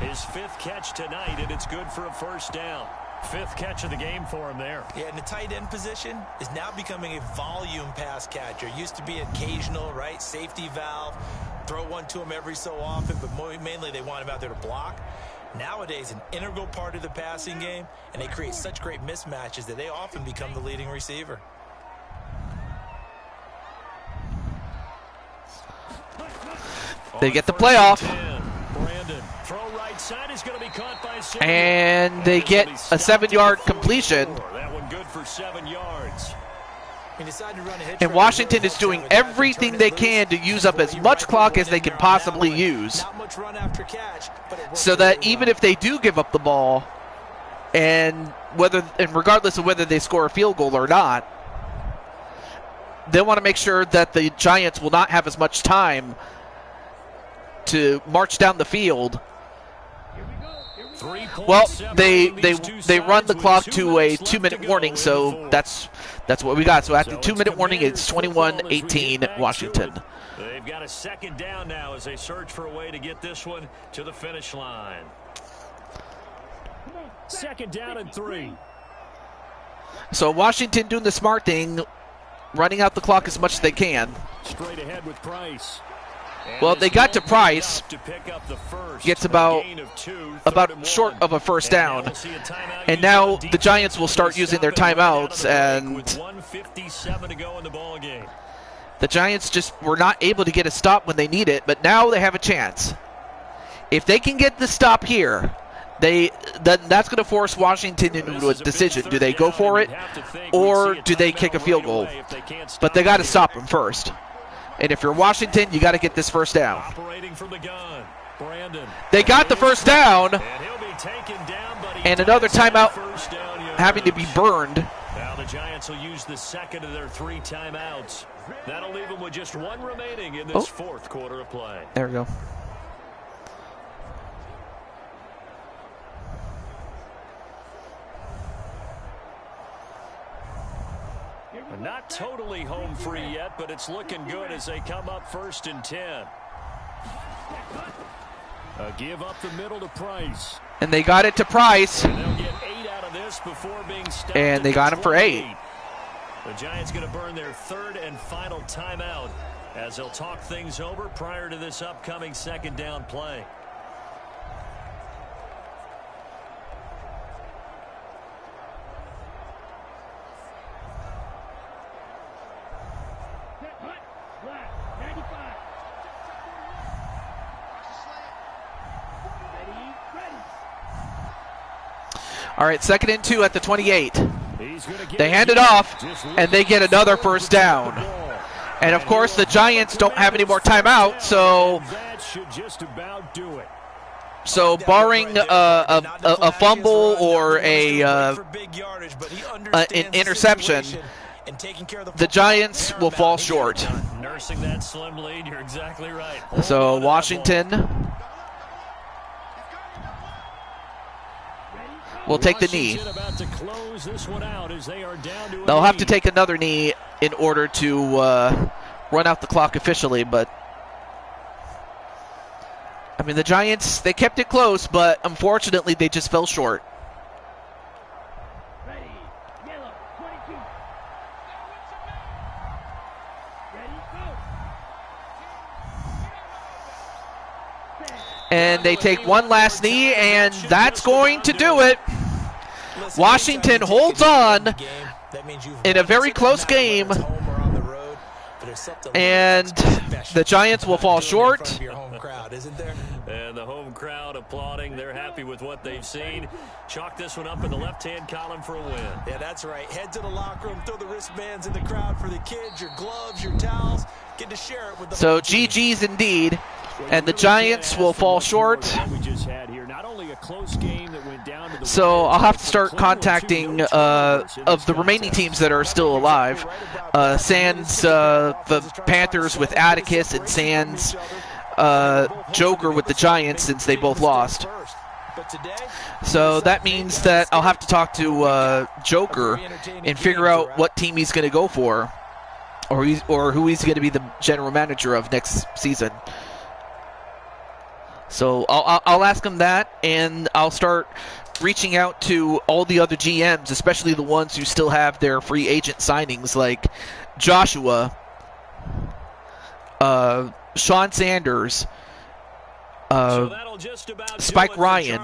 His 5th catch tonight, and it's good for a first down. 5th catch of the game for him there. Yeah, and the tight end position is now becoming a volume pass catcher. Used to be occasional, right? Safety valve. Throw one to him every so often, but mainly they want him out there to block. Nowadays, an integral part of the passing game, and they create such great mismatches that they often become the leading receiver. They get the playoff. Brandon, throw right side is going to be caught by Samuel. And they get a 7-yard completion. That one good for 7 yards. And Washington is doing everything they can to use up as much clock as they can possibly use, so that even if they do give up the ball, and regardless of whether they score a field goal or not, they want to make sure that the Giants will not have as much time to march down the field. Well, they run the clock to a 2-minute warning, so that's what we got. So after 2-minute warning, it's 21-18 Washington. They've got a 2nd down now as they search for a way to get this one to the finish line. 2nd down and 3. So Washington doing the smart thing, running out the clock as much as they can. Straight ahead with Price. Well, they got to Price. Gets about short of a first down. And now the Giants will start using their timeouts. And the Giants just were not able to get a stop when they need it. But now they have a chance. If they can get the stop here, that's going to force Washington into a decision. Do they go for it, or do they kick a field goal? But they got to stop them first. And if you're Washington, you got to get this first down. They got the first down, and another timeout having to be burned. Now the Giants will use the 2nd of their 3 timeouts. That'll leave them with just 1 remaining in this 4th quarter of play. There we go. Not totally home free yet, but it's looking good as they come up 1st and 10. A give up the middle to Price. And they got it to Price. And they'll get 8 out of this before being stopped. And they got him for 8. The Giants going to burn their 3rd and final timeout as they'll talk things over prior to this upcoming 2nd down play. All right, 2nd and 2 at the 28. They hand it off, and they get another 1st down. And, of course, the Giants don't have any more timeouts, so barring a fumble or an interception, the Giants will fall short. Nursing that slim lead, you're exactly right. So Washington will take the knee. They'll have to take another knee in order to run out the clock officially, but I mean, the Giants, they kept it close, but unfortunately they just fell short. And they take one last knee, and that's going to do it. Washington holds on in a very close game, and the Giants will fall short. And the home crowd applauding. They're happy with what they've seen. Chalk this one up in the left-hand column for a win. Yeah, that's right. Head to the locker room, throw the wristbands in the crowd for the kids, your gloves, your towels. Get to share it with the So GG's indeed, and the Giants will fall short. So I'll have to start contacting of the remaining teams that are still alive. Sans the Panthers with Atticus, and Sans Joker with the Giants, since they both lost. So that means that I'll have to talk to Joker and figure out what team he's going to go for, or who he's going to be the general manager of next season. So I'll ask him that, and I'll start reaching out to all the other GMs, especially the ones who still have their free agent signings, like Joshua, Sean Sanders, Spike Ryan,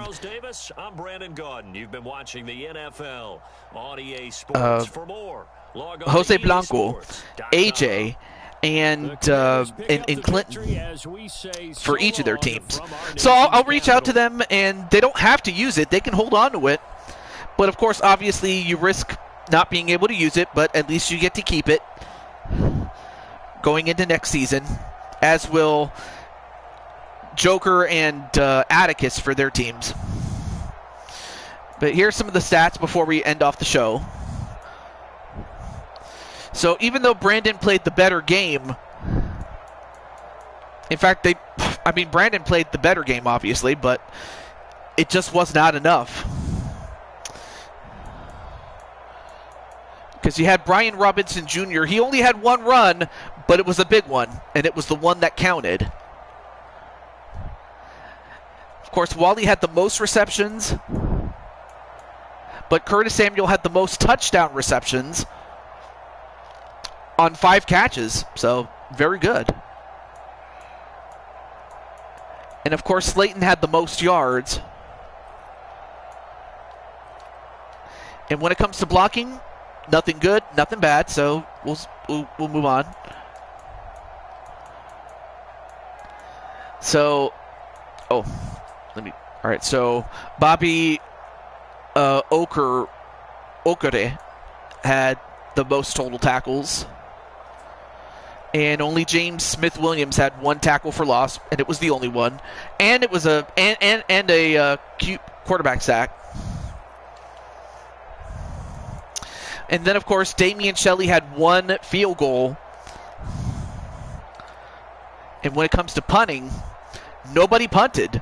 I'm Brandon Gaudin. You've been watching the NFL on EA Sports. For more, log on Jose to Blanco, esports.com. AJ, and Clinton for each of their teams. So I'll reach out to them, and they don't have to use it. They can hold on to it. But, of course, obviously you risk not being able to use it, but at least you get to keep it going into next season, as will Joker and Atticus for their teams. But here's some of the stats before we end off the show. So even though Brandon played the better game, in fact, Brandon played the better game, obviously, but it just was not enough. Because you had Brian Robinson Jr., he only had one run, but it was a big one, and it was the one that counted. Of course, Wally had the most receptions, but Curtis Samuel had the most touchdown receptions on 5 catches, so very good. And of course, Slayton had the most yards. And when it comes to blocking, nothing good, nothing bad, so we'll move on. So, all right, so Bobby Okere had the most total tackles. And only James Smith-Williams had 1 tackle for loss, and it was the only one. And it was a cute quarterback sack. And then, of course, Damian Shelley had 1 field goal. And when it comes to punting, nobody punted.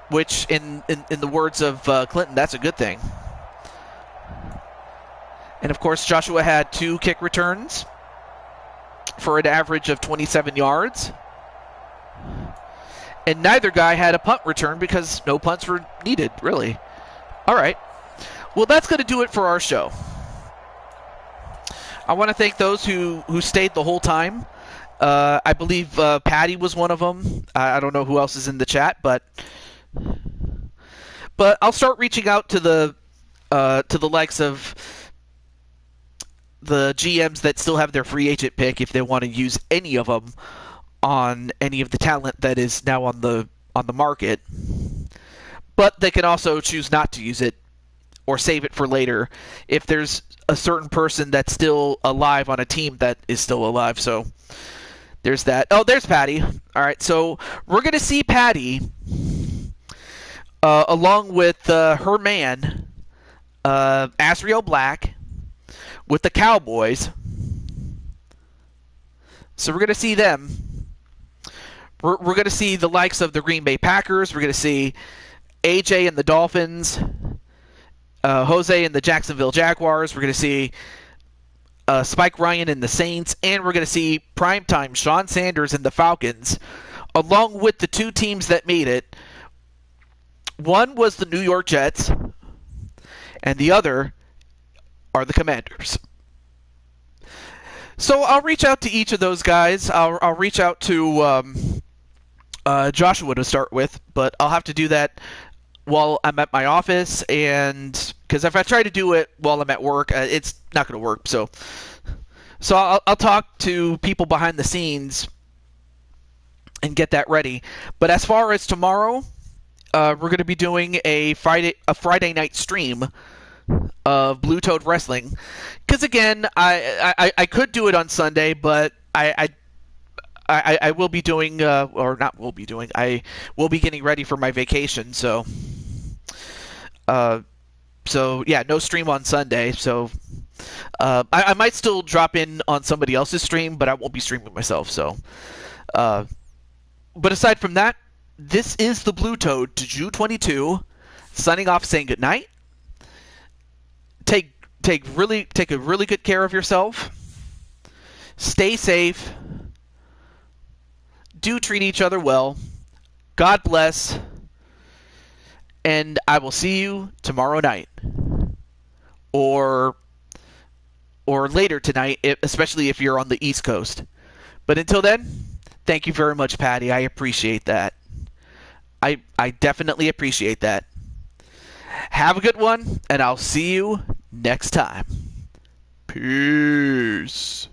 Which, in the words of Clinton, that's a good thing. And, of course, Joshua had 2 kick returns for an average of 27 yards. And neither guy had a punt return because no punts were needed, really. All right. Well, that's going to do it for our show. I want to thank those who stayed the whole time. I believe Patty was one of them. I don't know who else is in the chat, but I'll start reaching out to the likes of the GMs that still have their free agent pick if they want to use any of them on any of the talent that is now on the market. But they can also choose not to use it or save it for later if there's a certain person that's still alive on a team that is still alive. So there's that. Oh, there's Patty. All right, so we're going to see Patty along with her man, Asriel Black, with the Cowboys. So we're going to see them. We're going to see the likes of the Green Bay Packers. We're going to see AJ and the Dolphins, Jose and the Jacksonville Jaguars. We're going to see Spike Ryan and the Saints, and we're going to see primetime Sean Sanders and the Falcons, along with the 2 teams that made it. One was the New York Jets, and the other are the Commanders. So I'll reach out to each of those guys. I'll reach out to Joshua to start with, but I'll have to do that while I'm at my office, and because if I try to do it while I'm at work, it's not going to work. So I'll talk to people behind the scenes and get that ready. But as far as tomorrow, we're going to be doing a Friday night stream of Blue Toad Wrestling. Because again, I could do it on Sunday, but I will be doing, or not will be doing, I will be getting ready for my vacation, so yeah, no stream on Sunday, so I might still drop in on somebody else's stream, but I won't be streaming myself, so but aside from that, this is the Blue Toad to Jew 22, signing off saying goodnight. Take a really good care of yourself. Stay safe. Do treat each other well. God bless. And I will see you tomorrow night. Or later tonight, especially if you're on the East Coast. But until then, thank you very much, Patty. I appreciate that. I definitely appreciate that. Have a good one, and I'll see you next time. Peace.